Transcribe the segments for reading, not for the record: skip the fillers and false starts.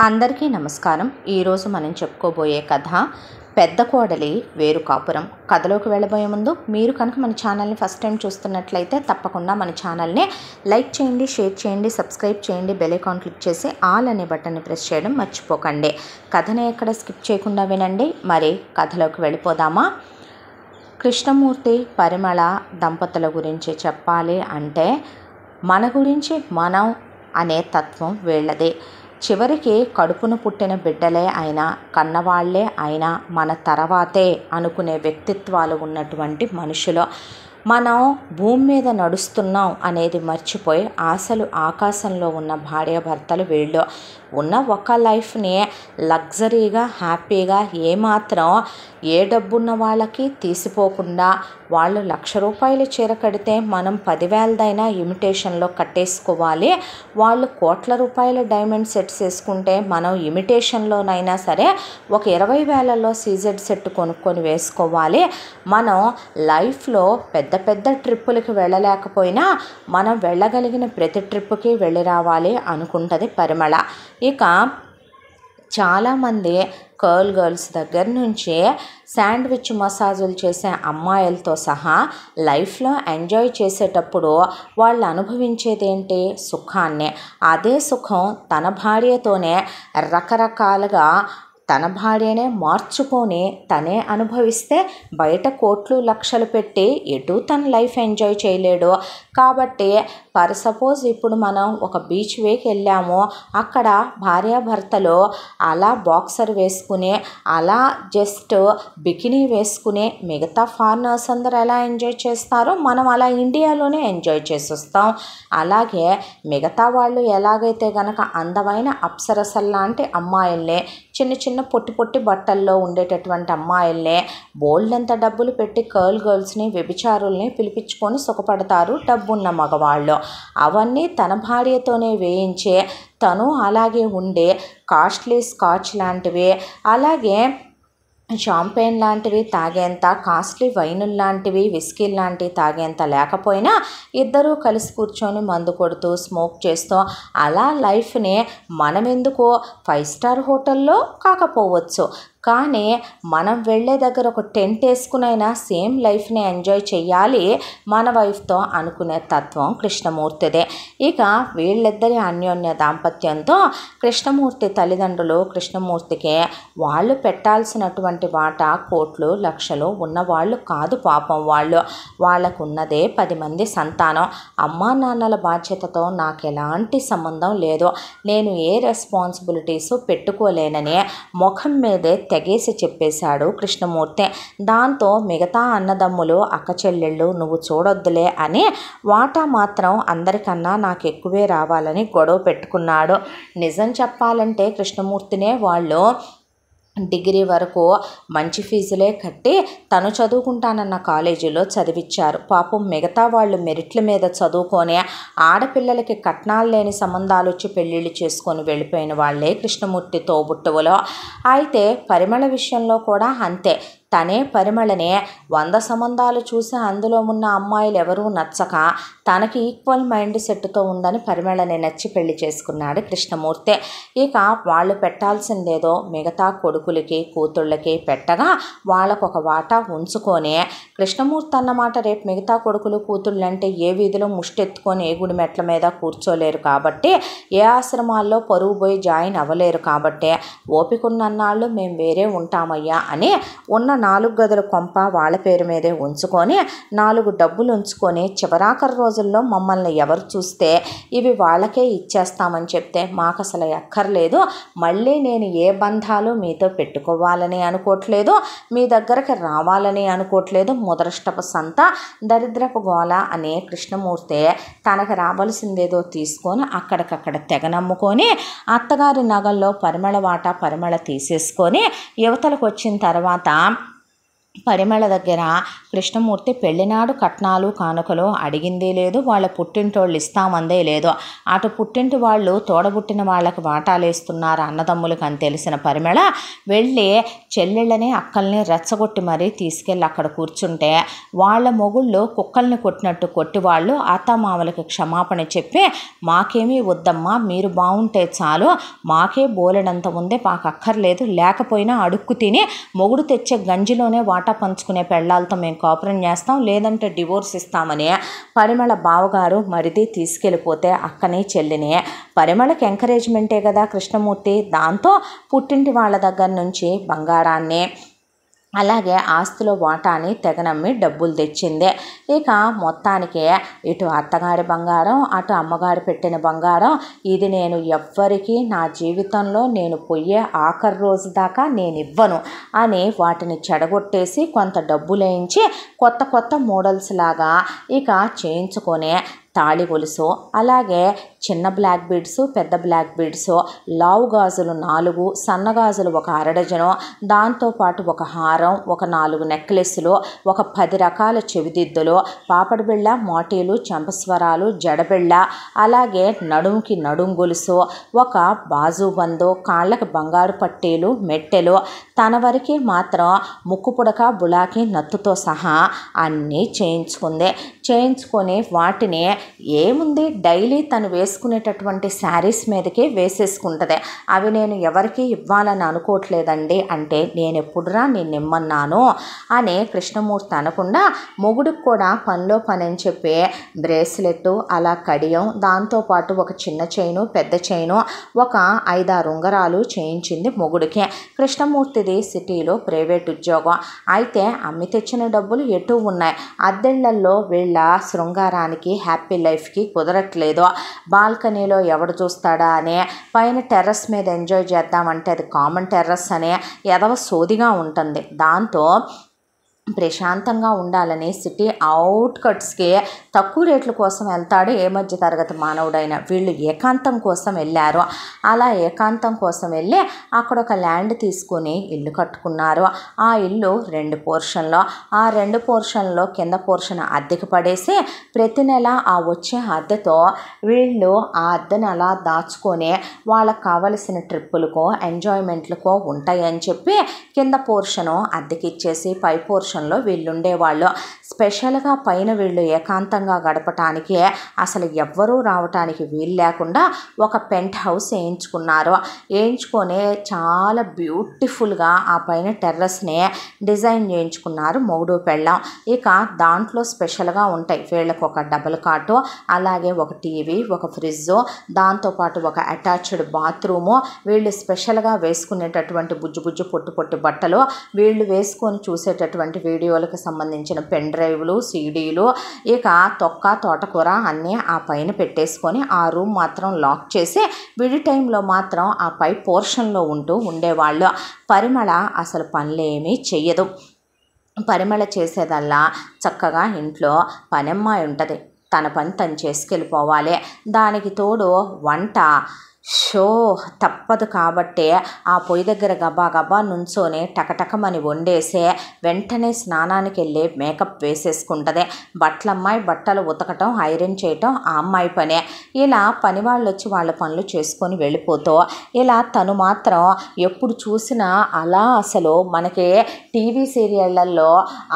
అందరికీ నమస్కారం. ఈరోజు మనం చెప్పుకోబోయే కథ పెద్ద కోడలి వేరు కాపురం. కథలోకి వెళ్ళబోయే ముందు మీరు కనుక మన ఛానల్ని ఫస్ట్ టైం చూస్తున్నట్లయితే తప్పకుండా మన ఛానల్ని లైక్ చేయండి, షేర్ చేయండి, సబ్స్క్రైబ్ చేయండి, బెల్ ఐకాన్ క్లిక్ చేసి ఆల్ అనే బటన్ని ప్రెస్ చేయడం మర్చిపోకండి. కథని ఎక్కడ స్కిప్ చేయకుండా వినండి. మరి కథలోకి వెళ్ళిపోదామా? కృష్ణమూర్తి పరిమళ దంపతుల గురించి చెప్పాలి అంటే మన గురించి మనం అనే తత్వం వీళ్ళదే. చివరికి కడుపును పుట్టిన బిడ్డలే అయినా, కన్నవాళ్లే అయినా మన తర్వాతే అనుకునే వ్యక్తిత్వాలు ఉన్నటువంటి మనుషులు. మనం భూమి మీద నడుస్తున్నాం అనేది మర్చిపోయి ఆశలు ఆకాశంలో ఉన్న భార్యాభర్తలు వీళ్ళు. ఉన్న ఒక లైఫ్ని లగ్జరీగా, హ్యాపీగా, ఏమాత్రం ఏ డబ్బున్న వాళ్ళకి తీసిపోకుండా, వాళ్ళు 1,00,000 రూపాయలు చీర కడితే మనం 10,000దైనా ఇమిటేషన్లో కట్టేసుకోవాలి. వాళ్ళు కోట్ల రూపాయల డైమండ్ సెట్స్ వేసుకుంటే మనం ఇమిటేషన్లోనైనా సరే ఒక 20,000లో సీజెడ్ సెట్ కొనుక్కొని వేసుకోవాలి. మనం లైఫ్లో పెద్ద పెద్ద ట్రిప్పులకి వెళ్ళలేకపోయినా మనం వెళ్ళగలిగిన ప్రతి ట్రిప్పుకి వెళ్ళి రావాలి అనుకుంటుంది పరిమళ. ఇక చాలామంది గర్ల్స్ దగ్గర నుంచి శాండ్విచ్ మసాజులు చేసే అమ్మాయిలతో సహా లైఫ్లో ఎంజాయ్ చేసేటప్పుడు వాళ్ళు అనుభవించేదేంటి? సుఖాన్నే. అదే సుఖం తన భార్యతోనే రకరకాలుగా తన భార్యనే మార్చుకొని తనే అనుభవిస్తే బయట కోట్లు లక్షలు పెట్టి ఎటు తన లైఫ్ ఎంజాయ్ చేయలేడు. కాబట్టి సపోజ్ ఇప్పుడు మనం ఒక బీచ్ వేకి వెళ్ళాము, అక్కడ భార్యాభర్తలు అలా బాక్సర్ వేసుకుని, అలా జస్ట్ బికినీ వేసుకుని మిగతా ఫారినర్స్ అందరూ ఎలా ఎంజాయ్ చేస్తారో మనం అలా ఇండియాలోనే ఎంజాయ్ చేసేస్తాం. అలాగే మిగతా వాళ్ళు ఎలాగైతే గనక అందమైన అప్సరసల్లాంటి అమ్మాయిల్ని, చిన్న చిన్న పొట్టి పొట్టి బట్టల్లో ఉండేటటువంటి అమ్మాయిల్ని బోల్డంత డబ్బులు పెట్టి గర్ల్స్ని, వ్యభిచారుల్ని పిలిపించుకొని సుఖపడతారు డబ్బున్న మగవాళ్ళు. అవన్నీ తన భార్యతోనే వేయించే, తను అలాగే ఉండే కాస్ట్లీ స్కాచ్ లాంటివి, అలాగే షాంపెయిన్ లాంటివి తాగేంత, కాస్ట్లీ వైనులు లాంటివి, విస్కీలు లాంటివి తాగేంత లేకపోయినా ఇద్దరూ కలిసి కూర్చొని మందు కొడుతూ, స్మోక్ చేస్తూ అలా లైఫ్ని మనమెందుకో 5 స్టార్ హోటల్లో కాకపోవచ్చు, కానీ మనం వెళ్ళే దగ్గర ఒక టెంట్ వేసుకునైనా సేమ్ లైఫ్ని ఎంజాయ్ చేయాలి మన వైఫ్తో అనుకునే తత్వం కృష్ణమూర్తిదే. ఇక వీళ్ళిద్దరి అన్యోన్య దాంపత్యంతో కృష్ణమూర్తి తల్లిదండ్రులు కృష్ణమూర్తికి వాళ్ళు పెట్టాల్సినటువంటి వాటా కోట్లు లక్షలు ఉన్నవాళ్ళు కాదు పాపం. వాళ్ళకున్నదే 10 మంది సంతానం. అమ్మా నాన్నల బాధ్యతతో నాకు ఎలాంటి సంబంధం లేదు, నేను ఏ రెస్పాన్సిబిలిటీస్ పెట్టుకోలేనని ముఖం మీదే తెగేసి చెప్పేశాడు కృష్ణమూర్తి. దాంతో మిగతా అన్నదమ్ములు, అక్క చెల్లెళ్ళు నువ్వు చూడొద్దులే అని వాటా మాత్రం అందరికన్నా నాకు ఎక్కువే రావాలని గొడవ పెట్టుకున్నాడు. నిజం చెప్పాలంటే కృష్ణమూర్తినే వాళ్ళు డిగ్రీ వరకు మంచి ఫీజులే కట్టి తను చదువుకుంటానన్న కాలేజీలో చదివించారు. పాపం మిగతా వాళ్ళు మెరిట్ల మీద చదువుకొని ఆడపిల్లలకి కట్నాలు లేని సంబంధాలు వచ్చి పెళ్ళిళ్ళు చేసుకొని వెళ్ళిపోయిన వాళ్ళే కృష్ణమూర్తి తోబుట్టువులో. అయితే పరిమళ విషయంలో కూడా అంతే. తనే పరిమళనే 100 సంబంధాలు చూసి అందులో ఉన్న అమ్మాయిలు ఎవరూ నచ్చక తనకి ఈక్వల్ మైండ్ సెట్తో ఉందని పరిమళని నచ్చి పెళ్లి చేసుకున్నాడు కృష్ణమూర్తి. ఇక వాళ్ళు పెట్టాల్సిందేదో మిగతా కొడుకులకి కూతుళ్ళకి పెట్టగా వాళ్ళకు ఒక వాటా ఉంచుకొని, కృష్ణమూర్తి అన్నమాట రేపు మిగతా కొడుకులు కూతుళ్ళు అంటే ఏ వీధిలో ముష్టెత్తుకొని ఏ గుడి మెట్ల మీద కూర్చోలేరు కాబట్టి, ఏ ఆశ్రమాల్లో పరువు పోయి జాయిన్ అవ్వలేరు కాబట్టి ఓపికన్నన్నాళ్ళు మేము వేరే ఉంటామయ్యా అని ఉన్న 4 గదుల కొంప వాళ్ళ పేరు మీదే ఉంచుకొని 4 డబ్బులు ఉంచుకొని చివరాఖరి రోజుల్లో మమ్మల్ని ఎవరు చూస్తే ఇవి వాళ్ళకే ఇచ్చేస్తామని చెప్తే మాకు అసలు ఎక్కర్లేదు, మళ్ళీ నేను ఏ బంధాలు మీతో పెట్టుకోవాలని అనుకోవట్లేదు, మీ దగ్గరకు రావాలని అనుకోవట్లేదు, ముదరష్టపు సంత దరిద్రపు గోళ అనే కృష్ణమూర్తి తనకు రావాల్సిందేదో తీసుకొని అక్కడికక్కడ తెగ నమ్ముకొని అత్తగారి నగల్లో పరిమళ వాటా పరిమళ తీసేసుకొని యువతలకు వచ్చిన తర్వాత పరిమళ దగ్గర కృష్ణమూర్తి పెళ్లినాడు కట్నాలు కానుకలు అడిగిందే లేదు, వాళ్ళ పుట్టింటోళ్ళు ఇస్తామందే లేదు. అటు పుట్టింటి వాళ్ళు తోడబుట్టిన వాళ్ళకి వాటాలేస్తున్నారు అన్నదమ్ములకు అని తెలిసిన పరిమళ వెళ్ళి చెల్లెళ్ళని అక్కల్ని రెచ్చగొట్టి మరీ తీసుకెళ్ళి అక్కడ కూర్చుంటే వాళ్ళ మొగుళ్ళు కుక్కల్ని కొట్టినట్టు కొట్టి వాళ్ళు అత్తమామలకి క్షమాపణ చెప్పి మాకేమీ వద్దమ్మా, మీరు బాగుంటే చాలు, మాకే బోలెడంత ఉందే, మాకు అక్కర్లేదు, లేకపోయినా అడుక్కు తిని మొగుడు తెచ్చే గంజిలోనే వాటా పంచుకునే పెళ్ళాలతో మేము కాపురం చేస్తాం, లేదంటే డివోర్స్ ఇస్తామని పరిమళ బావగారు మరిది తీసుకెళ్ళిపోతే అక్కని చెల్లిని పరిమళకి ఎంకరేజ్మెంటే కదా కృష్ణమూర్తి. దాంతో పుట్టింటి వాళ్ళ దగ్గర నుంచి బంగారాన్ని అలాగే ఆస్తిలో వాటాని తెగనమ్మి డబ్బులు తెచ్చింది. ఇక మొత్తానికి ఇటు అత్తగారి బంగారం అటు అమ్మగారు పెట్టిన బంగారం ఇది నేను ఎవ్వరికీ నా జీవితంలో నేను పోయే ఆఖరి రోజు దాకా నేను ఇవ్వను అని వాటిని చెడగొట్టేసి కొంత డబ్బులేయించి కొత్త కొత్త మోడల్స్ లాగా ఇక చేయించుకొని తాళి గొలుసు అలాగే చిన్న బ్లాక్ బీడ్స్ పెద్ద బ్లాక్ బీడ్స్ లావు గాజులు 4 సన్నగాజులు ఒక అరడజను, దాంతోపాటు ఒక హారం, ఒక 4 నెక్లెస్లు, ఒక 10 రకాల చెవిదిద్దులు, పాపడి బిళ్ళ, మోటీలు, చెంపస్వరాలు, జడబిళ్ళ, అలాగే నడుముకి నడుం గొలుసు, ఒక బాజుబందు, కాళ్ళకి బంగారు పట్టీలు, మెట్టెలు, తన వరకు మాత్రం ముక్కు పుడక బులాకి నత్తుతో సహా అన్నీ చేయించుకొని వాటిని ఏముంది డైలీ తను వేసుకునేటటువంటి శారీస్ మీదకి వేసేసుకుంటుంది. అవి నేను ఎవరికి ఇవ్వాలని అనుకోవట్లేదండి అంటే నేను ఎప్పుడురా నేను ఇమ్మన్నాను అని కృష్ణమూర్తి అనకుండా మొగుడికి కూడా పనిలో పని అని చెప్పి బ్రేస్లెట్ అలా కడియం, దాంతోపాటు ఒక చిన్న చైను పెద్ద చైను ఒక 5-6 ఉంగరాలు చేయించింది మొగుడికి. కృష్ణమూర్తిది సిటీలో ప్రైవేట్ ఉద్యోగం అయితే అమ్మి తెచ్చిన డబ్బులు ఎటు ఉన్నాయి, అద్దెళ్లల్లో వీళ్ళ శృంగారానికి హ్యాపీ లైఫ్కి కుదరట్లేదు. బాల్కనీలో ఎవడు చూస్తాడా అని పైన టెర్రస్ మీద ఎంజాయ్ చేద్దామంటే అది కామన్ టెర్రస్ అనే ఎదవ సోదిగా ఉంటుంది. దాంతో ప్రశాంతంగా ఉండాలని సిటీ అవుట్కట్స్కి తక్కువ రేట్ల కోసం వెళ్తాడు ఏ మధ్య తరగతి మానవుడైనా. వీళ్ళు ఏకాంతం కోసం వెళ్ళారు. అలా ఏకాంతం కోసం వెళ్ళి అక్కడ ఒక ల్యాండ్ తీసుకొని ఇల్లు కట్టుకున్నారు. ఆ ఇల్లు 2 పోర్షన్లో, ఆ 2 పోర్షన్లో కింద పోర్షన్ అద్దెకి పడేసి ప్రతి నెల ఆ వచ్చే అద్దెతో వీళ్ళు ఆ అద్దెని అలా దాచుకొని వాళ్ళకు కావలసిన ట్రిప్పులకో ఎంజాయ్మెంట్లకో ఉంటాయని చెప్పి కింద పోర్షను అద్దెకి ఇచ్చేసి పై పోర్షన్లో వీళ్ళుండేవాళ్ళు. స్పెషల్గా పైన వీళ్ళు ఏకాంతంగా గడపటానికి అసలు ఎవ్వరూ రావటానికి వీలు లేకుండా ఒక పెంట్ హౌస్ వేయించుకొని చాలా బ్యూటిఫుల్గా ఆ పైన టెర్రస్ని డిజైన్ చేయించుకున్నారు మొగుడు పెళ్ళాం. ఇక దాంట్లో స్పెషల్గా ఉంటాయి వీళ్ళకు ఒక డబుల్ కాటు, అలాగే ఒక టీవీ, ఒక ఫ్రిడ్జ్, దాంతోపాటు ఒక అటాచ్డ్ బాత్రూము, వీళ్ళు స్పెషల్గా వేసుకునేటటువంటి బుజ్జు పొట్టి బట్టలు, వీళ్ళు వేసుకొని చూసేటటువంటి వీడియోలకు సంబంధించిన పెన్ డ్రైవ్లు, సీడీలు, ఇక తోటకూర అన్నీ ఆ పైన పెట్టేసుకొని ఆ రూమ్ మాత్రం లాక్ చేసి విడి టైంలో మాత్రం ఆ పై పోర్షన్లో ఉండేవాళ్ళు. పరిమళ అసలు పనులేమీ చెయ్యదు. పరిమళ చేసేదల్లా చక్కగా ఇంట్లో పనమ్మాయి ఉంటుంది, తన పని తను చేసుకెళ్ళిపోవాలి. దానికి తోడు వంట తప్పదు కాబట్టి ఆ పొయ్యి దగ్గర గబా నుంచొని టకటకమని వండేసే వెంటనే స్నానానికి వెళ్ళి మేకప్ వేసేసుకుంటుంది. బట్టలమ్మాయి బట్టలు ఉతకటం ఐరన్ చేయటం ఆ అమ్మాయి పనే. ఇలా పని వాళ్ళు వచ్చి వాళ్ళ పనులు చేసుకొని వెళ్ళిపోతూ ఇలా తను మాత్రం ఎప్పుడు చూసినా అలా అసలు మనకి టీవీ సీరియళ్ళల్లో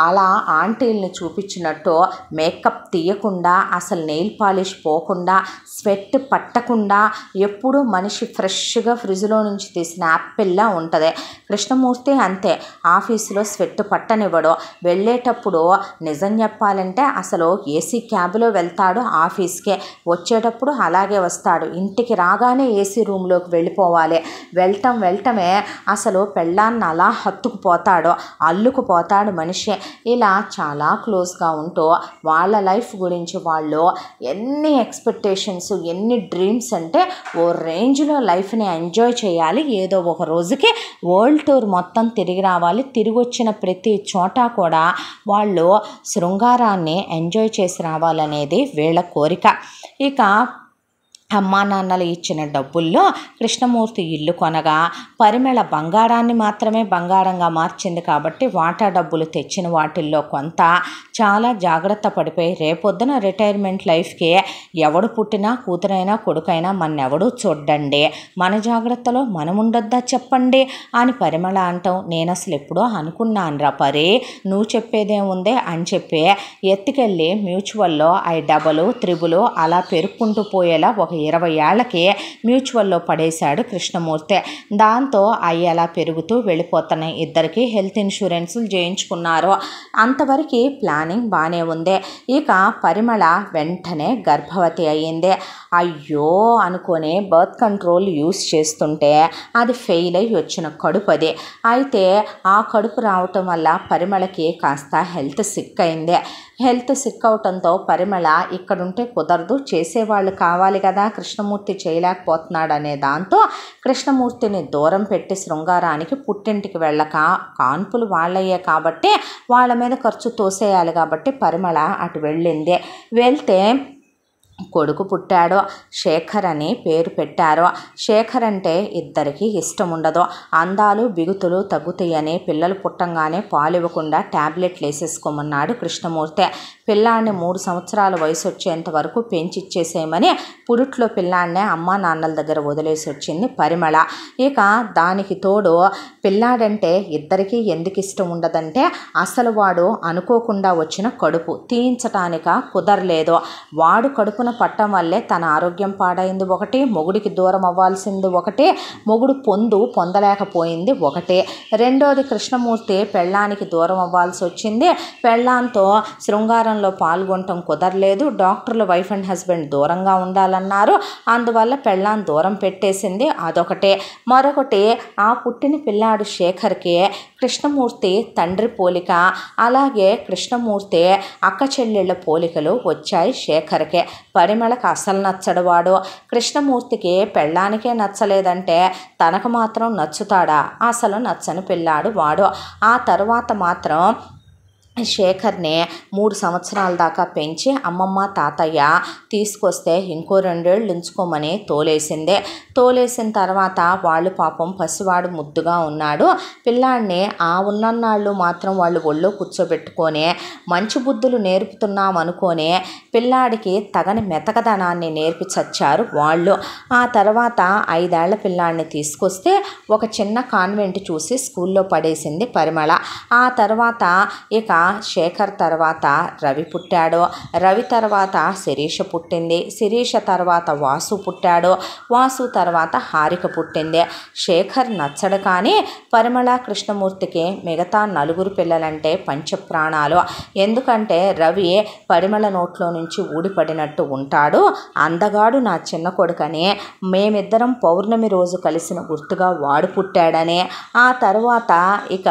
అలా ఆంటీల్ని చూపించినట్టు మేకప్ తీయకుండా అసలు నెయిల్ పాలిష్ పోకుండా స్వెట్ పట్టకుండా ఎప్పుడు మనిషి ఫ్రెష్గా ఫ్రిడ్జ్లో నుంచి తీసిన యాపిల్లా ఉంటుంది. కృష్ణమూర్తి అంతే, ఆఫీసులో స్వెట్ పట్టనివ్వడు. వెళ్ళేటప్పుడు నిజం చెప్పాలంటే అసలు ఏసీ క్యాబ్లో వెళ్తాడు ఆఫీస్కే, వచ్చేటప్పుడు అలాగే వస్తాడు. ఇంటికి రాగానే ఏసీ రూమ్లోకి వెళ్ళిపోవాలి. వెళ్ళటమే అసలు పెళ్ళాన్ని అలా హత్తుకుపోతాడు, అల్లుకుపోతాడు మనిషి. ఇలా చాలా క్లోజ్గా ఉంటూ వాళ్ళ లైఫ్ గురించి వాళ్ళు ఎన్ని ఎక్స్పెక్టేషన్స్ ఎన్ని డ్రీమ్స్ అంటే ఓ రేంజ్లో లైఫ్ని ఎంజాయ్ చేయాలి. ఏదో ఒక రోజుకి వరల్డ్ టూర్ మొత్తం తిరిగి రావాలి. తిరిగి వచ్చిన ప్రతి చోట కూడా వాళ్ళు శృంగారాన్ని ఎంజాయ్ చేసి రావాలనేది వీళ్ళ కోరిక. ఇక అమ్మా నాన్నలు ఇచ్చిన డబ్బుల్లో కృష్ణమూర్తి ఇల్లు కొనగా పరిమళ బంగారాన్ని మాత్రమే బంగారంగా మార్చింది కాబట్టి వాటా డబ్బులు తెచ్చిన వాటిల్లో కొంత చాలా జాగ్రత్త పడిపోయి రేపొద్దున రిటైర్మెంట్ లైఫ్కి ఎవడు పుట్టినా కూతురైనా కొడుకైనా మన్నెవడూ చూడ్డండి, మన జాగ్రత్తలో మనం ఉండొద్దా చెప్పండి అని పరిమళ అంటాం. నేను అసలు ఎప్పుడో అనుకున్నాను రా పరి, నువ్వు చెప్పేదేముందే అని చెప్పి ఎత్తుకెళ్ళి మ్యూచువల్లో డబుల్ త్రిబుల్ అలా పెరుక్కుంటూ పోయేలా ఒక 20 ఏళ్లకి మ్యూచువల్లో పడేశాడు కృష్ణమూర్తి. దాంతో అవి అలా పెరుగుతూ వెళ్ళిపోతున్నాయి. ఇద్దరికి హెల్త్ ఇన్సూరెన్సులు చేయించుకున్నారు. అంతవరకు ప్లానింగ్ బాగానే ఉంది. ఇక పరిమళ వెంటనే గర్భవతి అయ్యింది. అయ్యో అనుకొని బర్త్ కంట్రోల్ యూస్ చేస్తుంటే అది ఫెయిల్ అయ్యి వచ్చిన కడుపు అది. అయితే ఆ కడుపు రావటం వల్ల పరిమళకి కాస్త హెల్త్ సిక్ అయింది. హెల్త్ సిక్ అవటంతో పరిమళ ఇక్కడుంటే కుదరదు, చేసేవాళ్ళు కావాలి కదా, కృష్ణమూర్తి చేయలేకపోతున్నాడు అనే దాంతో కృష్ణమూర్తిని దూరం పెట్టి శృంగారానికి పుట్టింటికి వెళ్ళక కాన్పులు వాళ్ళయ్యే కాబట్టి వాళ్ళ మీద ఖర్చు తోసేయాలి కాబట్టి పరిమళ అటు వెళ్ళింది. వెళ్తే కొడుకు పుట్టాడు. శేఖర్ అని పేరు పెట్టారు. శేఖర్ అంటే ఇద్దరికి ఇష్టం ఉండదు. అందాలు బిగుతులు తగ్గుతాయని పిల్లలు పుట్టంగానే పాలు ఇవ్వకుండా ట్యాబ్లెట్లు వేసేసుకోమన్నాడు కృష్ణమూర్తి. పిల్లాడిని 3 సంవత్సరాల వయసు వచ్చేంత వరకు పెంచిచ్చేసేయమని పురుట్లో పిల్లాడినే అమ్మా నాన్నల దగ్గర వదిలేసి వచ్చింది పరిమళ. ఇక దానికి తోడు పిల్లాడంటే ఇద్దరికీ ఎందుకు ఇష్టం ఉండదంటే అసలు వాడు అనుకోకుండా వచ్చిన కడుపు తీయించటానిక కుదరలేదు. వాడు కడుపున పట్టం వల్లే తన ఆరోగ్యం పాడైంది ఒకటి, మొగుడికి దూరం అవ్వాల్సింది ఒకటి, మొగుడు పొందలేకపోయింది ఒకటి. రెండోది కృష్ణమూర్తి పెళ్ళానికి దూరం అవ్వాల్సి వచ్చింది. పెళ్ళాంతో శృంగారంలో పాల్గొనటం కుదరలేదు. డాక్టర్లు వైఫ్ అండ్ హస్బెండ్ దూరంగా ఉండాలన్నారు. అందువల్ల పెళ్ళాం దూరం పెట్టేసింది అదొకటే. మరొకటి ఆ పుట్టిన పిల్లాడు శేఖర్కి కృష్ణమూర్తి తండ్రి పోలిక, అలాగే కృష్ణమూర్తి అక్క చెల్లెళ్ళ పోలికలు వచ్చాయి శేఖర్కే. పరిమళకు అసలు నచ్చడవాడు. కృష్ణమూర్తికి పెళ్ళానికే నచ్చలేదంటే తనకు మాత్రం నచ్చుతాడా? అసలు నచ్చని పిల్లాడు వాడు. ఆ తర్వాత మాత్రం శేఖర్ని 3 సంవత్సరాల దాకా పెంచి అమ్మమ్మ తాతయ్య తీసుకొస్తే ఇంకో 2 ఏళ్ళు ఉంచుకోమని తోలేసిందే. తోలేసిన తర్వాత వాళ్ళు పాపం పసివాడు ముద్దుగా ఉన్నాడు. పిల్లాడిని ఆ ఉన్నన్నాళ్ళు మాత్రం వాళ్ళు ఒళ్ళో కూర్చోబెట్టుకొని మంచి బుద్ధులు నేర్పుతున్నాం అనుకొని పిల్లాడికి తగని మెతకదనాన్ని నేర్పి చచ్చారు వాళ్ళు. ఆ తర్వాత 5 ఏళ్ల పిల్లాడిని తీసుకొస్తే ఒక చిన్న కాన్వెంట్ చూసి స్కూల్లో పడేసింది పరిమళ. ఆ తర్వాత ఇక శేఖర్ తర్వాత రవి పుట్టాడు. రవి తర్వాత శిరీష పుట్టింది. శిరీష తర్వాత వాసు పుట్టాడు. వాసు తర్వాత హారిక పుట్టింది. శేఖర్ నచ్చడు కానీ పరిమళ కృష్ణమూర్తికి మిగతా 4 పిల్లలంటే పంచప్రాణాలు. ఎందుకంటే రవి పరిమళ నోట్లో నుంచి ఊడిపడినట్టు ఉంటాడు. అందగాడు నా చిన్న కొడుకని, మేమిద్దరం పౌర్ణమి రోజు కలిసిన గుర్తుగా వాడు పుట్టాడని. ఆ తర్వాత ఇక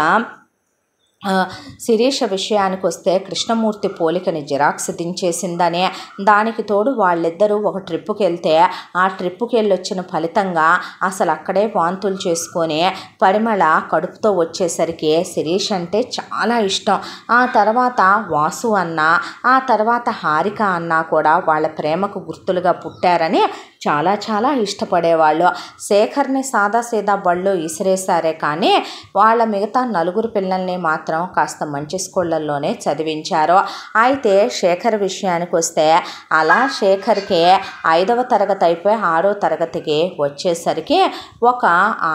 శిరీష విషయానికి వస్తే కృష్ణమూర్తి పోలికని జిరాక్స్ దించేసిందనే. దానికి తోడు వాళ్ళిద్దరూ ఒక ట్రిప్పుకి వెళ్తే ఆ ట్రిప్పుకి వెళ్ళొచ్చిన ఫలితంగా అసలు అక్కడే వాంతులు చేసుకొని పరిమళ కడుపుతో వచ్చేసరికి శిరీష్ అంటే చాలా ఇష్టం. ఆ తర్వాత వాసు అన్న, ఆ తర్వాత హారిక అన్న కూడా వాళ్ళ ప్రేమకు గుర్తులుగా పుట్టారని చాలా చాలా ఇష్టపడేవాళ్ళు. శేఖర్ని సాదాసీదా బళ్ళు ఇసిరేసారే కానీ వాళ్ళ మిగతా 4 పిల్లల్ని మాత్రం కాస్త మంచి స్కూళ్ళల్లోనే చదివించారు. అయితే శేఖర్ విషయానికి వస్తే అలా శేఖర్కి 5వ తరగతి అయిపోయి 6వ తరగతికి వచ్చేసరికి ఒక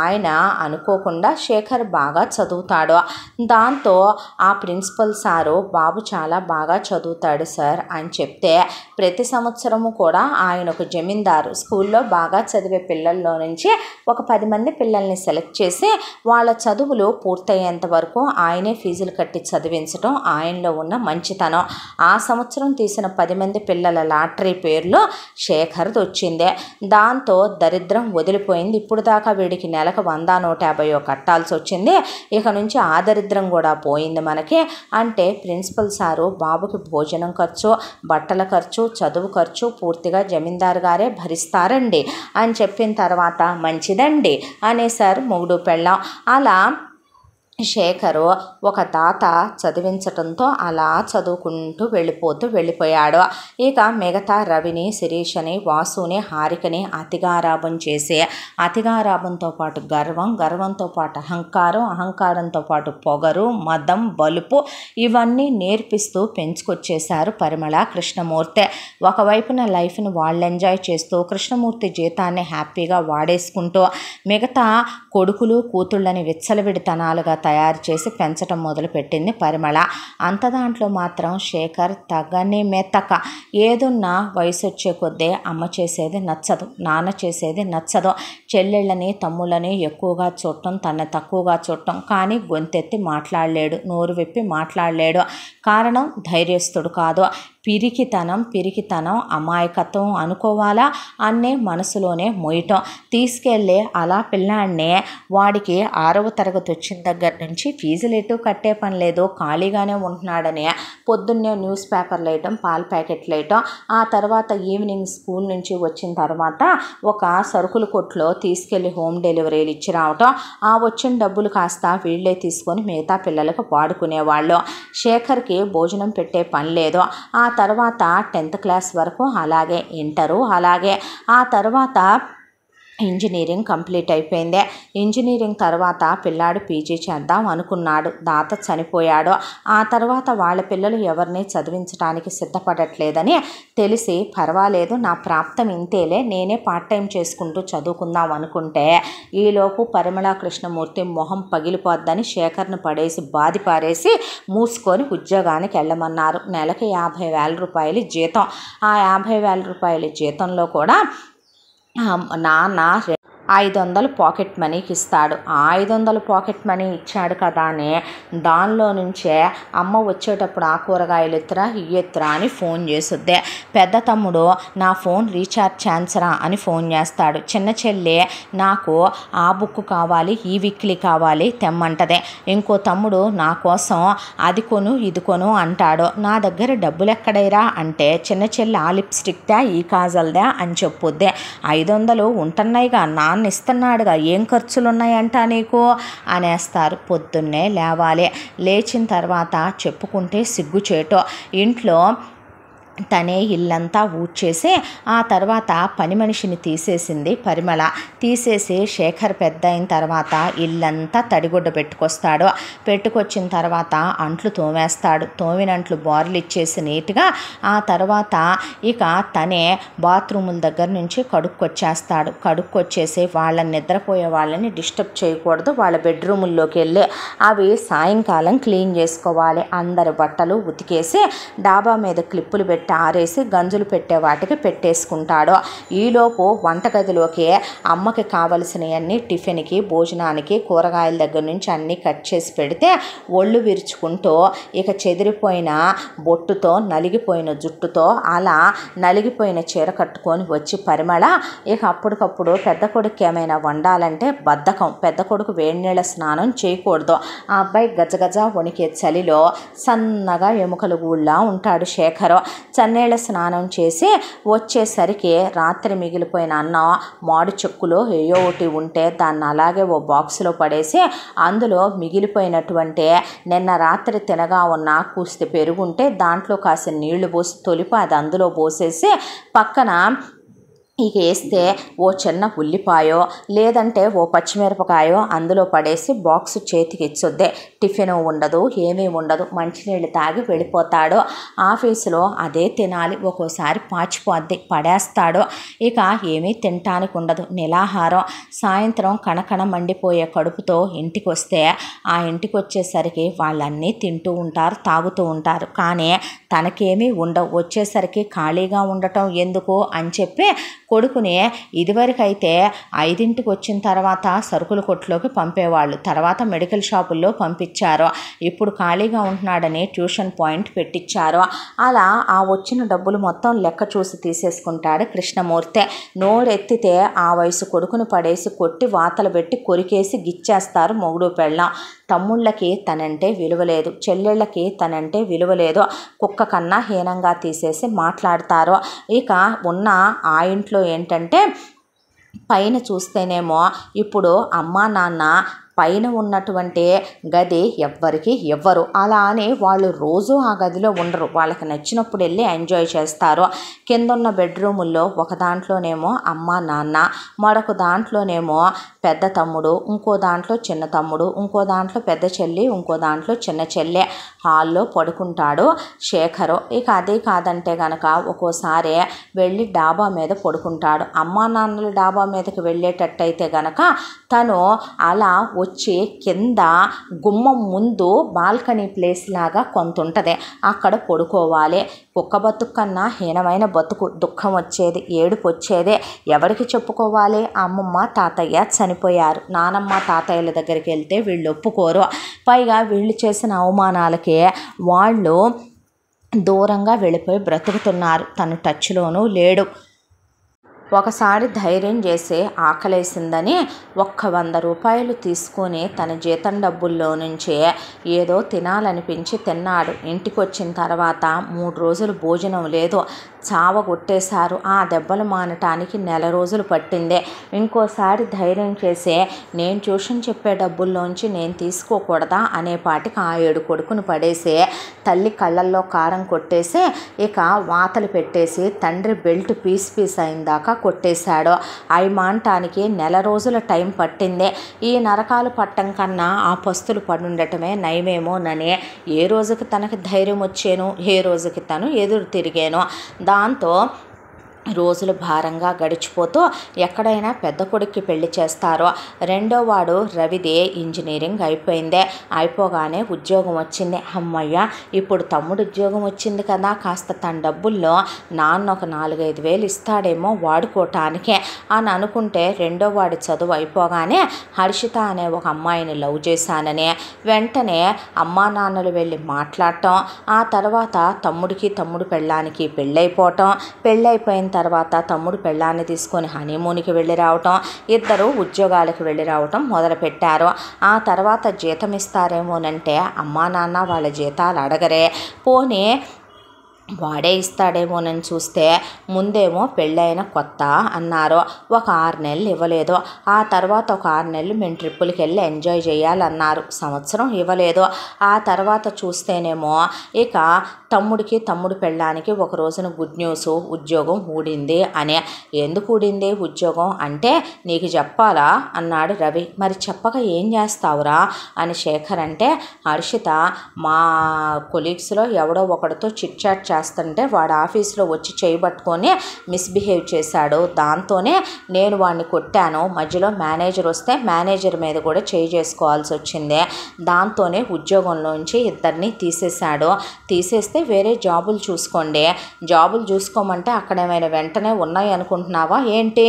ఆయన అనుకోకుండా శేఖర్ బాగా చదువుతాడు. దాంతో ఆ ప్రిన్సిపల్ సారు బాబు చాలా బాగా చదువుతాడు సార్ అని చెప్తే ప్రతి సంవత్సరము కూడా ఆయన ఒక జమీందారు స్కూల్లో బాగా చదివే పిల్లల్లో నుంచి ఒక 10 మంది పిల్లల్ని సెలెక్ట్ చేసి వాళ్ళ చదువులు పూర్తయ్యేంత వరకు ఆయనే ఫీజులు కట్టి చదివించడం ఆయనలో ఉన్న మంచితనం. ఆ సంవత్సరం తీసిన 10 మంది పిల్లల లాటరీ పేర్లో శేఖర్ది వచ్చిందే. దాంతో దరిద్రం వదిలిపోయింది. ఇప్పుడు దాకా వీడికి నెలకు 100-150 కట్టాల్సి వచ్చింది. ఇక నుంచి ఆ దరిద్రం కూడా పోయింది మనకి అంటే ప్రిన్సిపల్ సారు బాబుకి భోజనం ఖర్చు, బట్టల ఖర్చు, చదువు ఖర్చు పూర్తిగా జమీందారు గారే భరిస్తారండి అని చెప్పిన తర్వాత మంచిదండి అనేసారు మొగుడు పెళ్ళాం. అలా శేఖరు ఒక తాత చదివించటంతో అలా చదువుకుంటూ వెళ్ళిపోయాడు. ఇక మిగతా రవిని, శిరీషని, వాసుని, హారికని అతిగారాభం చేసి అతిగారాభంతో పాటు గర్వంతో పాటు అహంకారంతో పాటు పొగరు, మదం, బలుపు ఇవన్నీ నేర్పిస్తూ పెంచుకొచ్చేశారు పరిమళ, కృష్ణమూర్తి. ఒకవైపున లైఫ్ని వాళ్ళు ఎంజాయ్ చేస్తూ కృష్ణమూర్తి జీతాన్ని హ్యాపీగా వాడేసుకుంటూ మిగతా కొడుకులు కూతుళ్ళని విచ్చలవిడితనాలుగా తయారు చేసి పెంచడం మొదలుపెట్టింది పరిమళ. అంత దాంట్లో మాత్రం శేఖర్ తగ్గని మెత్తక ఏదున్నా వయసు వచ్చే కొద్దీ అమ్మ చేసేది నచ్చదు, నాన్న చేసేది నచ్చదు. చెల్లెళ్ళని తమ్ముళ్ళని ఎక్కువగా చూడటం, తన తక్కువగా చూడటం, కానీ గొంతెత్తి మాట్లాడలేడు, నోరు విప్పి మాట్లాడలేడు. కారణం ధైర్యస్తుడు కాదు, పిరికితనం అమాయకత్వం అనుకోవాలా అన్నే మనసులోనే మొయ్యటం. తీసుకెళ్ళి అలా పిల్లాడిని వాడికి 6వ తరగతి వచ్చిన దగ్గర నుంచి ఫీజులు ఎటు కట్టే పని లేదు, ఖాళీగానే ఉంటున్నాడని పొద్దున్నే న్యూస్ పేపర్లు వేయటం, పాల ప్యాకెట్లు వేయటం, ఆ తర్వాత ఈవినింగ్ స్కూల్ నుంచి వచ్చిన తర్వాత ఒక సరుకుల కొట్లో తీసుకెళ్ళి హోమ్ డెలివరీలు ఇచ్చి రావటం, ఆ వచ్చిన డబ్బులు కాస్త వీళ్ళే తీసుకొని మిగతా పిల్లలకు వాడుకునేవాళ్ళు. శేఖర్కి భోజనం పెట్టే పని లేదు. ఆ తర్వాత 10th క్లాస్ వరకు అలాగే, ఇంటరు అలాగే. ఆ తర్వాత ఇంజనీరింగ్ కంప్లీట్ అయిపోయింది. ఇంజనీరింగ్ తర్వాత పిల్లాడు పీజీ చేద్దాం అనుకున్నాడు, దాత చనిపోయాడు. ఆ తర్వాత వాళ్ళ పిల్లలు ఎవరిని చదివించడానికి సిద్ధపడట్లేదని తెలిసి పర్వాలేదు నా ప్రాప్తం ఇంతేలే, నేనే పార్ట్ టైం చేసుకుంటూ చదువుకుందాం అనుకుంటే ఈలోపు పరిమళ కృష్ణమూర్తి మొహం పగిలిపోద్దని శేఖర్ను పడేసి బాది పారేసి మూసుకొని ఉద్యోగానికి వెళ్ళమన్నారు. నెలకి 50,000 రూపాయలు జీతం. ఆ 50,000 రూపాయల జీతంలో కూడా నాన్న 500 పాకెట్ మనీకి ఇస్తాడు. ఆ 500 పాకెట్ మనీ ఇచ్చాడు కదా అని దానిలో నుంచే అమ్మ వచ్చేటప్పుడు ఆ కూరగాయలు ఎత్తురా ఎత్తురా అని ఫోన్ చేస్తుంది. పెద్ద తమ్ముడు నా ఫోన్ రీఛార్జ్ ఛాన్సరా అని ఫోన్ చేస్తాడు. చిన్న చెల్లి నాకు ఆ బుక్ కావాలి, ఈ వీక్లీ కావాలి తెమ్మంటదే. ఇంకో తమ్ముడు నా కోసం అది కొను ఇది కొను అంటాడు. నా దగ్గర డబ్బులు ఎక్కడైరా అంటే చిన్న చెల్లి ఆ లిప్స్టిక్దా ఈ కాజల్దా అని చెప్పుద్ది. 500 ఉంటున్నాయిగా, నాన్న ఇస్తున్నాడుగా, ఏం ఖర్చులున్నాయంట నీకు అనేస్తారు. పొద్దున్నే లేవాలి, లేచిన తర్వాత చెప్పుకుంటే సిగ్గుచేటో ఇంట్లో తనే ఇల్లంతా ఊడ్చేసి ఆ తర్వాత పని మనిషిని తీసేసింది పరిమళ. తీసేసి శేఖర్ పెద్ద అయిన తర్వాత ఇల్లంతా తడిగుడ్డ పెట్టుకొచ్చిన తర్వాత అంట్లు తోమేస్తాడు. తోమినంట్లు బోర్లు ఇచ్చేసి నీట్గా ఆ తర్వాత ఇక తనే బాత్రూముల దగ్గర నుంచి కడుక్కొచ్చేస్తాడు. కడుక్కొచ్చేసి వాళ్ళని నిద్రపోయే వాళ్ళని డిస్టర్బ్ చేయకూడదు, వాళ్ళ బెడ్రూముల్లోకి వెళ్ళి అవి సాయంకాలం క్లీన్ చేసుకోవాలి. అందరి బట్టలు ఉతికేసి డాబా మీద క్లిప్పులు పెట్టి ఆరేసి గంజులు పెట్టే వాటికి పెట్టేసుకుంటాడు. ఈలోపు వంటగదిలోకి అమ్మకి కావలసినవన్నీ టిఫిన్కి, భోజనానికి, కూరగాయల దగ్గర నుంచి అన్నీ కట్ చేసి పెడితే ఒళ్ళు విరుచుకుంటూ ఇక చెదిరిపోయిన బొట్టుతో, నలిగిపోయిన జుట్టుతో అలా నలిగిపోయిన చీర కట్టుకొని వచ్చి పరిమళ ఇక అప్పటికప్పుడు పెద్ద కొడుకు ఏమైనా వండాలంటే బద్ధకం. పెద్ద కొడుకు వేడినీళ్ళ స్నానం చేయకూడదు. ఆ అబ్బాయి గజగజ వణికే చలిలో సన్నగా ఎముకల గూళ్ళ ఉంటాడు శేఖరు. చన్నీళ్ళ స్నానం చేసి వచ్చేసరికి రాత్రి మిగిలిపోయిన అన్నం మాడు చెక్కులో ఏయో ఒకటి ఉంటే దాన్ని అలాగే ఓ బాక్సులో పడేసి అందులో మిగిలిపోయినటువంటి నిన్న రాత్రి తినగా ఉన్న కూస్తి పెరుగుంటే దాంట్లో కాసిన నీళ్లు పోసి తొలిపి అది అందులో పోసేసి పక్కన ఇక వేస్తే ఓ చిన్న ఉల్లిపాయో లేదంటే ఓ పచ్చిమిరపకాయో అందులో పడేసి బాక్సు చేతికి ఇచ్చొద్దే. టిఫిన్ ఉండదు, ఏమీ ఉండదు, మంచినీళ్ళు తాగి వెళ్ళిపోతాడు. ఆఫీసులో అదే తినాలి, ఒక్కోసారి పాచిపోద్ది, పడేస్తాడు. ఇక ఏమీ తినటానికి ఉండదు, నిలాహారం. సాయంత్రం కణకణ మండిపోయే కడుపుతో ఇంటికి వస్తే ఆ ఇంటికి వచ్చేసరికి వాళ్ళన్నీ తింటూ ఉంటారు, తాగుతూ ఉంటారు, కానీ తనకేమీ ఉండవు. వచ్చేసరికి ఖాళీగా ఉండటం ఎందుకు అని చెప్పి కొడుకుని ఇదివరకైతే 5ంటికి వచ్చిన తర్వాత సరుకుల కొట్లోకి పంపేవాళ్ళు, తర్వాత మెడికల్ షాపుల్లో పంపించారు. ఇప్పుడు ఖాళీగా ఉంటున్నాడని ట్యూషన్ పాయింట్ పెట్టించారు. అలా ఆ వచ్చిన డబ్బులు మొత్తం లెక్క చూసి తీసేసుకుంటాడు కృష్ణమూర్తి. నోరెత్తితే ఆ వయసు కొడుకుని పడేసి కొట్టి వాతలు పెట్టి కొరికేసి గిచ్చేస్తారు మొగుడు పెళ్ళాం. తమ్ముళ్ళకి తనంటే విలువలేదు, చెల్లెళ్ళకి తనంటే విలువలేదు, కుక్క కన్నా హీనంగా తీసేసి మాట్లాడతారు. ఇక ఉన్న ఆ ఇంట్లో ఏంటంటే పైన చూస్తేనేమో ఇప్పుడు అమ్మా నాన్న పైన ఉన్నటువంటి గది ఎవ్వరికి ఇవ్వరు. అలా అని వాళ్ళు రోజు ఆ గదిలో ఉండరు, వాళ్ళకి నచ్చినప్పుడు వెళ్ళి ఎంజాయ్ చేస్తారు. కింద ఉన్న బెడ్రూముల్లో ఒక దాంట్లోనేమో అమ్మ నాన్న, మరొక దాంట్లోనేమో పెద్ద తమ్ముడు, ఇంకో దాంట్లో చిన్న తమ్ముడు, ఇంకో దాంట్లో పెద్ద చెల్లి, ఇంకో దాంట్లో చిన్న చెల్లె హాల్లో పడుకుంటాడు శేఖరు. ఇక అదే కాదంటే గనక ఒక్కోసారి వెళ్ళి డాబా మీద పడుకుంటాడు. అమ్మా నాన్నలు డాబా మీదకి వెళ్ళేటట్టయితే గనక తను అలా వచ్చి కింద గుమ్మం ముందు బాల్కనీ ప్లేస్ లాగా కొంత ఉంటుంది, అక్కడ పడుకోవాలి. కుక్క బతుకు కన్నా హీనమైన బతుకు, దుఃఖం వచ్చేది, ఏడుపు వచ్చేది. ఎవరికి చెప్పుకోవాలి? అమ్మమ్మ తాతయ్య చనిపోయారు, నానమ్మ తాతయ్యల దగ్గరికి వెళ్తే వీళ్ళు ఒప్పుకోరు. పైగా వీళ్ళు చేసిన అవమానాలకే వాళ్ళు దూరంగా వెళ్ళిపోయి బ్రతుకుతున్నారు, తను టచ్లోనూ లేడు. ఒకసారి ధైర్యం చేసి ఆకలేసిందని 100 రూపాయలు తీసుకొని తన జీతం డబ్బుల్లో నుంచి ఏదో తినాలనిపించి తిన్నాడు. ఇంటికి వచ్చిన తర్వాత 3 రోజులు భోజనం లేదు, చావగొట్టేశారు. ఆ దెబ్బలు మానటానికి 1 నెల రోజులు పట్టింది. ఇంకోసారి ధైర్యం చేసి నేను ట్యూషన్ చెప్పే డబ్బుల్లోంచి నేను తీసుకోకూడదా అనేపాటికి ఆ 7 కొడుకును పడేసి తల్లి కళ్ళల్లో కారం కొట్టేసి ఇక వాతలు పెట్టేసి తండ్రి బెల్ట్ పీస్ అయిందాకా కొట్టేశాడు. అవి మానటానికి 1 నెల రోజుల టైం పట్టింది. ఈ నరకాలు పట్టం కన్నా ఆ పస్తులు పడుండటమే నయమేమోనని ఏ రోజుకి తనకి ధైర్యం వచ్చేను, ఏ రోజుకి తను ఎదురు తిరిగాను. దాంతో రోజులు భారంగా గడిచిపోతూ ఎక్కడైనా పెద్ద కొడుక్కి పెళ్లి చేస్తారో. రెండో వాడు రవిదే ఇంజనీరింగ్ అయిపోయిందే, అయిపోగానే ఉద్యోగం వచ్చింది. అమ్మయ్య, ఇప్పుడు తమ్ముడు ఉద్యోగం వచ్చింది కదా, కాస్త తన డబ్బుల్లో నాన్న ఒక 4-5 వేలు ఇస్తాడేమో వాడుకోవటానికే అని అనుకుంటే రెండో వాడి చదువు అయిపోగానే హర్షిత అనే ఒక అమ్మాయిని లవ్ చేశానని వెంటనే అమ్మా నాన్నలు వెళ్ళి మాట్లాడటం, ఆ తర్వాత తమ్ముడు పెళ్ళానికి పెళ్ళైపోవటం, పెళ్ళైపోయిన తర్వాత తమ్ముడు పెళ్ళాన్ని తీసుకొని హనీమూన్కి వెళ్ళి రావటం, ఇద్దరు ఉద్యోగాలకు వెళ్ళి రావటం మొదలుపెట్టారు. ఆ తర్వాత జీతం ఇస్తారేమోనంటే అమ్మా నాన్న వాళ్ళ జీతాలు అడగరే, పోనీ వాడే ఇస్తాడేమోనని చూస్తే ముందేమో పెళ్ళైన కొత్త అన్నారు, ఒక 6 నెలలు ఇవ్వలేదు. ఆ తర్వాత ఒక 6 నెలలు మేము ట్రిప్పులకి వెళ్ళి ఎంజాయ్ చేయాలన్నారు, సంవత్సరం ఇవ్వలేదు. ఆ తర్వాత చూస్తేనేమో ఇక తమ్ముడు పెళ్ళానికి ఒక రోజున గుడ్ న్యూస్, ఉద్యోగం ఊడింది అని. ఎందుకు ఊడింది ఉద్యోగం అంటే నీకు చెప్పాలా అన్నాడు రవి. మరి చెప్పక ఏం చేస్తావురా అని శేఖర్ అంటే, హర్షిత మా కొలీగ్స్లో ఎవడో ఒకడితో చిట్ చాట్ చేస్తుంటే వాడు ఆఫీస్లో వచ్చి చేయబట్టుకొని మిస్బిహేవ్ చేశాడు, దాంతోనే నేను వాడిని కొట్టాను. మధ్యలో మేనేజర్ వస్తే మేనేజర్ మీద కూడా చేసుకోవాల్సి వచ్చింది. దాంతోనే ఉద్యోగంలోంచి ఇద్దరిని తీసేశాడు. తీసేస్తే వేరే జాబులు చూసుకోండి, జాబులు చూసుకోమంటే అక్కడ ఏమైనా వెంటనే ఉన్నాయి అనుకుంటున్నావా ఏంటి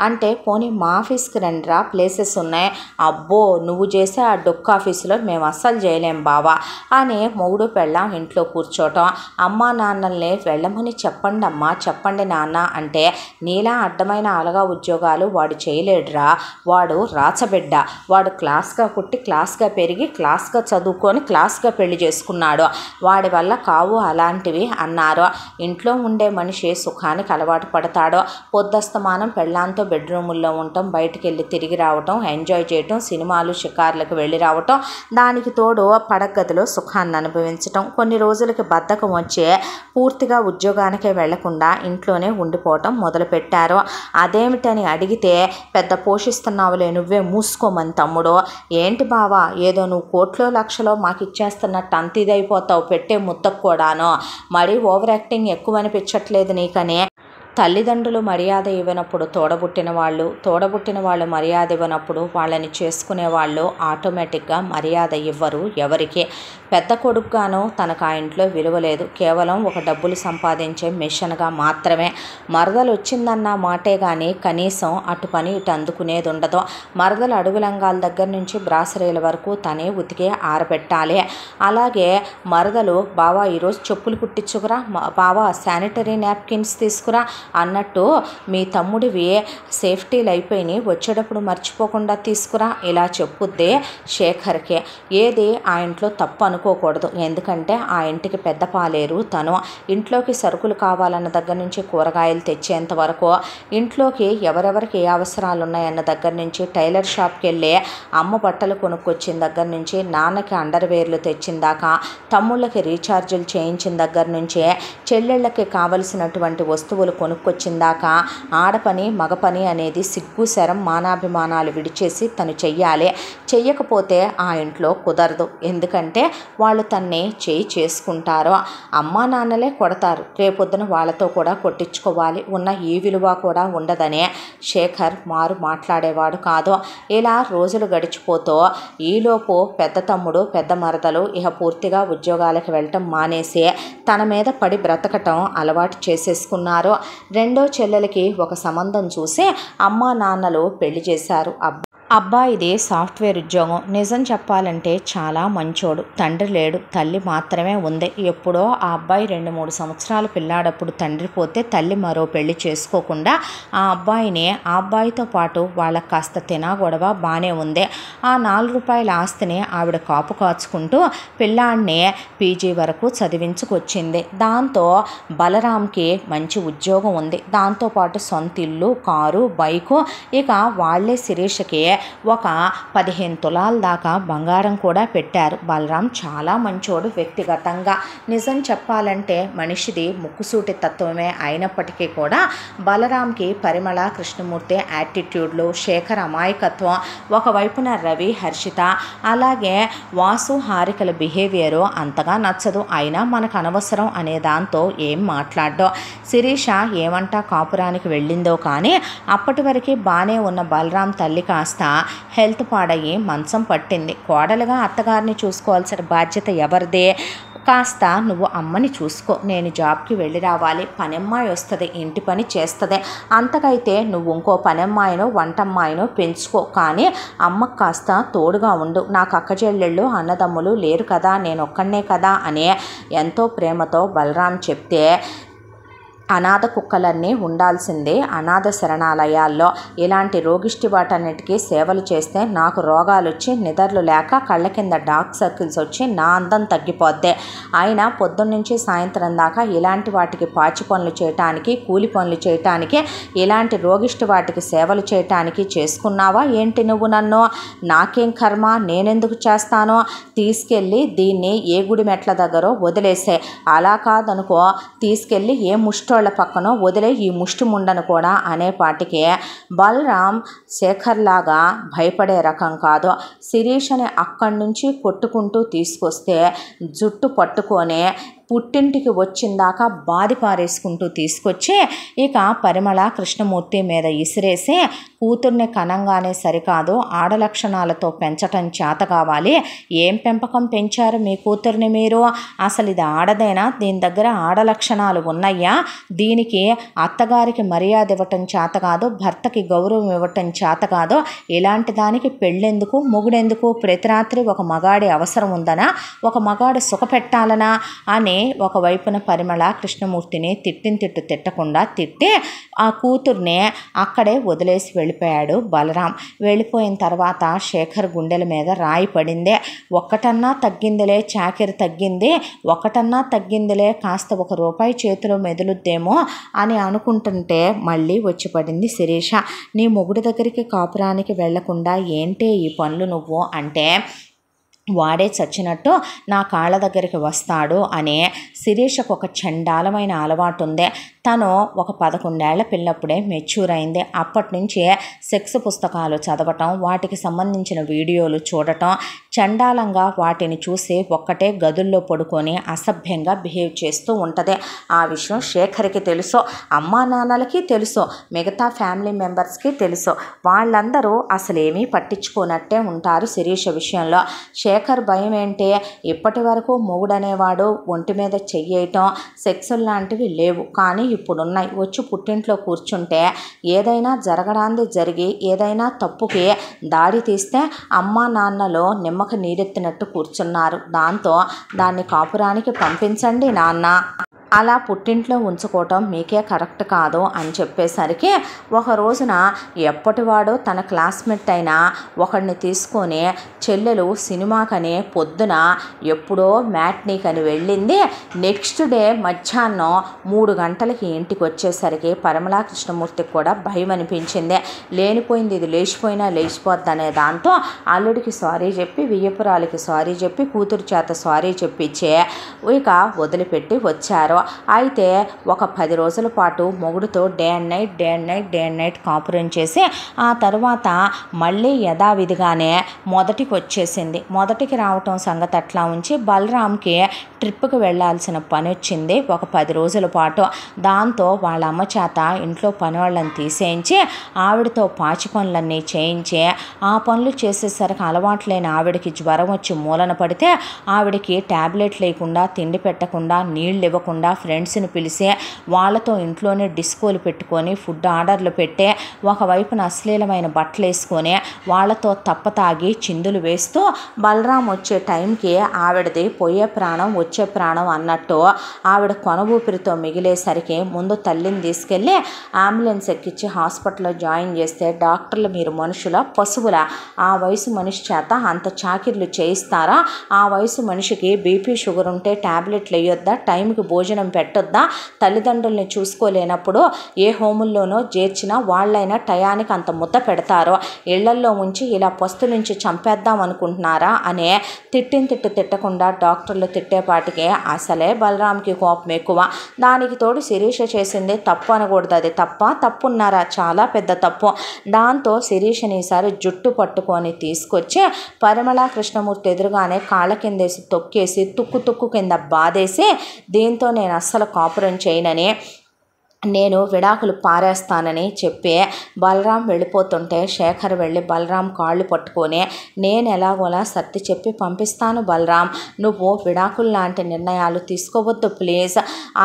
అంటే, పోనీ మా ఆఫీస్కి రండిరా ప్లేసెస్ ఉన్నాయి. అబ్బో నువ్వు చేసే ఆ డొక్క ఆఫీసులో మేము అస్సలు చేయలేం బావా అని మొగుడు పెళ్ళాం ఇంట్లో కూర్చోవటం. అమ్మా నాన్నల్ని వెళ్ళమని చెప్పండి అమ్మా, చెప్పండి నాన్న అంటే, నీలా అడ్డమైన అలగా ఉద్యోగాలు వాడు చేయలేడురా, వాడు రాచబిడ్డ, వాడు క్లాస్గా పుట్టి క్లాస్గా పెరిగి క్లాస్గా చదువుకొని క్లాస్గా పెళ్లి చేసుకున్నాడు, వాడి వల్ల కావు అలాంటివి అన్నారు. ఇంట్లో ఉండే మనిషి సుఖానికి అలవాటు పడతాడు, పొద్దస్తమానం పెళ్ళాంతో బెడ్రూముల్లో ఉండటం, బయటికి వెళ్ళి తిరిగి రావటం, ఎంజాయ్ చేయటం, సినిమాలు షికార్లకు వెళ్ళి రావటం, దానికి తోడు పడగదిలో సుఖాన్ని అనుభవించటం. కొన్ని రోజులకి బద్ధకం వచ్చి పూర్తిగా ఉద్యోగానికే వెళ్లకుండా ఇంట్లోనే ఉండిపోవటం మొదలుపెట్టారు. అదేమిటని అడిగితే, పెద్ద పోషిస్తున్నావులే నువ్వే మూసుకోమని తమ్ముడు. ఏంటి బావా ఏదో నువ్వు కోట్లో లక్షలో మాకు ఇచ్చేస్తున్నట్టు అంత ఇదైపోతావు, పెట్టే ముద్దకు కూడాను, మరీ ఓవర్ యాక్టింగ్ ఎక్కువ అనిపించట్లేదు నీకని. తల్లిదండ్రులు మర్యాద ఇవ్వనప్పుడు తోడబుట్టిన వాళ్ళు మర్యాద ఇవ్వనప్పుడు వాళ్ళని చేసుకునే వాళ్ళు ఆటోమేటిక్గా మర్యాద ఇవ్వరు ఎవరికి. పెద్ద కొడుకుగాను తనకు ఆ ఇంట్లో విలువ లేదు, కేవలం ఒక డబ్బులు సంపాదించే మిషన్గా మాత్రమే. మరదలు వచ్చిందన్న మాటే కానీ కనీసం అటు పని ఇటు అందుకునేది ఉండదు. మరదలు అడుగు లంగాల దగ్గర నుంచి బ్రాసరీల వరకు తనే ఉతికే ఆరబెట్టాలి. అలాగే మరదలు బావా ఈరోజు చెప్పులు కుట్టించుకురా, బావా శానిటరీ నాప్కిన్స్ తీసుకురా అన్నట్టు మీ తమ్ముడివి సేఫ్టీలు అయిపోయినాయి, వచ్చేటప్పుడు మర్చిపోకుండా తీసుకురా ఇలా చెప్పుద్దే శేఖర్కే. ఏది ఆ ఇంట్లో తప్పు అనుకోకూడదు, ఎందుకంటే ఆ ఇంటికి పెద్ద పాలేరు తను. ఇంట్లోకి సరుకులు కావాలన్న దగ్గర నుంచి కూరగాయలు తెచ్చేంత వరకు, ఇంట్లోకి ఎవరెవరికి ఏ అవసరాలు ఉన్నాయన్న దగ్గర నుంచి, టైలర్ షాప్కి వెళ్ళి అమ్మ బట్టలు కొనుక్కొచ్చిన దగ్గర నుంచి, నాన్నకి అండర్వేర్లు తెచ్చిన దాకా, తమ్ముళ్ళకి రీఛార్జీలు చేయించిన దగ్గర నుంచే, చెల్లెళ్ళకి కావలసినటువంటి వస్తువులు కొనుక్కొచ్చిన దాకా ఆడపని మగ పని అనేది సిగ్గు శరం మానాభిమానాలు విడిచేసి తను చెయ్యాలి. చెయ్యకపోతే ఆ ఇంట్లో కుదరదు, ఎందుకంటే వాళ్ళు తన్ని చేసుకుంటారో అమ్మా నాన్నలే కొడతారు, రేపొద్దున వాళ్ళతో కూడా కొట్టించుకోవాలి, ఉన్న ఈ విలువ కూడా ఉండదనే శేఖర్ మాట్లాడేవాడు కాదు. ఇలా రోజులు గడిచిపోతూ ఈలోపు పెద్ద తమ్ముడు పెద్ద మరదలు ఇహ పూర్తిగా ఉద్యోగాలకు వెళ్ళటం మానేసి తన మీద పడి బ్రతకటం అలవాటు చేసేసుకున్నారు. రెండో చెల్లెలకి ఒక సంబంధం చూసి అమ్మా నాన్నలు పెళ్లి చేశారు. అబ్బాయిది సాఫ్ట్వేర్ ఉద్యోగం. నిజం చెప్పాలంటే చాలా మంచోడు. తండ్రి లేడు, తల్లి మాత్రమే ఉంది. ఎప్పుడో ఆ అబ్బాయి 2-3 సంవత్సరాల పిల్లాడప్పుడు తండ్రి పోతే తల్లి మరో పెళ్లి చేసుకోకుండా ఆ అబ్బాయిని, ఆ అబ్బాయితో పాటు వాళ్ళకి కాస్త తినాగొడవ బాగానే ఉంది. ఆ 4 రూపాయల ఆస్తిని ఆవిడ కాపు కాచుకుంటూ పిల్లాడిని పీజీ వరకు చదివించుకొచ్చింది. దాంతో బలరాంకి మంచి ఉద్యోగం ఉంది, దాంతోపాటు సొంత ఇల్లు, కారు, బైకు. ఇక వాళ్ళే శిరీషకి ఒక 15 తులాల దాకా బంగారం కూడా పెట్టారు. బలరాం చాలా మంచోడు వ్యక్తిగతంగా. నిజం చెప్పాలంటే మనిషిది ముక్కుసూటి తత్వమే అయినప్పటికీ కూడా బలరాంకి పరిమళ కృష్ణమూర్తి యాటిట్యూడ్లు, శేఖర్ అమాయకత్వం, ఒకవైపున రవి హర్షిత, అలాగే వాసు హారికల బిహేవియరు అంతగా నచ్చదు. అయినా మనకు అనవసరం అనే దాంతో ఏం మాట్లాడ్డో. శిరీష ఏమంటా కాపురానికి వెళ్ళిందో కానీ అప్పటి వరకు బాగానే ఉన్న బలరాం తల్లి కాస్త హెల్త్ పాడయ్యి మంచం పట్టింది. కోడలుగా అత్తగారిని చూసుకోవాల్సిన బాధ్యత ఎవరిదే? కాస్త నువ్వు అమ్మని చూసుకో, నేను జాబ్కి వెళ్ళి రావాలి, పనమ్మాయి వస్తుంది, ఇంటి పని చేస్తుంది, అంతకైతే నువ్వు ఇంకో పనమ్మాయినో వంటమ్మాయినో పెంచుకో, కానీ అమ్మకు కాస్త తోడుగా ఉండు, నాకు అక్కచెల్లెళ్ళు అన్నదమ్ములు లేరు కదా, నేను ఒక్కనే కదా అని ఎంతో ప్రేమతో బలరాం చెప్తే, అనాథ కుక్కలన్నీ ఉండాల్సిందే అనాథ శరణాలయాల్లో, ఇలాంటి రోగిష్టి వాటన్నిటికీ సేవలు చేస్తే నాకు రోగాలు వచ్చి నిద్రలు లేక కళ్ళ కింద డార్క్ సర్కిల్స్ వచ్చి నా అందం తగ్గిపోద్ది. అయినా పొద్దున్నుంచి సాయంత్రం దాకా ఇలాంటి వాటికి పాచి పనులు చేయటానికి, కూలి పనులు చేయటానికి, ఇలాంటి రోగిష్టి వాటికి సేవలు చేయటానికి చేసుకున్నావా ఏంటి నువ్వు నన్ను? నాకేం కర్మ, నేనెందుకు చేస్తానో? తీసుకెళ్ళి దీన్ని ఏ గుడి మెట్ల దగ్గరో వదిలేసే, అలా కాదనుకో తీసుకెళ్ళి ఏ ముష్టోళ్ళ పక్కనో వదిలే, ఈ ముష్టి ముండను కూడా అనేపాటికి బలరాం శేఖర్ లాగా భయపడే రకం కాదు. శిరీషని అక్కడి నుంచి కొట్టుకుంటూ తీసుకొస్తే జుట్టు పట్టుకొని పుట్టింటికి వచ్చిందాకా బాది పారేసుకుంటూ తీసుకొచ్చి ఇక పరిమళ కృష్ణమూర్తి మీద ఇసిరేసి, కూతుర్ని కనంగానే సరికాదు, ఆడలక్షణాలతో పెంచటం చేత కావాలి. ఏం పెంపకం పెంచారు మీ కూతుర్ని మీరు? అసలు ఇది ఆడదేనా? దీని దగ్గర ఆడలక్షణాలు ఉన్నాయా? దీనికి అత్తగారికి మర్యాద ఇవ్వటం చేత కాదు, భర్తకి గౌరవం ఇవ్వటం చేత కాదు, ఇలాంటి దానికి పెళ్ళెందుకు, మొగుడెందుకు? ప్రతి రాత్రి ఒక మగాడి అవసరం ఉందనా? ఒక మగాడు సుఖపెట్టాలనా అని ఒకవైపున పరిమళ కృష్ణమూర్తిని తిట్టు తిట్టకుండా తిట్టి ఆ కూతుర్ని అక్కడే వదిలేసి వెళ్ళిపోయాడు బలరాం. వెళ్ళిపోయిన తర్వాత శేఖర్ గుండెల మీద రాయి పడిందే. ఒక్కటన్నా తగ్గిందిలే, చాకిరి తగ్గింది, ఒక్కటన్నా తగ్గిందిలే, కాస్త 1 రూపాయి చేతిలో మెదులుద్దేమో అని అనుకుంటుంటే మళ్ళీ వచ్చి పడింది శిరీష. నీ మొగుడి దగ్గరికి కాపురానికి వెళ్లకుండా ఏంటే ఈ పనులు నువ్వు అంటే, వాడే చచ్చినట్టు నా కాళ్ళ దగ్గరికి వస్తాడు అని శిరీషకు ఒక చండాలమైన అలవాటు ఉంది. తను ఒక 11 ఏళ్ల పిల్లప్పుడే మెచ్యూర్ అయింది. అప్పటి నుంచే సెక్స్ పుస్తకాలు చదవటం, వాటికి సంబంధించిన వీడియోలు చూడటం, చండాలంగా వాటిని చూసి ఒక్కటే గదుల్లో పడుకొని అసభ్యంగా బిహేవ్ చేస్తూ ఉంటుంది. ఆ విషయం శేఖర్కి తెలుసు, అమ్మా నాన్నలకి తెలుసు, మిగతా ఫ్యామిలీ మెంబర్స్కి తెలుసు. వాళ్ళందరూ అసలు ఏమీ పట్టించుకోనట్టే ఉంటారు శిరీష విషయంలో. శేఖర్ భయం ఏంటి? ఇప్పటి వరకు మొగుడనేవాడు ఒంటి మీద చెయ్యటం, సెక్సులు లాంటివి లేవు, కానీ ఇప్పుడున్నాయి. వచ్చి పుట్టింట్లో కూర్చుంటే ఏదైనా జరగడాంది జరిగి ఏదైనా తప్పుకి దారి తీస్తే అమ్మా నాన్నలో నిమ్మక నీరెత్తినట్టు కూర్చున్నారు. దాంతో దాన్ని కాపురానికి పంపించండి నాన్న అలా పుట్టింట్లో ఉంచుకోవటం మీకే కరెక్ట్ కాదు అని చెప్పేసరికి ఒక రోజున ఎప్పటివాడో తన క్లాస్మేట్ అయిన ఒకడిని తీసుకొని చెల్లెలు సినిమాకని పొద్దున ఎప్పుడో మ్యాట్నీకని వెళ్ళింది. నెక్స్ట్ డే మధ్యాహ్నం 3 గంటలకి ఇంటికి వచ్చేసరికి పరిమళ కృష్ణమూర్తికి కూడా భయం అనిపించింది. లేనిపోయింది ఇది లేచిపోయినా లేచిపోద్ది అనే దాంతో అల్లుడికి సారీ చెప్పి వియ్యపురాలకి సారీ చెప్పి కూతురు చేత సారీ చెప్పించే ఇక వదిలిపెట్టి వచ్చారు. అయితే ఒక 10 రోజుల పాటు మొగుడుతో డే అండ్ నైట్ కాపురం చేసి ఆ తర్వాత మళ్ళీ యథావిధిగానే మొదటికి వచ్చేసింది. మొదటికి రావటం సంగతి అట్లా ఉంచి బలరాంకి ట్రిప్కి వెళ్ళాల్సిన పని వచ్చింది ఒక 10 రోజుల పాటు. దాంతో వాళ్ళ అమ్మ చేత ఇంట్లో పని వాళ్ళని తీసేయించి ఆవిడతో పాచి పనులన్నీ చేయించి ఆ పనులు చేసేసరికి అలవాట్లేని ఆవిడకి జ్వరం వచ్చి మూలన పడితే ఆవిడకి ట్యాబ్లెట్ లేకుండా తిండి పెట్టకుండా నీళ్ళు ఇవ్వకుండా ఫ్రెండ్స్ని పిలిచి వాళ్ళతో ఇంట్లోనే డిస్కోలు పెట్టుకొని ఫుడ్ ఆర్డర్లు పెట్టి ఒకవైపున అశ్లీలమైన బట్టలు వేసుకొని వాళ్ళతో తప్పతాగి చిందులు వేస్తూ బలరాం వచ్చే టైంకి ఆవిడది పోయే ప్రాణం వచ్చే ప్రాణం అన్నట్టు ఆవిడ కొన ఊపిరితో మిగిలేసరికి ముందు తల్లిని తీసుకెళ్ళి అంబులెన్స్ ఎక్కించి హాస్పిటల్లో జాయిన్ చేస్తే డాక్టర్లు మీరు మనుషుల పశువుల ఆ వయసు మనిషి చేత అంత చాకిర్లు చేయిస్తారా? ఆ వయసు మనిషికి బీపీ షుగర్ ఉంటే ట్యాబ్లెట్లు వేయొద్దా? టైంకి భోజనం పెట్టొద్దా? తల్లిదండ్రుల్ని చూసుకోలేనప్పుడు ఏ హోముల్లోనో చేర్చినా వాళ్ళైనా టయానికి అంత ముద్ద పెడతారో ఇళ్లల్లో ఉంచి ఇలా పస్తు నుంచి చంపేద్దాం అనుకుంటున్నారా అనే తిట్టకుండా డాక్టర్లు తిట్టేపాటికే అసలే బలరాంకి కోపం ఎక్కువ. దానికి తోడు శిరీష చేసింది తప్పు అనకూడదు. అది తప్పున్నారా? చాలా పెద్ద తప్పు. దాంతో శిరీషని ఈసారి జుట్టు పట్టుకొని తీసుకొచ్చి పరిమళ కృష్ణమూర్తి ఎదురుగానే కాళ్ళ కిందేసి తొక్కేసి తుక్కు కింద బాధేసి దీంతో నేను అస్సలు కాపురం చేయనని నేను విడాకులు పారేస్తానని చెప్పి బలరాం వెళ్ళిపోతుంటే శేఖర్ వెళ్ళి బలరాం కాళ్ళు పట్టుకొని నేను ఎలాగోలా సర్ది చెప్పి పంపిస్తాను బలరాం, నువ్వు విడాకులు లాంటి నిర్ణయాలు తీసుకోవద్దు ప్లీజ్.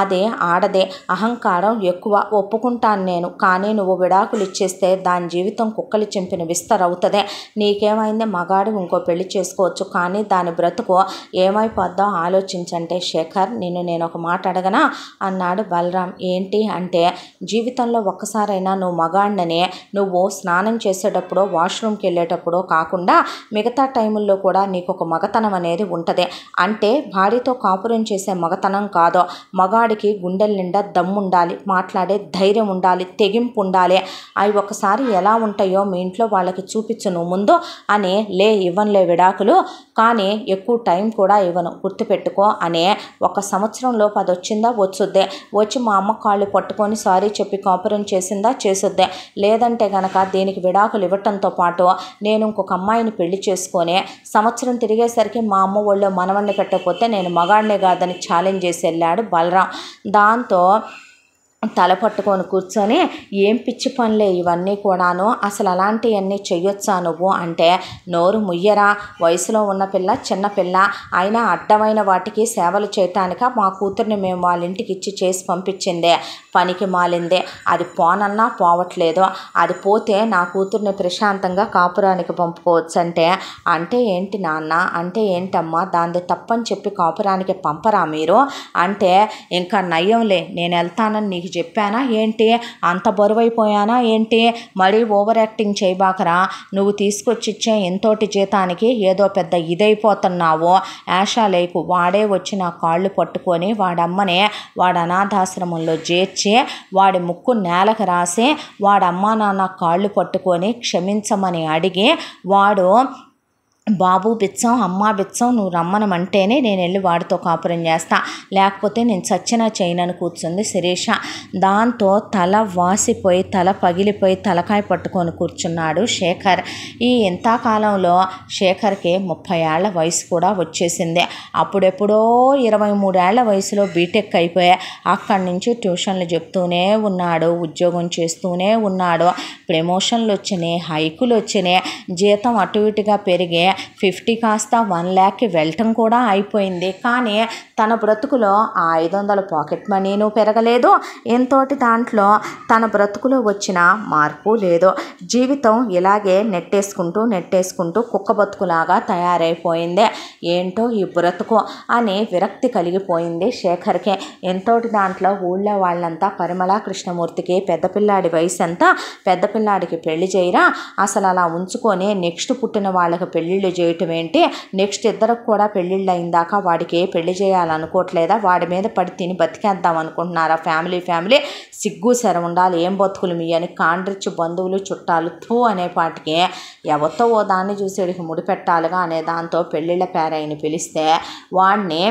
అదే ఆడదే అహంకారం ఎక్కువ ఒప్పుకుంటాను నేను, కానీ నువ్వు విడాకులు ఇచ్చేస్తే దాని జీవితం కుక్కలు చింపిన విస్తరవుతుంది. నీకేమైంది? మగాడు ఇంకో పెళ్లి చేసుకోవచ్చు, కానీ దాని బ్రతుకు ఏమైపోద్దో ఆలోచించంటే శేఖర్ నేను ఒక మాట అడగనా అన్నాడు బలరాం. ఏంటి అంటే జీవితంలో ఒక్కసారైనా నువ్వు మగాడినని నువ్వు స్నానం చేసేటప్పుడు వాష్రూమ్కి వెళ్ళేటప్పుడు కాకుండా మిగతా టైముల్లో కూడా నీకు ఒక మగతనం అనేది ఉంటుంది. అంటే భార్యతో కాపురం చేసే మగతనం కాదు, మగాడికి గుండెల నిండా దమ్ము ఉండాలి, మాట్లాడే ధైర్యం ఉండాలి, తెగింపు ఉండాలి. అవి ఒకసారి ఎలా ఉంటాయో మీ ఇంట్లో వాళ్ళకి చూపించు నువ్వు ముందు అని ఇవ్వనులే విడాకులు, కానీ ఎక్కువ టైం కూడా ఇవ్వను గుర్తుపెట్టుకో అనే 1 సంవత్సరంలోపు అది వచ్చిందా వచ్చుద్దే, వచ్చి మా అమ్మ కాళ్ళు పట్టుకొని సారీ చెప్పి కాపురం చేసిందా చేసుద్దే, లేదంటే గనక దీనికి విడాకులు ఇవ్వటంతో పాటు నేను ఇంకొక అమ్మాయిని పెళ్లి చేసుకొని సంవత్సరం తిరిగేసరికి మా అమ్మ ఒళ్ళో మనవణ్ణి పెట్టకపోతే నేను మగాడినే కాదని ఛాలెంజ్ చేసి వెళ్ళాడు బలరాం. దాంతో తల పట్టుకొని కూర్చొని ఏం పిచ్చి పనులే ఇవన్నీ కూడాను, అసలు అలాంటివన్నీ చెయ్యొచ్చా నువ్వు అంటే నోరు ముయ్యరా, వయసులో ఉన్న పిల్ల చిన్నపిల్ల అయినా అడ్డమైన వాటికి సేవలు చేయటానిక మా కూతుర్ని మేము వాళ్ళ ఇంటికి ఇచ్చి చేసి పంపించిందే, పనికి మాలిందే, అది పోనన్నా పోవట్లేదు, అది పోతే నా కూతుర్ని ప్రశాంతంగా కాపురానికి పంపుకోవచ్చు అంటే ఏంటి నాన్న, అంటే ఏంటమ్మా దాంది తప్పని చెప్పి కాపురానికి పంపరా మీరు అంటే ఇంకా నయ్యంలే నేను వెళ్తానని నీకు చెప్పానా ఏంటి, అంత బరువైపోయానా ఏంటి, మరీ ఓవర్ యాక్టింగ్ చేయబాకరా, నువ్వు తీసుకొచ్చిచ్చే ఎంతోటి జీతానికి ఏదో పెద్ద ఇదైపోతున్నావు, ఆశా లేకు. వాడే వచ్చి నా కాళ్ళు పట్టుకొని వాడమ్మనే వాడు అనాథాశ్రమంలో చేర్చి వాడి ముక్కు నేలకు రాసి వాడమ్మా నాన్న కాళ్ళు పట్టుకొని క్షమించమని అడిగి వాడు బాబు బిచ్చం అమ్మ బిచ్చం నువ్వు రమ్మనమంటేనే నేను వెళ్ళి వాడితో కాపురం చేస్తా, లేకపోతే నేను చచ్చినా చేయనని కూర్చుంది శిరీష. దాంతో తల వాసిపోయి తల పగిలిపోయి తలకాయ పట్టుకొని కూర్చున్నాడు శేఖర్. ఈ ఇంతకాలంలో శేఖర్కి 30 ఏళ్ల వయసు కూడా వచ్చేసింది. అప్పుడెప్పుడో 23 ఏళ్ల వయసులో బీటెక్ అయిపోయా అక్కడి నుంచి ట్యూషన్లు చెప్తూనే ఉన్నాడు, ఉద్యోగం చేస్తూనే ఉన్నాడు, ప్రమోషన్లు వచ్చినాయి, హైకులు వచ్చినాయి, జీతం అటు ఇటుగా పెరిగే 50 కాస్త 1 lakh వెళ్ళటం కూడా అయిపోయింది. కానీ తన బ్రతుకులో ఆ 500 పాకెట్ మనీను పెరగలేదు. ఎంతోటి దాంట్లో తన బ్రతుకులో వచ్చిన మార్పు లేదు. జీవితం ఇలాగే నెట్టేసుకుంటూ కుక్క బతుకులాగా తయారైపోయింది. ఏంటో ఈ బ్రతుకు అని విరక్తి కలిగిపోయింది శేఖర్కి. ఎంతోటి దాంట్లో ఊళ్ళో వాళ్ళంతా పరిమళ కృష్ణమూర్తికి పెద్ద పిల్లాడి వయసు ఎంత, పెద్ద పిల్లాడికి పెళ్లి చేయరా, అసలు అలా ఉంచుకొని నెక్స్ట్ పుట్టిన వాళ్ళకి పెళ్ళిళ్ళు చేయటం ఏంటి, నెక్స్ట్ ఇద్దరికి కూడా పెళ్ళిళ్ళు అయిందాక వాడికి పెళ్లి చేయాలనుకోవట్లేదా, వాడి మీద పడి తిని బతికేద్దాం అనుకుంటున్నారా ఫ్యామిలీ సిగ్గు శర ఉండాలి, ఏం బతుకులు మీ అని కాండ్రిచ్చి బంధువులు చుట్టాలు థూ అనేపాటికి ఎవరితో ఓ దాన్ని చూసేడికి ముడిపెట్టాలిగా అనే దాంతో పెళ్ళిళ్ళ పేరైని పిలిస్తే వాడిని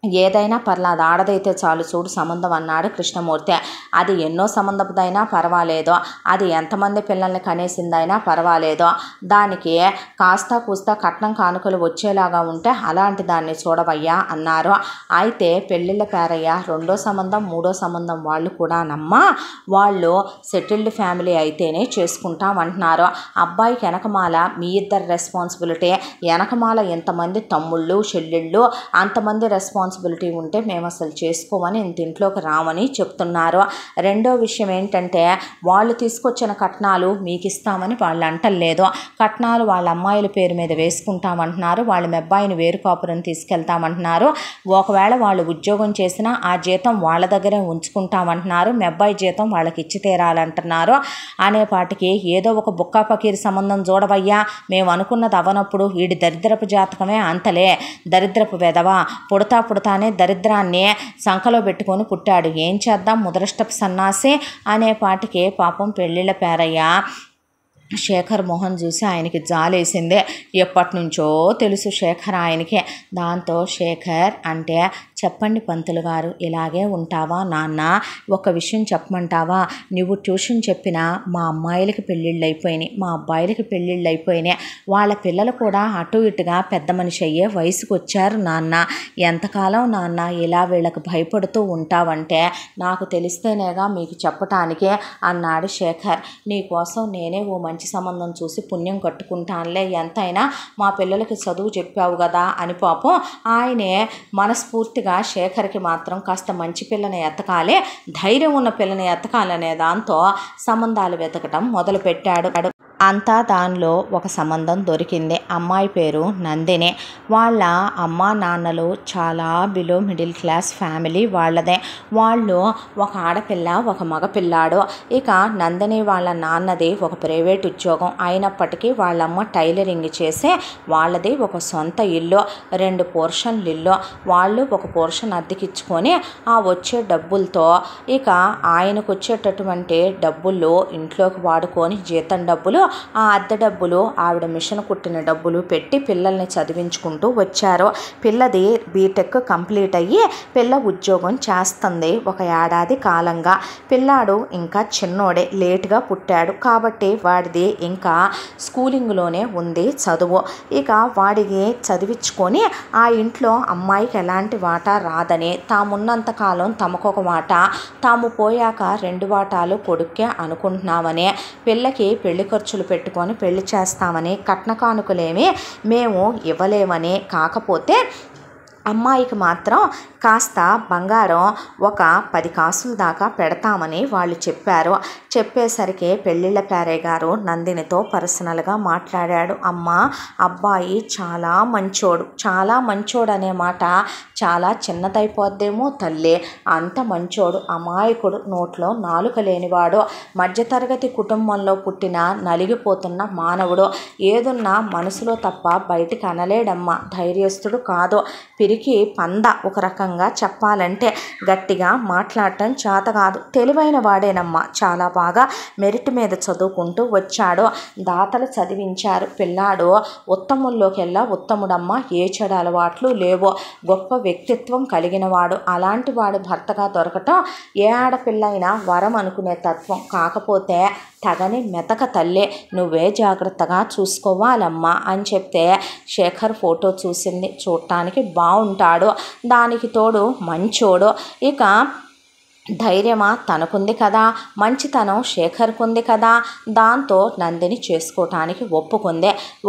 ఏదైనా పర్లేదు ఆడదైతే చాలు చూడు సంబంధం అన్నాడు కృష్ణమూర్తి. అది ఎన్నో సంబంధపుదైనా పర్వాలేదు, అది ఎంతమంది పిల్లల్ని కనేసిందైనా పర్వాలేదు, దానికి కాస్త కూస్త కట్నం కానుకలు వచ్చేలాగా ఉంటే అలాంటి దాన్ని చూడవయ్యా అన్నారు. అయితే పెళ్ళిళ్ళ పేరయ్య రెండో సంబంధం మూడో సంబంధం వాళ్ళు కూడా వాళ్ళు సెటిల్డ్ ఫ్యామిలీ అయితేనే చేసుకుంటామంటున్నారు. అబ్బాయికి వెనకమాల మీ ఇద్దరు రెస్పాన్సిబిలిటీ, వెనకమాల ఎంతమంది తమ్ముళ్ళు చెల్లెళ్ళు అంతమంది రెస్పాన్సిబిలిటీ ఉంటే మేము అసలు చేసుకోమని ఇంట్లోకి రామని చెప్తున్నారు. రెండో విషయం ఏంటంటే వాళ్ళు తీసుకొచ్చిన కట్నాలు మీకు ఇస్తామని వాళ్ళు అంటలేదు. కట్నాలు వాళ్ళ అమ్మాయిల పేరు మీద వేసుకుంటామంటున్నారు. వాళ్ళ అబ్బాయిని వేరు కాపురం తీసుకెళ్తామంటున్నారు. ఒకవేళ వాళ్ళు ఉద్యోగం చేసినా ఆ జీతం వాళ్ళ దగ్గరే ఉంచుకుంటామంటున్నారు. అబ్బాయి జీతం వాళ్ళకి ఇచ్చి తీరాలంటున్నారు. అనేపాటికి ఏదో ఒక బుక్కా పకీర్ సంబంధం చూడవయ్యా, మేము అనుకున్నది అవనప్పుడు వీడి దరిద్రపు జాతకమే అంతలే, దరిద్రపు వెధవ పుడతానే దరిద్రాన్ని సంకలో పెట్టుకొని పుట్టాడు, ఏం చేద్దాం ముదరష్టపు సన్నాసి అనేపాటికి పాపం పెళ్ళిళ్ళ పేరయ్య శేఖర్ మోహన్ చూసి ఆయనకి జాలేసిందే. ఎప్పటి నుంచో తెలుసు శేఖర్ ఆయనకి. దాంతో శేఖర్ అంటే చెప్పండి పంతులు గారు, ఇలాగే ఉంటావా నాన్న, ఒక విషయం చెప్పమంటావా, నువ్వు ట్యూషన్ చెప్పినా మా అమ్మాయిలకి పెళ్ళిళ్ళు అయిపోయినాయి, మా అబ్బాయిలకి పెళ్ళిళ్ళు అయిపోయినాయి, వాళ్ళ పిల్లలు కూడా అటు ఇటుగా పెద్ద మనిషి అయ్యే వయసుకు వచ్చారు నాన్న, ఎంతకాలం నాన్న ఇలా వీళ్ళకి భయపడుతూ ఉంటావంటే నాకు తెలిస్తేనేగా మీకు చెప్పటానికే అన్నాడు శేఖర్. నీకోసం నేనే ఓ మంచి సంబంధం చూసి పుణ్యం కట్టుకుంటానులే, ఎంతైనా మా పిల్లలకి చదువు చెప్పావు కదా అని పాపం ఆయనే మనస్ఫూర్తిగా శేఖర్కి మాత్రం కాస్త మంచి పిల్లని ఎతకాలి, ధైర్యం ఉన్న పిల్లని ఎతకాలనే దాంతో సంబంధాలు వెతకటం మొదలుపెట్టాడు. అంతా దానిలో ఒక సంబంధం దొరికింది. అమ్మాయి పేరు నందిని. వాళ్ళ అమ్మా నాన్నలు చాలా బిలో మిడిల్ క్లాస్ ఫ్యామిలీ వాళ్ళదే. వాళ్ళు ఒక ఆడపిల్ల ఒక మగపిల్లాడు. ఇక నందిని వాళ్ళ నాన్నది ఒక ప్రైవేట్ ఉద్యోగం అయినప్పటికీ వాళ్ళమ్మ టైలరింగ్ చేసే వాళ్ళది ఒక సొంత ఇల్లు, 2 పోర్షన్లు ఇల్లు. వాళ్ళు ఒక పోర్షన్ అద్దెకిచ్చుకొని ఆ వచ్చే డబ్బులతో ఇక ఆయనకు వచ్చేటటువంటి డబ్బులు ఇంట్లోకి వాడుకొని జీతం డబ్బులు, ఆ అద్దె డబ్బులు, ఆవిడ మిషన్ కుట్టిన డబ్బులు పెట్టి పిల్లల్ని చదివించుకుంటూ వచ్చారు. పిల్లది బీటెక్ కంప్లీట్ అయ్యి పిల్ల ఉద్యోగం చేస్తుంది ఒక ఏడాది కాలంగా. పిల్లాడు ఇంకా చిన్నోడే, లేటుగా పుట్టాడు కాబట్టి వాడిది ఇంకా స్కూలింగ్లోనే ఉంది చదువు. ఇక వాడికి చదివించుకొని ఆ ఇంట్లో అమ్మాయికి ఎలాంటి వాటా రాదని, తామున్నంతకాలం తమకొక వాటా, తాము పోయాక 2 వాటాలు కొడుక్కే అనుకుంటున్నామని, పిల్లకి పెళ్లి ఖర్చులు పెట్టుకొని పెళ్లి చేస్తామని, కట్న కానుకలేమి మేము ఇవ్వలేమని, కాకపోతే అమ్మాయికి మాత్రం కాస్త బంగారం ఒక 10 కాసుల దాకా పెడతామని వాళ్ళు చెప్పారు. చెప్పేసరికి పెళ్ళిళ్ళ పేరయ్య గారు నందినితో పర్సనల్గా మాట్లాడాడు. అమ్మ, అబ్బాయి చాలా మంచోడు అనే మాట చాలా చిన్నదైపోద్దేమో తల్లి, అంత మంచోడు, అమాయకుడు, నోట్లో నాలుక లేనివాడు, మధ్యతరగతి కుటుంబంలో పుట్టిన నలిగిపోతున్న మానవుడు, ఏదున్నా మనసులో తప్ప బయటికి అనలేడమ్మా, ధైర్యస్తుడు కాదు, పిరికి పంద, ఒక రకంగా చెప్పాలంటే గట్టిగా మాట్లాడటం చేత కాదు, తెలివైన వాడేనమ్మా, చాలా బాగా మెరిట్ మీద చదువుకుంటూ వచ్చాడు, దాతలు చదివించారు, పిల్లాడు ఉత్తముల్లోకెల్లా ఉత్తముడమ్మా, ఏ చెడు అలవాట్లు లేవో, గొప్ప వ్యక్తిత్వం కలిగిన వాడు, అలాంటి వాడు భర్తగా దొరకటం ఏ ఆడపిల్ల అయినా వరం అనుకునే తత్వం, కాకపోతే తగని మెతక తల్లి, నువ్వే జాగ్రత్తగా చూసుకోవాలమ్మా అని చెప్తే శేఖర్ ఫోటో చూసింది. చూడటానికి బాగుంటాడు, దానికి తోడు మంచోడు. ఇక ధైర్యమా తనకుంది కదా, మంచితనం శేఖర్కుంది కదా. దాంతో నందిని చేసుకోవటానికి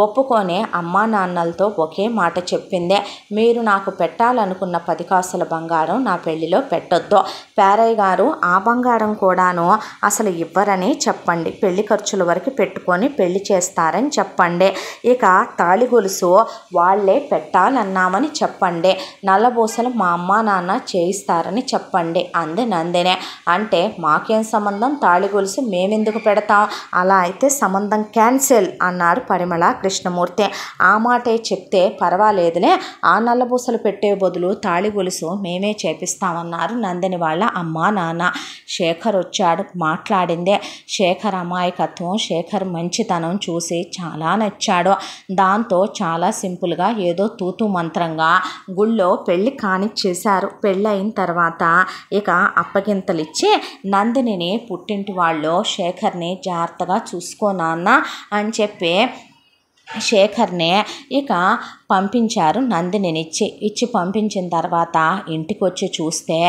ఒప్పుకొని అమ్మా నాన్నలతో ఒకే మాట చెప్పిందే, మీరు నాకు పెట్టాలనుకున్న 10 కాసుల బంగారం నా పెళ్లిలో పెట్టొద్దు. పేరయ్య గారు ఆ బంగారం కూడాను అసలు ఇవ్వరని చెప్పండి. పెళ్లి ఖర్చుల వరకు పెట్టుకొని పెళ్లి చేస్తారని చెప్పండి. ఇక తాళి గొలుసు వాళ్లే పెట్టాలన్నామని చెప్పండి. నల్లబూసలు మా అమ్మా నాన్న చేయిస్తారని చెప్పండి అంది నందినే. అంటే మాకేం సంబంధం, తాళి గొలుసు మేమెందుకు పెడతాం, అలా అయితే సంబంధం క్యాన్సిల్ అన్నాడు పరిమళ కృష్ణమూర్తి. ఆ మాటే చెప్తే పర్వాలేదులే, ఆ నల్లబూసలు పెట్టే బదులు తాళి గొలుసు మేమే చేపిస్తామన్నారు నందిని వాళ్ళ అమ్మా నాన్న. శేఖర్ వచ్చాడు, మాట్లాడిందే. శేఖర్ అమాయకత్వం, శేఖర్ మంచితనం చూసి చాలా నచ్చాడు. దాంతో చాలా సింపుల్గా ఏదో తూతు మంత్రంగా గుళ్ళో పెళ్లి కానిచ్చేశారు. పెళ్ళి అయిన తర్వాత ఇక అప్పగింతలిచ్చి నందినిని పుట్టింటి వాళ్ళు శేఖర్ని జాగ్రత్తగా చూసుకో నాన్న అని చెప్పి శేఖర్నే ఇక పంపించారు. నందినిని ఇచ్చి పంపించిన తర్వాత ఇంటికి వచ్చి చూస్తే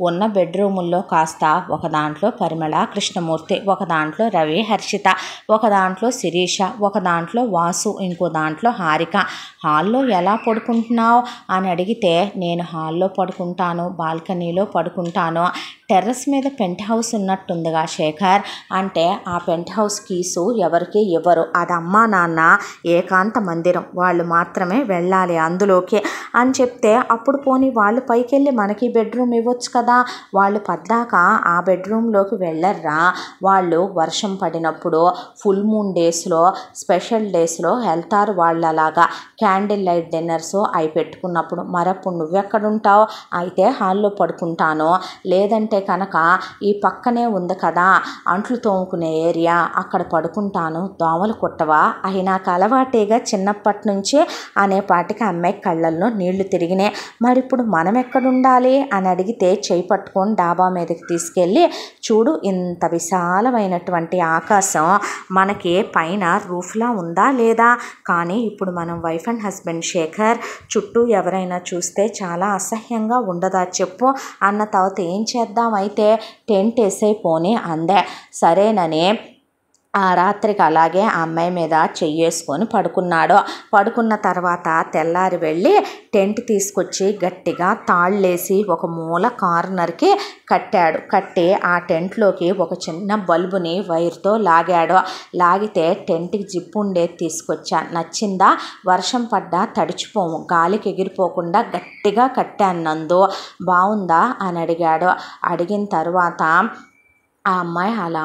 ఉన్న బెడ్రూముల్లో కాస్త ఒక దాంట్లో పరిమళ కృష్ణమూర్తి, ఒక దాంట్లో రవి హర్షిత, ఒక దాంట్లో శిరీష, ఒక దాంట్లో వాసు, ఇంకో దాంట్లో హారిక. హాల్లో ఎలా పడుకుంటున్నావు అని అడిగితే నేను హాల్లో పడుకుంటాను, బాల్కనీలో పడుకుంటాను, టెర్రస్ మీద పెంట్ హౌస్ ఉన్నట్టుందిగా శేఖర్ అంటే ఆ పెంట్ హౌస్ కీసు ఎవరికి ఇవ్వరు, అది అమ్మా నాన్న ఏకాంత మందిరం, వాళ్ళు మాత్రమే వెళ్ళాలి అందులోకి అని చెప్తే అప్పుడు పోనీ వాళ్ళు పైకి వెళ్ళి మనకి బెడ్రూమ్ ఇవ్వచ్చు కదా, వాళ్ళు పద్దాక ఆ బెడ్రూమ్లోకి వెళ్ళర్రా, వాళ్ళు వర్షం పడినప్పుడు ఫుల్ మూన్ డేస్లో స్పెషల్ డేస్లో వెళ్తారు వాళ్ళు అలాగా, క్యాండిల్ లైట్ డిన్నర్స్ అవి పెట్టుకున్నప్పుడు. మరప్పుడు నువ్వెక్కడుంటావు, అయితే హాల్లో పడుకుంటాను, లేదంటే కనుక ఈ పక్కనే ఉంది కదా అంట్లు తోముకునే ఏరియా, అక్కడ పడుకుంటాను, దోమలు కుట్టవా, అవి నాకు అలవాటేగా చిన్నప్పటి నుంచి అనేపాటికి అమ్మాయి కళ్ళల్లో నీళ్లు తిరిగినాయి. మరి ఇప్పుడు మనం ఎక్కడుండాలి అని అడిగితే చేయి పట్టుకొని డాబా మీదకి తీసుకెళ్ళి చూడు ఇంత విశాలమైనటువంటి ఆకాశం మనకి పైన రూఫ్లా ఉందా లేదా, కానీ ఇప్పుడు మనం వైఫ్ అండ్ హస్బెండ్ శేఖర్, చుట్టూ ఎవరైనా చూస్తే చాలా అసహ్యంగా ఉండదా చెప్పు అన్న తర్వాత ఏం చేద్దాం, అయితే టెంట్ వేసేపోని అందే. సరేనని ఆ రాత్రికి అలాగే ఆ అమ్మాయి మీద చెయ్యేసుకొని పడుకున్నాడు. పడుకున్న తర్వాత తెల్లారి వెళ్ళి టెంట్ తీసుకొచ్చి గట్టిగా తాళ్ళేసి ఒక మూల కార్నర్కి కట్టాడు. కట్టి ఆ టెంట్లోకి ఒక చిన్న బల్బుని వైర్తో లాగాడు. లాగితే టెంట్కి జిప్పు ఉండేది తీసుకొచ్చా, నచ్చిందా, వర్షం పడ్డా తడిచిపోము, గాలికి ఎగిరిపోకుండా గట్టిగా కట్టాను నందు, బాగుందా అని అడిగాడు. అడిగిన తర్వాత ఆ అమ్మాయి అలా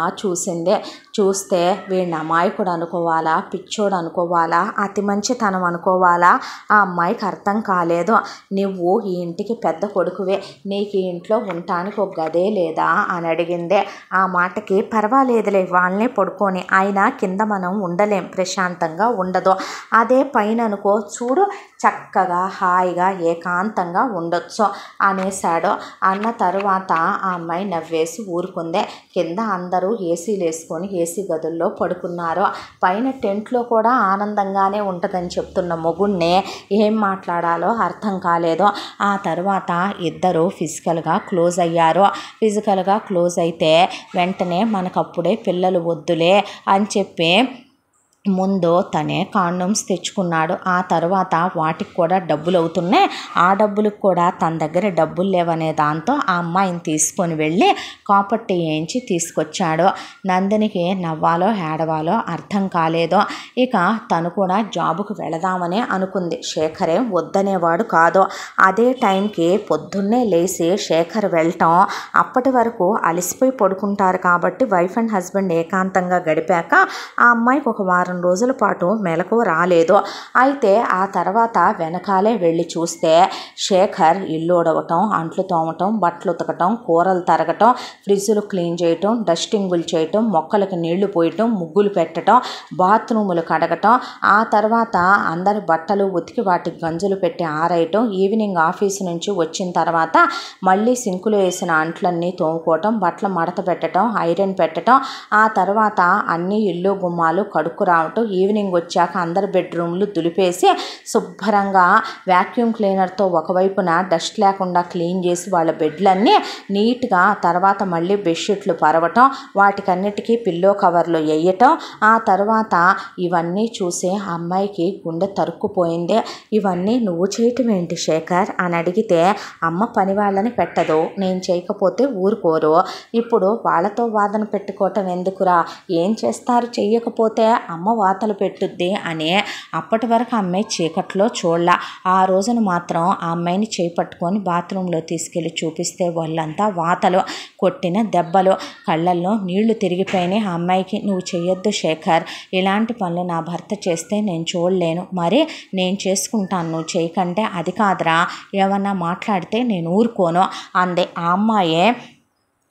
చూస్తే వీడిని అమాయకుడు అనుకోవాలా, పిచ్చోడు అనుకోవాలా, అతి మంచితనం అనుకోవాలా, ఆ అమ్మాయికి అర్థం కాలేదు. నువ్వు ఈ ఇంటికి పెద్ద కొడుకువే, నీకు ఈ ఇంట్లో ఉండటానికి ఒక గదే లేదా అని అడిగిందే. ఆ మాటకి పర్వాలేదులే వాళ్ళనే పడుకొని, అయినా కింద మనం ఉండలేం, ప్రశాంతంగా ఉండదు, అదే పైన అనుకో చూడు చక్కగా హాయిగా ఏకాంతంగా ఉండొచ్చు అనేశాడు. అన్న తరువాత ఆ అమ్మాయి నవ్వేసి ఊరుకుందే. కింద అందరూ ఏసీలు వేసుకొని ఏసీ గదుల్లో పడుకున్నారు. పైన టెంట్లో కూడా ఆనందంగానే ఉంటుందని చెప్తున్న మొగుడిని ఏం మాట్లాడాలో అర్థం కాలేదు. ఆ తర్వాత ఇద్దరు ఫిజికల్గా క్లోజ్ అయ్యారు. ఫిజికల్గా క్లోజ్ అయితే వెంటనే మనకప్పుడే పిల్లలు వద్దులే అని చెప్పి ముందు తనే కాండోమ్స్ తెచ్చుకున్నాడు. ఆ తర్వాత వాటికి కూడా డబ్బులు అవుతున్నాయి. ఆ డబ్బులకు కూడా తన దగ్గర డబ్బులు లేవనే దాంతో ఆ అమ్మాయిని తీసుకొని వెళ్ళి కాపట్టి వేయించి తీసుకొచ్చాడు. నందినికి నవ్వాలో ఏడవాలో అర్థం కాలేదు. ఇక తను కూడా జాబుకు వెళదామనే అనుకుంది. శేఖరే వద్దనేవాడు కాదు. అదే టైంకి పొద్దున్నే లేచి శేఖర్ వెళ్ళటం, అప్పటి వరకు అలసిపోయి పడుకుంటారు కాబట్టి వైఫ్ అండ్ హస్బెండ్ ఏకాంతంగా గడిపాక ఆ అమ్మాయికి ఒక వారం రోజుల పాటు మెలకు రాలేదు. అయితే ఆ తర్వాత వెనకాలే వెళ్ళి చూస్తే శేఖర్ ఇల్లు ఉడవటం, అంట్లు తోమటం, బట్టలు ఉతకటం, కూరలు తరగటం, ఫ్రిడ్జ్లు క్లీన్ చేయటం, డస్టింగులు చేయటం, మొక్కలకు నీళ్లు పోయటం, ముగ్గులు పెట్టడం, బాత్రూములు కడగటం, ఆ తర్వాత అందరి బట్టలు ఉతికి వాటికి గంజులు పెట్టి ఆరేయటం, ఈవినింగ్ ఆఫీసు నుంచి వచ్చిన తర్వాత మళ్ళీ సింకులో వేసిన అంట్లన్నీ తోముకోవటం, బట్టలు మడత పెట్టడం, ఐరన్ పెట్టడం, ఆ తర్వాత అన్ని ఇల్లు గుమ్మాలు కడుక్కు రావటం, రావటం, ఈవినింగ్ వచ్చాక అందరి బెడ్రూమ్లు దులిపేసి శుభ్రంగా వ్యాక్యూమ్ క్లీనర్తో ఒకవైపున డస్ట్ లేకుండా క్లీన్ చేసి వాళ్ళ బెడ్లన్నీ నీట్గా, తర్వాత మళ్ళీ బెడ్షీట్లు పరవటం, వాటికన్నిటికీ పిల్లో కవర్లు వేయటం. ఆ తర్వాత ఇవన్నీ చూసి ఆ అమ్మాయికి గుండె తరుక్కుపోయింది. ఇవన్నీ నువ్వు చేయటం ఏంటి శేఖర్ అని అడిగితే, అమ్మ పని వాళ్ళని పెట్టదు, నేను చేయకపోతే ఊరుకోరు, ఇప్పుడు వాళ్ళతో వాదన పెట్టుకోవటం ఎందుకురా, ఏం చేస్తారు చెయ్యకపోతే, అమ్మ వాతలు పెట్టుద్ది అని. అప్పటి వరకు అమ్మాయి చీకట్లో చూడలా. ఆ రోజున మాత్రం ఆ అమ్మాయిని చేపట్టుకొని బాత్రూంలో తీసుకెళ్ళి చూపిస్తే వాళ్ళంతా వాతలు, కొట్టిన దెబ్బలు, కళ్ళల్లో నీళ్లు తిరిగిపోయినాయి ఆ అమ్మాయికి. నువ్వు చెయ్యొద్దు శేఖర్, ఇలాంటి పనులు నా భర్త చేస్తే నేను చూడలేను, మరి నేను చేసుకుంటాను, నువ్వు చేయకంటే. అది కాదురా, ఏమన్నా మాట్లాడితే నేను ఊరుకోను అందే. ఆ అమ్మాయే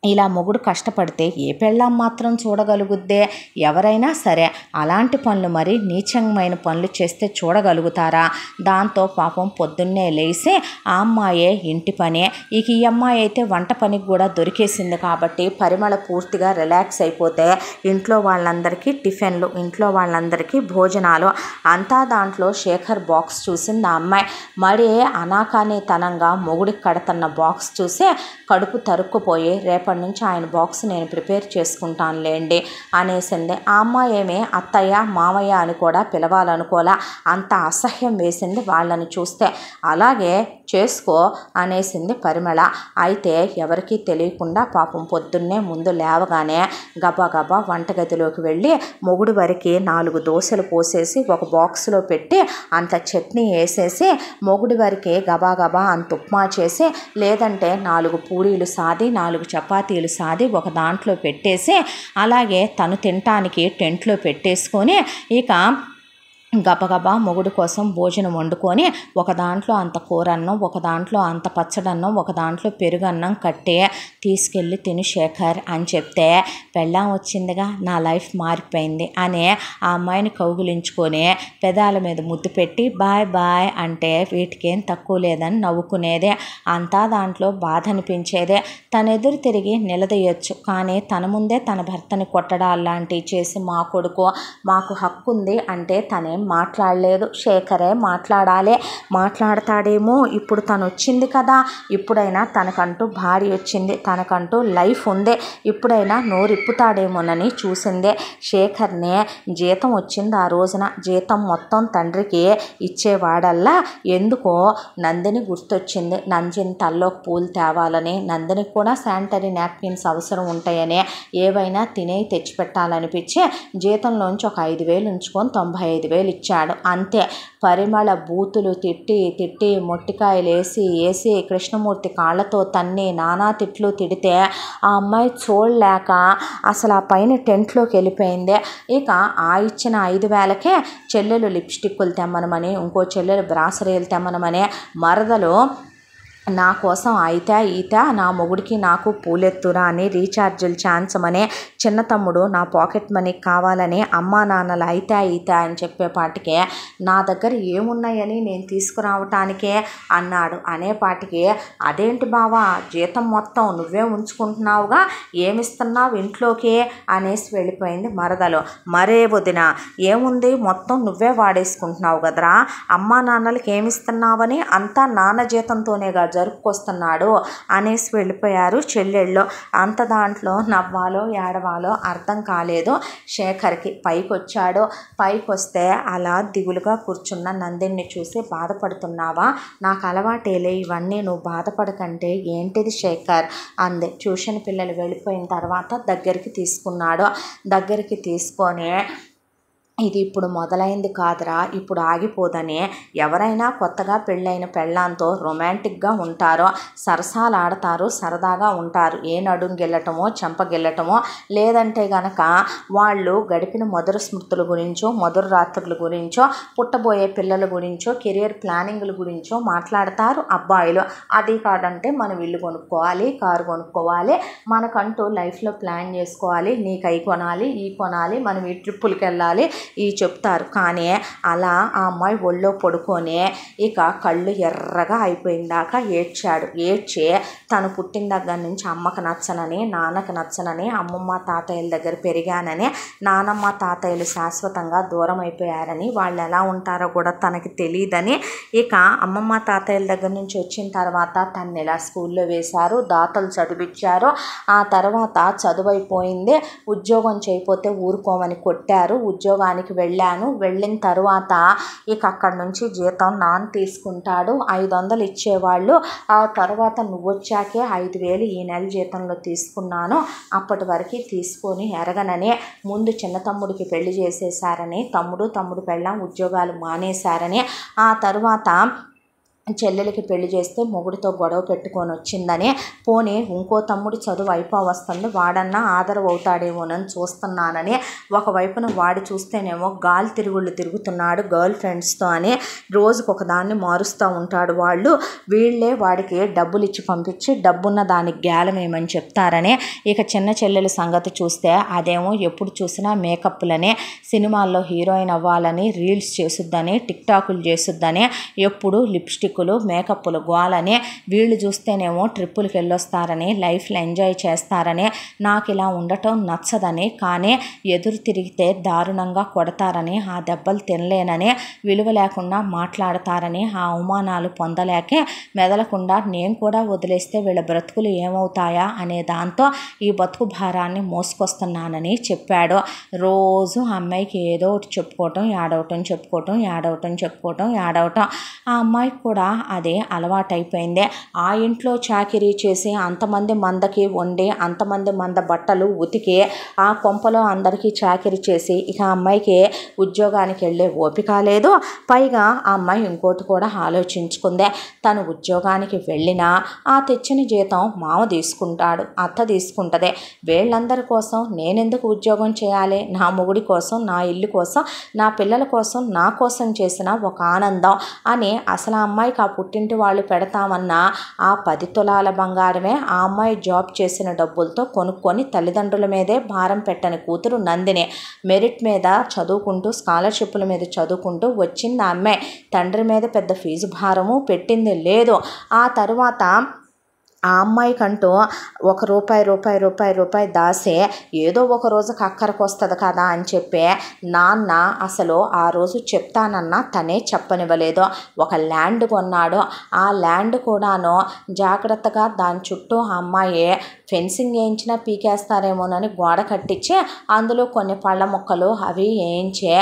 ఇలా మొగుడు కష్టపడితే ఏ పెళ్ళాం మాత్రం చూడగలుగుద్దే? ఎవరైనా సరే అలాంటి పనులు, మరి నీచమైన పనులు చేస్తే చూడగలుగుతారా? దాంతో పాపం పొద్దున్నే లేచి ఆ అమ్మాయే ఇంటి పని, ఇక ఈ అమ్మాయి అయితే వంట పనికి కూడా దొరికేసింది కాబట్టి పరిమళ పూర్తిగా రిలాక్స్ అయిపోతే ఇంట్లో వాళ్ళందరికీ టిఫిన్లు, ఇంట్లో వాళ్ళందరికీ భోజనాలు అంతా. దాంట్లో శేఖర్ బాక్స్ చూసింది ఆ అమ్మాయి. మరి అనాకానీతనంగా మొగుడికి కడుతున్న బాక్స్ చూసి కడుపు తరుక్కుపోయి, రేపటి నుంచి ఆయన బాక్స్ నేను ప్రిపేర్ చేసుకుంటానులేండి అనేసింది. ఆ అమ్మాయి ఏమి అత్తయ్య మామయ్య అని కూడా పిలవాలనుకోలే, అంత అసహ్యం వేసింది వాళ్ళని చూస్తే. అలాగే చేసుకో అనేసింది పరిమళ. అయితే ఎవరికీ తెలియకుండా పాపం పొద్దున్నే ముందు లేవగానే గబా వంటగదిలోకి వెళ్ళి మొగుడు వరకు 4 దోశలు పోసేసి ఒక బాక్స్లో పెట్టి అంత చట్నీ వేసేసి, మొగుడి వరకు గబా అంత ఉప్మా చేసి, లేదంటే 4 పూరీలు సాది 4 చపాతీలు సాది ఒక దాంట్లో పెట్టేసి, అలాగే తను తినటానికి టెంట్లో పెట్టేసుకొని ఇక గబగబా మొగుడు కోసం భోజనం వండుకొని ఒక దాంట్లో అంత కూరన్నం, ఒక దాంట్లో అంత పచ్చడన్నం, ఒక దాంట్లో పెరుగన్నం కట్టి తీసుకెళ్ళి తిను శేఖర్ అని చెప్తే, పెళ్ళాం వచ్చిందిగా నా లైఫ్ మారిపోయింది అని ఆ అమ్మాయిని కౌగులించుకొని పెదాల మీద ముద్దు పెట్టి బాయ్ బాయ్ అంటే వీటికేం తక్కువ లేదని నవ్వుకునేదే. అంతా దాంట్లో బాధ అనిపించేదే. తను ఎదురు తిరిగి నిలదీయొచ్చు, కానీ తన ముందే తన భర్తని కొట్టడాలాంటివి చేసి మా కొడుకు మాకు హక్కు ఉంది అంటే తనేం మాట్లాడలేదు. శేఖరే మాట్లాడాలి, మాట్లాడతాడేమో, ఇప్పుడు తను వచ్చింది కదా, ఇప్పుడైనా తనకంటూ భార్య వచ్చింది, తనకంటూ లైఫ్ ఉంది, ఇప్పుడైనా నోరిప్పుతాడేమోనని చూసిందే. శేఖర్నే జీతం వచ్చింది ఆ రోజున, జీతం మొత్తం తండ్రికి ఇచ్చేవాడల్లా ఎందుకో నందిని గుర్తొచ్చింది. నందిని తల్లోకి పూలు తేవాలని, నందినికి కూడా శానిటరీ నాప్కిన్స్ అవసరం ఉంటాయని, ఏవైనా తినే తెచ్చిపెట్టాలనిపించి జీతంలోంచి ఒక 5,000 ఉంచుకొని 95,000 ఇచ్చాడు అంతే. పరిమళ బూతులు తిట్టి మొట్టికాయలు వేసి కృష్ణమూర్తి కాళ్ళతో తన్ని నానా తిట్లు తిడితే ఆ అమ్మాయి చూడలేక అసలు ఆ పైన టెంట్లోకి వెళ్ళిపోయింది. ఇక ఆ ఇచ్చిన 5,000కే చెల్లెలు లిప్స్టిక్లు తెమ్మనమని, ఇంకో చెల్లెలు బ్రాసరీలు తెమ్మనమని, మరదలు నా కోసం అయితే నా మొగుడికి నాకు పూలెత్తురా అని రీఛార్జీలు ఛాన్సమని, చిన్న తమ్ముడు నా పాకెట్ మనీ కావాలని, అమ్మా నాన్నలు అయితే అని చెప్పేపాటికే నా దగ్గర ఏమున్నాయని నేను తీసుకురావటానికే అన్నాడు. అనేపాటికి అదేంటి బావా జీతం మొత్తం నువ్వే ఉంచుకుంటున్నావుగా, ఏమిస్తున్నావు ఇంట్లోకి అనేసి వెళ్ళిపోయింది మరదలు. మరే వదిన ఏముంది, మొత్తం నువ్వే వాడేసుకుంటున్నావు కదరా, అమ్మా నాన్నలకి ఏమిస్తున్నావని అంతా నాన్న జీతంతోనేగా జరుపుకొస్తున్నాడు అనేసి వెళ్ళిపోయారు చెల్లెళ్ళు. అంత దాంట్లో నవ్వాలో ఏడవాలో అర్థం కాలేదు శేఖర్కి. పైకొచ్చాడు. పైకొస్తే అలా దిగులుగా కూర్చున్న నందిని చూసి, బాధపడుతున్నావా, నాకు అలవాటేలే ఇవన్నీ, నువ్వు బాధపడకంటే. ఏంటిది శేఖర్ అంది. ట్యూషన్ పిల్లలు వెళ్ళిపోయిన తర్వాత దగ్గరికి తీసుకున్నాడు. దగ్గరికి తీసుకొని, ఇది ఇప్పుడు మొదలైంది కాదురా, ఇప్పుడు ఆగిపోదని. ఎవరైనా కొత్తగా పెళ్ళైన పెళ్ళాంతో రొమాంటిక్గా ఉంటారో, సరసాలు ఆడతారు, సరదాగా ఉంటారు. ఏ నడుం గెల్లటమో చెంప గెల్లటమో, లేదంటే గనక వాళ్ళు గడిపిన మధుర స్మృతుల గురించో, మధుర రాత్రుల గురించో, పుట్టబోయే పిల్లల గురించో, కెరియర్ ప్లానింగ్ల గురించో మాట్లాడతారు అబ్బాయిలు. అది కాదంటే మనం ఇల్లు కొనుక్కోవాలి, కారు కొనుక్కోవాలి, మనకంటూ లైఫ్లో ప్లాన్ చేసుకోవాలి, నీకు అవి కొనాలి, ఈ కొనాలి, మనం ఈ ట్రిప్పులకి వెళ్ళాలి, చెప్తారు. కానీ అలా ఆ అమ్మాయి ఒళ్ళో పడుకొని ఇక కళ్ళు ఎర్రగా అయిపోయిందాక ఏడ్చి తను పుట్టిన దగ్గర నుంచి అమ్మకు నచ్చనని, నాన్నకు నచ్చనని, అమ్మమ్మ తాతయ్యల దగ్గర పెరిగానని, నానమ్మ తాతయ్యలు శాశ్వతంగా దూరం అయిపోయారని, వాళ్ళు ఎలా ఉంటారో కూడా తనకి తెలియదని, ఇక అమ్మమ్మ తాతయ్యల దగ్గర నుంచి వచ్చిన తర్వాత తను ఇలా స్కూల్లో వేశారు, దాతలు చదివించారు. ఆ తర్వాత చదువు అయిపోయింది, ఉద్యోగం చేయకపోతే ఊరుకోమని కొట్టారు. ఉద్యోగానికి వెళ్ళిన తర్వాత ఇక అక్కడి నుంచి జీతం నాన్న తీసుకుంటాడు. 500 ఇచ్చేవాళ్ళు. ఆ తర్వాత నువ్వు వచ్చాకే 5,000 ఈ నెల జీతంలో తీసుకున్నాను, అప్పటి వరకు తీసుకొని ఎరగనని, ముందు చిన్న తమ్ముడికి పెళ్లి చేసేసారని, తమ్ముడు పెళ్ళాం ఉద్యోగాలు మానేశారని, ఆ తర్వాత చెల్లెలకి పెళ్లి చేస్తే మొగుడితో గొడవ పెట్టుకొని వచ్చిందని, పోనీ ఇంకో తమ్ముడు చదువు అయిపోవస్తుంది, వాడన్నా ఆదరవు అవుతాడేమోనని చూస్తున్నానని, ఒకవైపున వాడు చూస్తేనేమో గాలి తిరుగుళ్ళు తిరుగుతున్నాడు గర్ల్ ఫ్రెండ్స్తో అని, రోజుకు ఒకదాన్ని మారుస్తూ ఉంటాడు. వీళ్ళే వాడికి డబ్బులు ఇచ్చి పంపించి డబ్బున్న దానికి గేలమేమని చెప్తారని, ఇక చిన్న చెల్లెల సంగతి చూస్తే అదేమో ఎప్పుడు చూసినా మేకప్లని, సినిమాల్లో హీరోయిన్ అవ్వాలని రీల్స్ చేసుద్దని, టిక్టాకులు చేసుద్దని, ఎప్పుడు లిప్స్టిక్ మేకప్లు గోలని, వీళ్ళు చూస్తేనేమో ట్రిప్పులకి వెళ్ళొస్తారని, లైఫ్లో ఎంజాయ్ చేస్తారని, నాకు ఇలా ఉండటం నచ్చదని, కానీ ఎదురు తిరిగితే దారుణంగా కొడతారని, ఆ దెబ్బలు తినలేనని, విలువ లేకుండా మాట్లాడతారని, ఆ అవమానాలు పొందలేకే మెదలకుండా నేను కూడా వదిలేస్తే వీళ్ళ బ్రతుకులు ఏమవుతాయా అనే దాంతో ఈ బతుకు భారాన్ని మోసుకొస్తున్నానని చెప్పాడు. రోజు అమ్మాయికి ఏదో ఒకటి చెప్పుకోవటం, ఏడవటం. ఆ అమ్మాయికి కూడా అదే అలవాటైపోయింది. ఆ ఇంట్లో చాకిరీ చేసి అంతమంది మందకి వండి, అంతమంది మంద బట్టలు ఉతికి, ఆ కొంపలో అందరికీ చాకిరీ చేసి ఇక అమ్మాయికి ఉద్యోగానికి వెళ్ళే ఓపిక లేదు. పైగా ఆ అమ్మాయి ఇంకోటి కూడా ఆలోచించుకుందే, తను ఉద్యోగానికి వెళ్ళినా ఆ తెచ్చిన జీతం మామ తీసుకుంటాడు, అత్త తీసుకుంటుంది. వీళ్ళందరి కోసం నేనెందుకు ఉద్యోగం చేయాలి? నా మొగుడి కోసం, నా ఇల్లు కోసం, నా పిల్లల కోసం, నా కోసం చేసిన ఒక ఆనందం అని అసలు ఆ అమ్మాయికి ఆ పుట్టింటి వాళ్ళు పెడతామన్న ఆ 10 తులాల బంగారమే ఆ అమ్మాయి జాబ్ చేసిన డబ్బులతో కొనుక్కొని తల్లిదండ్రుల మీదే భారం పెట్టని కూతురు నందిని. మెరిట్ మీద చదువుకుంటూ, స్కాలర్షిప్ల మీద చదువుకుంటూ వచ్చింది ఆ అమ్మాయి. తండ్రి మీద పెద్ద ఫీజు భారము పెట్టింది లేదు. ఆ తర్వాత ఆ అమ్మాయికంటూ ₹1 దాసే ఏదో ఒక రోజుకి అక్కరకు వస్తుంది కదా అని చెప్పి నాన్న అసలు ఆ రోజు చెప్తానన్నా తనే చెప్పనివ్వలేదు. ఒక ల్యాండ్ కొన్నాడు. ఆ ల్యాండ్ కూడాను జాగ్రత్తగా దాని చుట్టూ ఆ అమ్మాయి ఫెన్సింగ్ వేయించినా పీకేస్తారేమోనని గోడ కట్టించి అందులో కొన్ని పళ్ళ మొక్కలు అవి వేయించి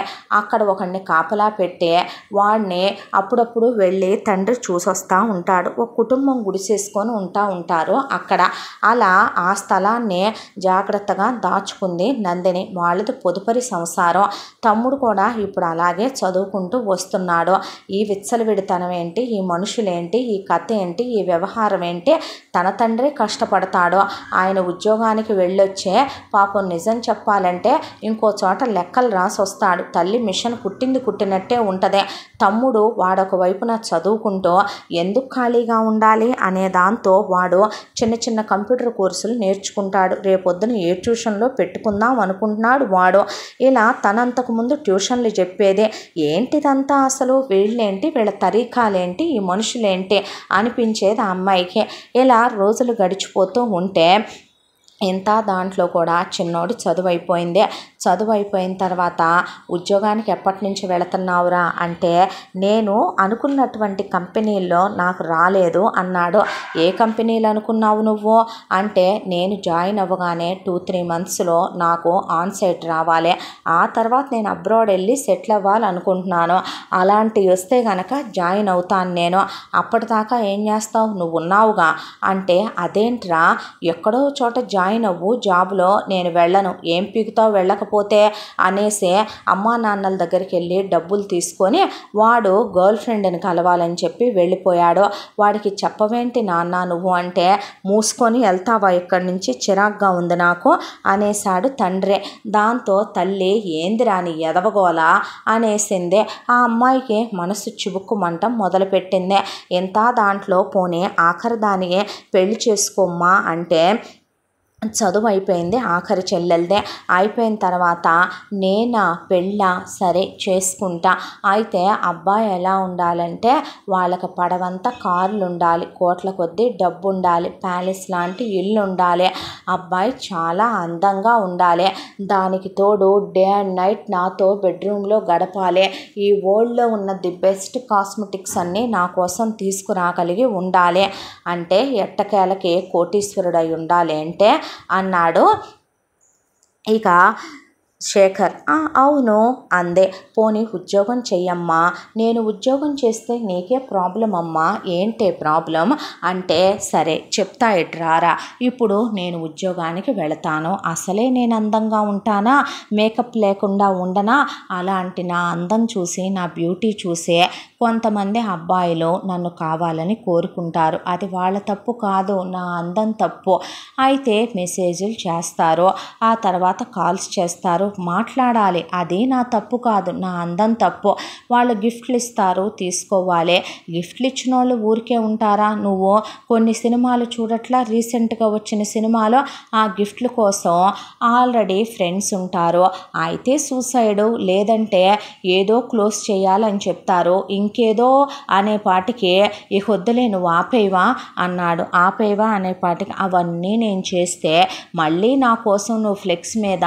అక్కడ ఒకడిని కాపలా పెట్టి వాడిని అప్పుడప్పుడు వెళ్ళి తండ్రి చూసొస్తూ ఉంటాడు. ఒక కుటుంబం గుడిసేసుకొని ఉంటారు అక్కడ. అలా ఆ స్థలాన్ని జాగ్రత్తగా దాచుకుంది నందిని. వాళ్ళది పొదుపరి సంసారం. తమ్ముడు కూడా ఇప్పుడు అలాగే చదువుకుంటూ వస్తున్నాడు. ఈ విచ్చలవిడితనం ఏంటి, ఈ మనుషులేంటి, ఈ కథ ఏంటి, ఈ వ్యవహారం ఏంటి? తన తండ్రి కష్టపడతాడు, ఆయన ఉద్యోగానికి వెళ్ళొచ్చే పాపం నిజం చెప్పాలంటే ఇంకో చోట లెక్కలు రాసి వస్తాడు. తల్లి మిషన్ కుట్టినట్టే ఉంటుంది. తమ్ముడు వాడొక వైపున చదువుకుంటూ ఎందుకు ఖాళీగా ఉండాలి అనే దాంతో వాడు చిన్న కంప్యూటర్ కోర్సులు నేర్చుకుంటాడు. రేపొద్దున ఏ ట్యూషన్లో పెట్టుకుందాం అనుకుంటున్నాడు వాడు. ఇలా తనంతకు ముందు ట్యూషన్లు చెప్పేదే. ఏంటిదంతా అసలు? వీళ్ళేంటి, వీళ్ళ తరీఖాలేంటి, ఈ మనుషులేంటి అనిపించేది ఆ అమ్మాయికి. ఇలా రోజులు గడిచిపోతూ ఉంటే ఇంత దాంట్లో కూడా చిన్నోడు చదువు అయిపోయిన తర్వాత ఉద్యోగానికి ఎప్పటి నుంచి వెళుతున్నావురా అంటే నేను అనుకున్నటువంటి కంపెనీల్లో నాకు రాలేదు అన్నాడు. ఏ కంపెనీలు అనుకున్నావు నువ్వు అంటే నేను జాయిన్ అవ్వగానే 2-3 మంత్స్లో నాకు ఆన్ సైట్ రావాలి, ఆ తర్వాత నేను అబ్రాడ్ వెళ్ళి సెటిల్ అవ్వాలనుకుంటున్నాను, అలాంటివి వస్తే కనుక జాయిన్ అవుతాను నేను, అప్పటిదాకా ఏం చేస్తావు, నువ్వు ఉన్నావుగా అంటే అదేంట్రా ఎక్కడో చోట జాయిన్ అవ్వు, జాబ్లో నేను వెళ్ళను, ఏం పీకుతావు వెళ్ళకపోతే అనేసి అమ్మా నాన్నల దగ్గరికి వెళ్ళి డబ్బులు తీసుకొని వాడు గర్ల్ ఫ్రెండ్ని కలవాలని చెప్పి వెళ్ళిపోయాడు. వాడికి చెప్పవేంటి నాన్న నువ్వు అంటే మూసుకొని వెళ్తావా ఇక్కడి నుంచి, చిరాగ్గా ఉంది నాకు అనేశాడు తండ్రి. దాంతో తల్లి ఏందిరా నీ ఎదవగోలా అనేసింది. ఆ అమ్మాయికి మనసు చివుక్కుమంటం మొదలుపెట్టింది. ఇంత దాంట్లో పోనీ ఆఖరి దానికి పెళ్లి చేసుకోమ్మా అంటే చదువు అయిపోయింది, ఆఖరి చెల్లెలదే. అయిపోయిన తర్వాత నేనా పెళ్ళా, సరే చేసుకుంటా. అయితే అబ్బాయి ఎలా ఉండాలంటే వాళ్ళకి పడవంతా కార్లు ఉండాలి, కోట్ల కొద్దీ డబ్బు ఉండాలి, ప్యాలెస్ లాంటి ఇల్లు ఉండాలి, అబ్బాయి చాలా అందంగా ఉండాలి, దానికి తోడు డే అండ్ నైట్ నాతో బెడ్రూమ్లో గడపాలి, ఈ వరల్డ్లో ఉన్న ది బెస్ట్ కాస్మెటిక్స్ అన్నీ నా కోసం తీసుకురాగలిగి ఉండాలి, అంటే ఎట్టకేలకి కోటీశ్వరుడై ఉండాలి అంటే అన్నాడు. ఇక శేఖర్ అవును అందే. పోనీ ఉద్యోగం చెయ్యమ్మా, నేను ఉద్యోగం చేస్తే నీకే ప్రాబ్లం అమ్మా, ఏంటే ప్రాబ్లం అంటే, సరే చెప్తా ఎట్రారా, ఇప్పుడు నేను ఉద్యోగానికి వెళతాను, అసలే నేను అందంగా ఉంటానా, మేకప్ లేకుండా ఉండనా, అలాంటి నా అందం చూసి నా బ్యూటీ చూసే కొంతమంది అబ్బాయిలు నన్ను కావాలని కోరుకుంటారు, అది వాళ్ళ తప్పు కాదు, నా అందం తప్పు. అయితే మెసేజ్లు చేస్తారు, ఆ తర్వాత కాల్స్ చేస్తారు, మాట్లాడాలి, అది నా తప్పు కాదు, నా అందం తప్పు. వాళ్ళు గిఫ్ట్లు ఇస్తారు, తీసుకోవాలి, గిఫ్ట్లు ఇచ్చిన వాళ్ళు ఊరికే ఉంటారా, నువ్వు కొన్ని సినిమాలు చూడట్లా, రీసెంట్గా వచ్చిన సినిమాలో ఆ గిఫ్ట్ల కోసం ఆల్రెడీ ఫ్రెండ్స్ ఉంటారు, అయితే సూసైడు లేదంటే ఏదో క్లోజ్ చేయాలని చెప్తారు, ఇంకేదో అనేపాటికి ఇక వద్దులే నువ్వు ఆపేవా అన్నాడు. ఆపేవా అనేపాటికి అవన్నీ నేను చేస్తే మళ్ళీ నా కోసం నువ్వు ఫ్లెక్స్ మీద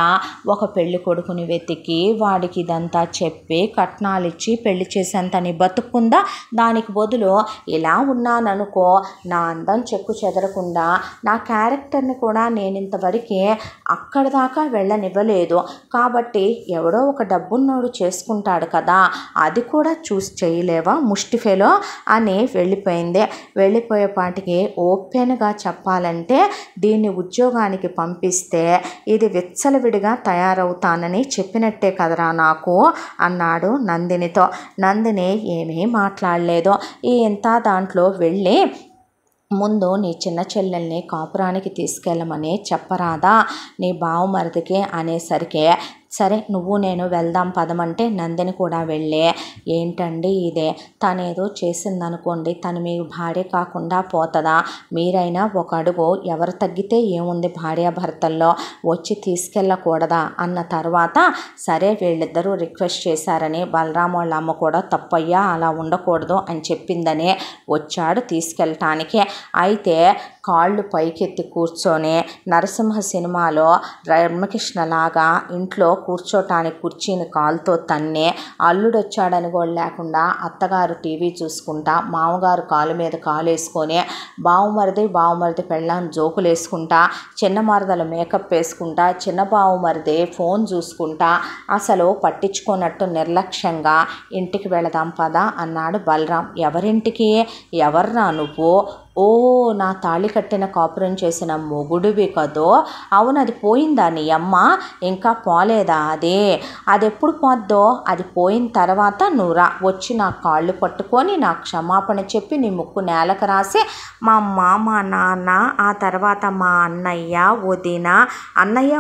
ఒక పెళ్లి కొడుకుని వెతికి వాడికి ఇదంతా చెప్పి కట్నాలు ఇచ్చి పెళ్లి చేసేంత నీ బతుకుందా, దానికి బదులు ఇలా ఉన్నాననుకో, నా అందం చెక్కు చెదరకుండా నా క్యారెక్టర్ని కూడా నేను ఇంతవరకు అక్కడి దాకా వెళ్ళనివ్వలేదు, కాబట్టి ఎవడో ఒక డబ్బున్నోడు చేసుకుంటాడు కదా, అది కూడా చూసి చేయలేవా ముష్టిఫెలో అని వెళ్ళిపోయింది. వెళ్ళిపోయేపాటికి ఓపెన్గా చెప్పాలంటే దీన్ని ఉద్యోగానికి పంపిస్తే ఇది విచ్చలవిడిగా తయారవుతానని చెప్పినట్టే కదరా నాకు అన్నాడు నందినితో. నందిని ఏమీ మాట్లాడలేదు. ఇంత దాంట్లో వెళ్ళి ముందు నీ చిన్న చెల్లెల్ని కాపురానికి తీసుకెళ్ళమని చెప్పరాదా నీ బావమరిదికి అనేసరికి, సరే నువ్వు నేను వెళ్దాం పదమంటే నందిని కూడా వెళ్ళే, ఏంటండి ఇదే, తనేదో చేసిందనుకోండి, తను మీ భార్య కాకుండా పోతుందా, మీరైనా ఒక అడుగు ఎవరు తగ్గితే ఏముంది భార్యాభర్తల్లో, వచ్చి తీసుకెళ్ళకూడదా అన్న తర్వాత, సరే వీళ్ళిద్దరూ రిక్వెస్ట్ చేశారని బలరాం వాళ్ళ అమ్మ కూడా తప్పయ్యా అలా ఉండకూడదు అని చెప్పిందని వచ్చాడు తీసుకెళ్ళటానికి. అయితే కాళ్ళు పైకెత్తి కూర్చొని నరసింహ సినిమాలో రమకృష్ణలాగా ఇంట్లో కూర్చోటానికి కుర్చీని కాలుతో తన్నే, అల్లుడు వచ్చాడని కూడా లేకుండా అత్తగారు టీవీ చూసుకుంటా, మామగారు కాలు మీద కాలు వేసుకొని, బావుమరిది పెళ్ళాన్ని జోకులు వేసుకుంటా, చిన్న మరదలు మేకప్ వేసుకుంటా, చిన్న బావుమరిది ఫోన్ చూసుకుంటా, అసలు పట్టించుకున్నట్టు నిర్లక్ష్యంగా ఇంటికి వెళదాం పదా అన్నాడు బలరాం. ఎవరింటికి, ఎవర్రా నువ్వు, ఓ నా తాళి కట్టిన కాపురం చేసిన మొగుడివి కదో, అవును అది పోయిందా నీ అమ్మ, ఇంకా పోలేదా, అది ఎప్పుడు పోద్దో, అది పోయిన తర్వాత నువ్వు రా, వచ్చి నా కాళ్ళు పట్టుకొని నా క్షమాపణ చెప్పి నీ ముక్కు నేలకు రాసి మా అమ్మ మా నాన్న ఆ తర్వాత మా అన్నయ్య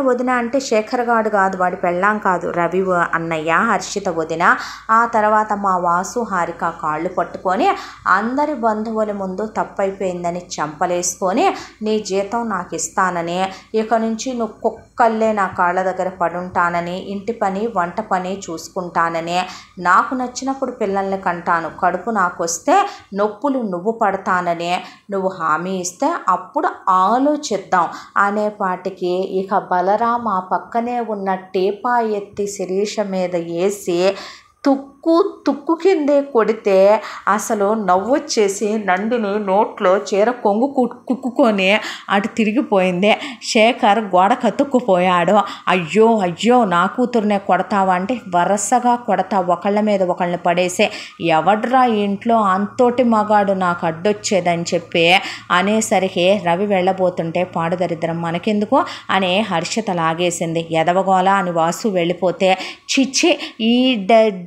వదిన అంటే శేఖర్ గాడు కాదు, వాడి పెళ్ళాం కాదు, రవి అన్నయ్య, హర్షిత వదిన, ఆ తర్వాత మా వాసు హారిక కాళ్ళు పట్టుకొని అందరి బంధువుల ముందు తప్పైపోయిందని చంపలేసుకొని నీ జీతం నాకు ఇస్తానని, ఇక నుంచి నువ్వు కుక్కల్లే నా కాళ్ళ దగ్గర పడుంటానని, ఇంటి పని వంట పని చూసుకుంటానని, నాకు నచ్చినప్పుడు పిల్లల్ని కంటాను, కడుపు నాకు వస్తే నొప్పులు నువ్వు పడతానని నువ్వు హామీ ఇస్తే అప్పుడు ఆలోచిద్దాం అనేపాటికి ఇక బలరాం ఆ పక్కనే ఉన్న టీపా ఎత్తి శిరీష మీద వేసి తుక్కు కిందే కొడితే అసలు నవ్వొచ్చేసి నందిని నోట్లో చీర కొంగు కుక్కుకొని అటు తిరిగిపోయింది. శేఖర్ గోడ కతుక్కుపోయాడు. అయ్యో నా కూతురునే కొడతావా అంటే, వరసగా కొడతా, ఒకళ్ళ మీద ఒకళ్ళని పడేసే, ఎవడ్రా ఇంట్లో అంతోటి మగాడు నాకు అడ్డొచ్చేదని చెప్పి అనేసరికి రవి వెళ్ళబోతుంటే పాడుదరిద్రం మనకెందుకు అని హర్షిత లాగేసింది. ఎదవగోల అని వాసు వెళ్ళిపోతే, చిచ్చి ఈ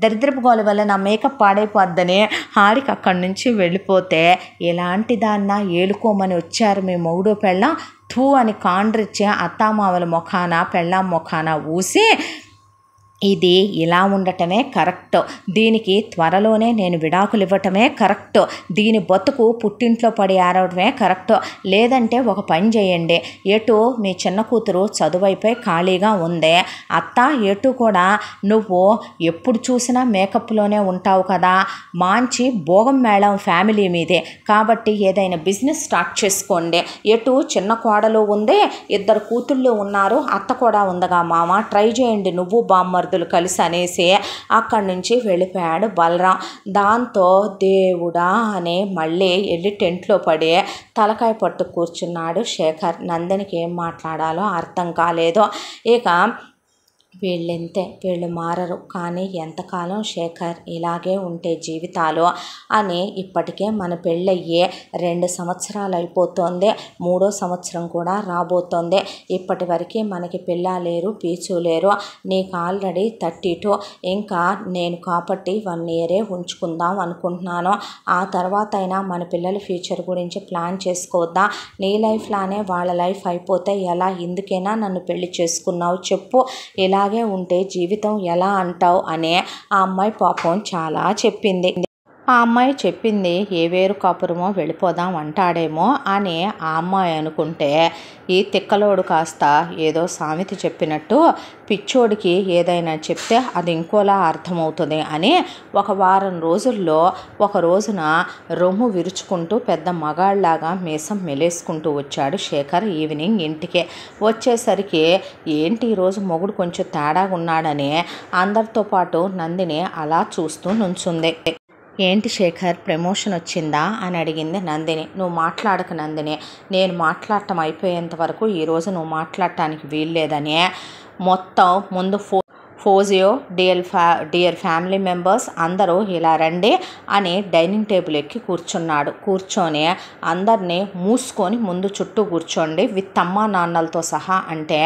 దరిద్రపు గోల వల్ల నా మేకప్ పాడైపోద్దని హారిక అక్కడి నుంచి వెళ్ళిపోతే, ఇలాంటి దాన్న ఏలుకోమని వచ్చారు మీ మొగుడు పెళ్ళాం థూ అని కాండ్రిచ్చే అత్తామావల ముఖాన పెళ్ళాం ముఖాన ఊసి ఇది ఇలా ఉండటమే కరెక్ట్, దీనికి త్వరలోనే నేను విడాకులు ఇవ్వటమే కరెక్ట్, దీని బతుకు పుట్టింట్లో పడి ఆరవడమే కరెక్ట్, లేదంటే ఒక పని చేయండి, ఎటు మీ చిన్న కూతురు చదువైపోయి ఖాళీగా ఉందే, అత్త ఎటు కూడా నువ్వు ఎప్పుడు చూసినా మేకప్లోనే ఉంటావు కదా, మంచి భోగం మేళం ఫ్యామిలీ మీదే కాబట్టి ఏదైనా బిజినెస్ స్టార్ట్ చేసుకోండి, ఎటు చిన్న కోడలు ఉంది, ఇద్దరు కూతుళ్ళు ఉన్నారు, అత్త కూడా ఉందగా మామ, ట్రై చేయండి నువ్వు బామ్మర్దులు కలిసి అనేసి అక్కడి నుంచి వెళ్ళిపోయాడు బలరాం. దాంతో దేవుడా అని మళ్ళీ వెళ్ళి టెంట్లో పడి తలకాయ పట్టు కూర్చున్నాడు శేఖర్. నందినికి ఏం మాట్లాడాలో అర్థం కాలేదు. ఇక వీళ్ళెంతే, వీళ్ళు మారరు, కానీ ఎంతకాలం శేఖర్ ఇలాగే ఉంటే జీవితాలు అని ఇప్పటికే మన పెళ్ళయ్యే 2 సంవత్సరాలు అయిపోతుంది, 3వ సంవత్సరం కూడా రాబోతోంది, ఇప్పటి వరకు మనకి పిల్ల లేరు పీచు లేరు, నీకు ఆల్రెడీ 32, ఇంకా నేను కాబట్టి 1 ఇయరే ఉంచుకుందాం అనుకుంటున్నాను, ఆ తర్వాత అయినా మన పిల్లల ఫ్యూచర్ గురించి ప్లాన్ చేసుకోవద్దా, నీ లైఫ్లానే వాళ్ళ లైఫ్ అయిపోతే ఎలా, ఇందుకేనా నన్ను పెళ్లి చేసుకున్నావు చెప్పు, ఇలాగే ఉంటే జీవితం ఎలా అంటావు అనే ఆ అమ్మాయి పాపం చాలా చెప్పింది. ఆ అమ్మాయి చెప్పింది ఏ వేరు కాపురమో వెళ్ళిపోదాం అంటాడేమో అని ఆ అమ్మాయి అనుకుంటే, ఈ తిక్కలోడు కాస్త ఏదో సామెత చెప్పినట్టు పిచ్చోడికి ఏదైనా చెప్తే అది ఇంకోలా అర్థమవుతుంది అని 1 వారం రోజుల్లో ఒక రోజున రొమ్ము విరుచుకుంటూ పెద్ద మగాళ్ళలాగా మీసం మెలేసుకుంటూ వచ్చాడు శేఖర్. ఈవినింగ్ ఇంటికే వచ్చేసరికి ఏంటి ఈరోజు మొగుడు కొంచెం తేడాగా ఉన్నాడని అందరితో పాటు నందిని అలా చూస్తూ నుంచుంది. ఏంటి శేఖర్ ప్రమోషన్ వచ్చిందా అని అడిగింది నందిని. నువ్వు మాట్లాడక నందిని, నేను మాట్లాడటం అయిపోయేంత వరకు ఈరోజు నువ్వు మాట్లాడటానికి వీల్లేదని మొత్తం ముందు ఫోజియో డియర్ ఫ్యామిలీ మెంబర్స్ అందరూ ఇలా రండి అని డైనింగ్ టేబుల్ ఎక్కి కూర్చున్నాడు. కూర్చొని అందరినీ మూసుకొని ముందు చుట్టూ కూర్చోండి విత్ అమ్మా నాన్నలతో సహా అంటే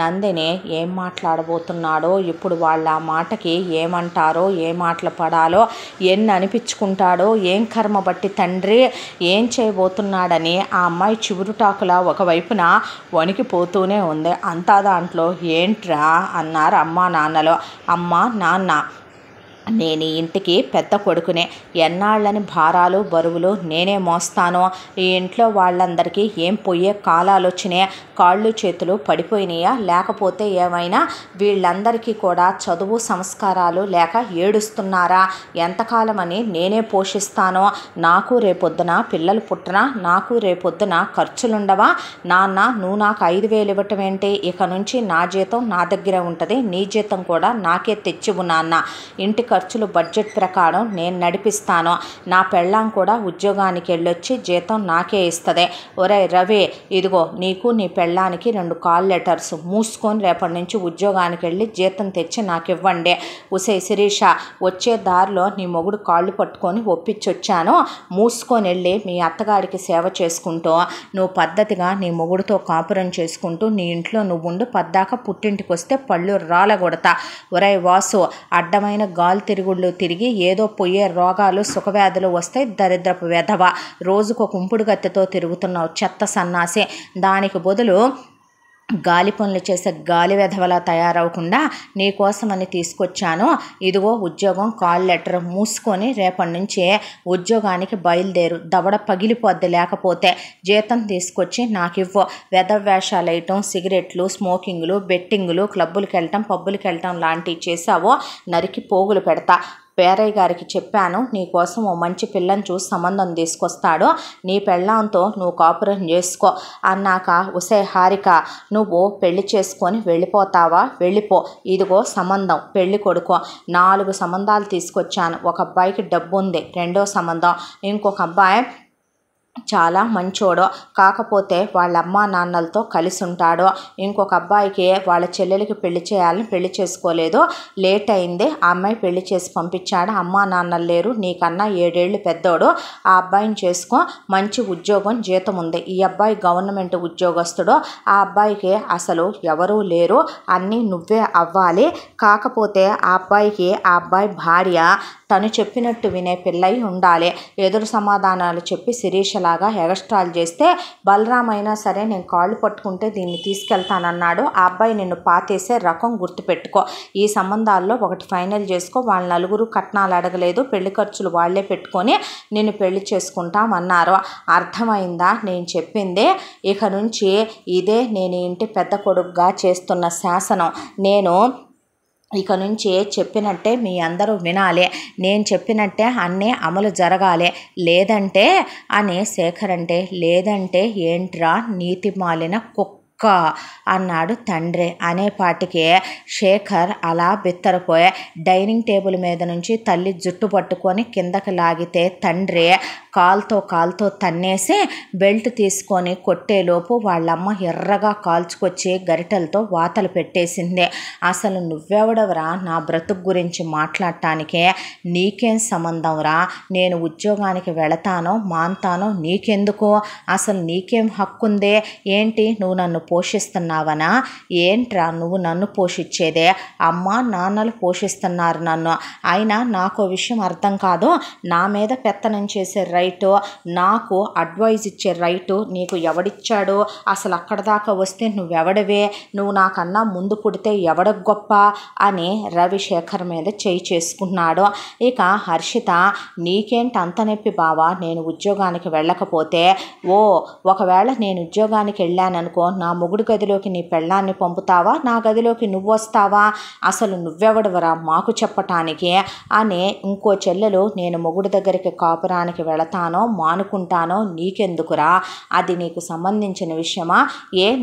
నందిని ఏం మాట్లాడబోతున్నాడో, ఇప్పుడు వాళ్ళ మాటకి ఏమంటారో, ఏ మాటలు పడాలో, ఎన్ని అనిపించుకుంటాడో, ఏం కర్మ బట్టి తండ్రి ఏం చేయబోతున్నాడని ఆ అమ్మాయి చివురుటాకులా ఒకవైపున వణికిపోతూనే ఉంది. అంతా దాంట్లో ఏంట్రా అన్నారు అమ్మా నాన్న. అమ్మ నాన్న, నేను ఇంటికి పెద్ద కొడుకునే, ఎన్నాళ్ళని భారాలు బరువులు నేనే మోస్తాను, ఈ ఇంట్లో వాళ్ళందరికీ ఏం పోయే కాలాలు వచ్చినాయి, కాళ్ళు చేతులు పడిపోయినాయా, లేకపోతే ఏమైనా వీళ్ళందరికీ కూడా చదువు సంస్కారాలు లేక ఏడుస్తున్నారా, ఎంతకాలమని నేనే పోషిస్తానో, నాకు రేపొద్దున పిల్లలు పుట్టనా, నాకు రేపొద్దున ఖర్చులుండవా, నాన్న నువ్వు నాకు 5,000 ఇవ్వటం ఏంటి, ఇక నుంచి నా జీతం నా దగ్గరే ఉంటుంది, నీ జీతం కూడా నాకే తెచ్చివు నాన్న, ఇంటి ఖర్చులు బడ్జెట్ ప్రకారం నేను నడిపిస్తాను, నా పెళ్ళాం కూడా ఉద్యోగానికి వెళ్ళొచ్చి జీతం నాకే ఇస్తుంది, ఒరే రవి ఇదిగో నీకు నీ పెళ్ళానికి 2 కాల్ లెటర్స్, మూసుకొని రేపటి నుంచి ఉద్యోగానికి వెళ్ళి జీతం తెచ్చి నాకు ఇవ్వండి, ఉసే శిరీష వచ్చే దారిలో నీ మొగుడు కాళ్ళు పట్టుకొని ఒప్పించొచ్చాను, మూసుకొని వెళ్ళి మీ అత్తగారికి సేవ చేసుకుంటూ నువ్వు పద్ధతిగా నీ మొగుడుతో కాపురం చేసుకుంటూ నీ ఇంట్లో నువ్వు ఉండు, పద్దాక పుట్టింటికి వస్తే పళ్ళు రాలగొడతా, ఒరే వాసు అడ్డమైన గాలి తిరుగుళ్ళు తిరిగి ఏదో పోయే రోగాలు సుఖవ్యాధులు వస్తాయి, దరిద్రపు వెధవ, రోజుకు కుంపుడు గత్తెతో తిరుగుతున్నావు చెత్త సన్నాసి, దానికి బదులు గాలి పనులు చేసే గాలి వెధవలా తయారవకుండా నీకోసమని తీసుకొచ్చాను, ఇదిగో ఉద్యోగం కాల్ లెటర్, మూసుకొని రేపటి నుంచే ఉద్యోగానికి బయలుదేరు, దవడ పగిలిపోద్ది లేకపోతే, జీతం తీసుకొచ్చి నాకు ఇవ్వు, వెధవ వేషాలు వేయటం, సిగరెట్లు, స్మోకింగ్లు, బెట్టింగులు, క్లబ్బులకు వెళ్ళటం, పబ్బులకు వెళ్ళటం లాంటివి చేసావో నరికి పోగులు పెడతా, పేరయ్య గారికి చెప్పాను నీకోసం ఓ మంచి పిల్లని చూసి సంబంధం తీసుకొస్తాడు, నీ పెళ్ళాంతో నువ్వు కాపురం చేసుకో అన్నాక, ఉసే హారిక నువ్వు పెళ్లి చేసుకొని వెళ్ళిపోతావా, వెళ్ళిపో, ఇదిగో సంబంధం పెళ్లి కొడుకు, 4 సంబంధాలు తీసుకొచ్చాను, ఒక అబ్బాయికి డబ్బు ఉంది, 2వ సంబంధం, ఇంకొక అబ్బాయి చాలా మంచోడు, కాకపోతే వాళ్ళ అమ్మా నాన్నలతో కలిసి ఉంటాడు, ఇంకొక అబ్బాయికి వాళ్ళ చెల్లెలకి పెళ్లి చేయాలని పెళ్లి చేసుకోలేదు, లేట్ అయింది, ఆ అమ్మాయి పెళ్లి చేసి పంపించాడు, అమ్మా నాన్నలు లేరు, నీకన్నా 7 ఏళ్ళు పెద్దోడు, ఆ అబ్బాయిని చేసుకో, మంచి ఉద్యోగం జీతం ఉంది, ఈ అబ్బాయి గవర్నమెంట్ ఉద్యోగస్తుడు, ఆ అబ్బాయికి అసలు ఎవరూ లేరు, అన్నీ నువ్వే అవ్వాలి, కాకపోతే ఆ అబ్బాయికి ఆ అబ్బాయి భార్య తను చెప్పినట్టు వినే పిల్లయి ఉండాలి, ఎదురు సమాధానాలు చెప్పి శిరీష పిచ్చలాగా ఎగస్ట్రాల్ చేస్తే బలరాం అయినా సరే నేను కాళ్ళు పట్టుకుంటే దీన్ని తీసుకెళ్తానన్నాడు. ఆ అబ్బాయి నిన్ను పాతేసే రకం, గుర్తుపెట్టుకో. ఈ సంబంధాల్లో ఒకటి ఫైనల్ చేసుకో. వాళ్ళ నలుగురు కట్నాలు అడగలేదు, పెళ్లి ఖర్చులు వాళ్లే పెట్టుకొని నిన్ను పెళ్లి చేసుకుంటామన్నారు. అర్థమైందా నేను చెప్పింది? ఇక నుంచి ఇదే నేను ఇంటి పెద్ద కొడుకుగా చేస్తున్న శాసనం. నేను ఇక నుంచి చెప్పినట్టే మీ అందరూ వినాలి, నేను చెప్పినట్టే అన్నీ అమలు జరగాలి. లేదంటే అని శేఖర్ అంటే, లేదంటే ఏంట్రా నీతి మాలిన కుక్క అన్నాడు తండ్రి. అనేపాటికే శేఖర్ అలా బిత్తరపోయి డైనింగ్ టేబుల్ మీద నుంచి తల్లి జుట్టు పట్టుకొని కిందకి లాగితే తండ్రి కాలుతో తన్నేసి బెల్ట్ తీసుకొని కొట్టేలోపు వాళ్ళమ్మ ఎర్రగా కాల్చుకొచ్చి గరిటెలతో వాతలు పెట్టేసింది. అసలు నువ్వెవడవరా నా బ్రతుకు గురించి మాట్లాడటానికే? నీకేం సంబంధంరా? నేను ఉద్యోగానికి వెళతానో మాన్తానో నీకెందుకు? అసలు నీకేం హక్కుందే? ఏంటి నువ్వు నన్ను పోషిస్తున్నావనా? ఏంట్రా నువ్వు నన్ను పోషించేదే? అమ్మ నాన్నలు పోషిస్తున్నారు నన్ను. అయినా నాకు విషయం అర్థం కాదు. నా మీద పెత్తనం చేసే రైటు, నాకు అడ్వైజ్ ఇచ్చే రైటు నీకు ఎవడిచ్చాడు? అసలు అక్కడ దాకా వస్తే నువ్వెవడవే? నువ్వు నాకన్నా ముందు పుడితే ఎవడ గొప్ప అని రవిశేఖర్ మీద చేయి చేసుకున్నాడు. ఇక హర్షిత, నీకేంటి అంత నొప్పి బావా నేను ఉద్యోగానికి వెళ్ళకపోతే? ఓ ఒకవేళ నేను ఉద్యోగానికి వెళ్ళాననుకో, నా మొగుడు గదిలోకి నీ పెళ్ళాన్ని పంపుతావా? నా గదిలోకి నువ్వు వస్తావా? అసలు నువ్వెవడవరా మాకు చెప్పటానికి అని ఇంకో చెల్లెలు, నేను మొగుడు దగ్గరికి కాపురానికి వెళతానో మానుకుంటానో నీకెందుకురా? అది నీకు సంబంధించిన విషయమా?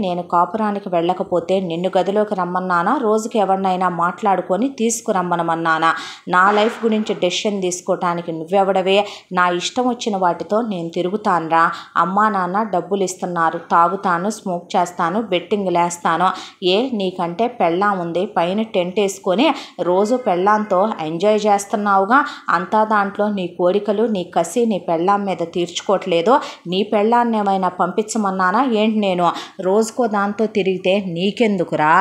నేను కాపురానికి వెళ్ళకపోతే నిన్ను గదిలోకి రమ్మన్నానా? రోజుకి ఎవరినైనా మాట్లాడుకొని తీసుకురమ్మనమన్నానా? నా లైఫ్ గురించి డెసిషన్ తీసుకోవటానికి నువ్వెవడవే? నా ఇష్టం వచ్చిన వాటితో నేను తిరుగుతానురా. అమ్మా నాన్న డబ్బులు ఇస్తున్నారు, తాగుతాను, స్మోక్ చేస్తాను, బెట్టింగ్ లేస్తాను. నీకంటే పెళ్ళాం ఉంది, పైన టెంట్ వేసుకొని రోజు పెళ్ళాంతో ఎంజాయ్ చేస్తున్నావుగా. అంతా దాంట్లో నీ కోరికలు, నీ కసి నీ పెళ్ళాం మీద తీర్చుకోవట్లేదు. నీ పెళ్ళాన్ని ఏమైనా పంపించమన్నానా ఏంటి? నేను రోజుకో దాంతో తిరిగితే నీకెందుకురా?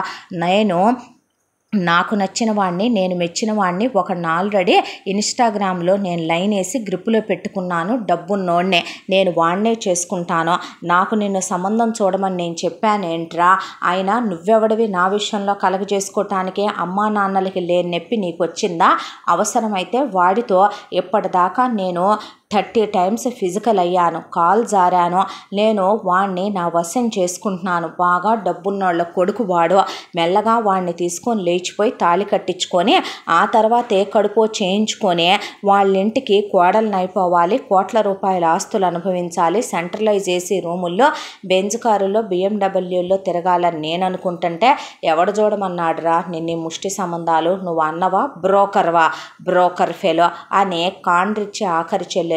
నాకు నచ్చిన వాడిని, నేను మెచ్చిన వాడిని ఒకడిని ఆల్రెడీ ఇన్స్టాగ్రామ్లో నేను లైన్ వేసి గ్రిప్పులో పెట్టుకున్నాను. డబ్బున్నోడ్నే, నేను వాడినే చేసుకుంటాను. నాకు నిన్ను సంబంధం చూడమని నేను చెప్పానేంట్రా? అయినా నువ్వెవడివి నా విషయంలో కలగజేసుకోవటానికి? అమ్మా నాన్నలకి లేని నొప్పి నీకు వచ్చిందా? అవసరమైతే వాడితో ఇప్పటిదాకా నేను 30 times ఫిజికల్ అయ్యాను, కాల్ జారాను. నేను వాణ్ణి నా వశం చేసుకుంటున్నాను. బాగా డబ్బున్నోళ్ళ కొడుకు వాడు. మెల్లగా వాణ్ణి తీసుకొని లేచిపోయి తాళి కట్టించుకొని ఆ తర్వాతే కడుపో చేయించుకొని వాళ్ళింటికి కోడలను అయిపోవాలి, కోట్ల రూపాయల ఆస్తులు అనుభవించాలి, సెంట్రలైజ్ చేసి రూముల్లో బెంజ్ కారుల్లో BMW తిరగాలని నేను అనుకుంటుంటే ఎవడు చూడమన్నాడురా నిన్ను ముష్టి సంబంధాలు? నువ్వు అన్నవా బ్రోకర్వా? బ్రోకర్ ఫెలో అని కాండ్రిచ్చి ఆఖరి చెల్లెలు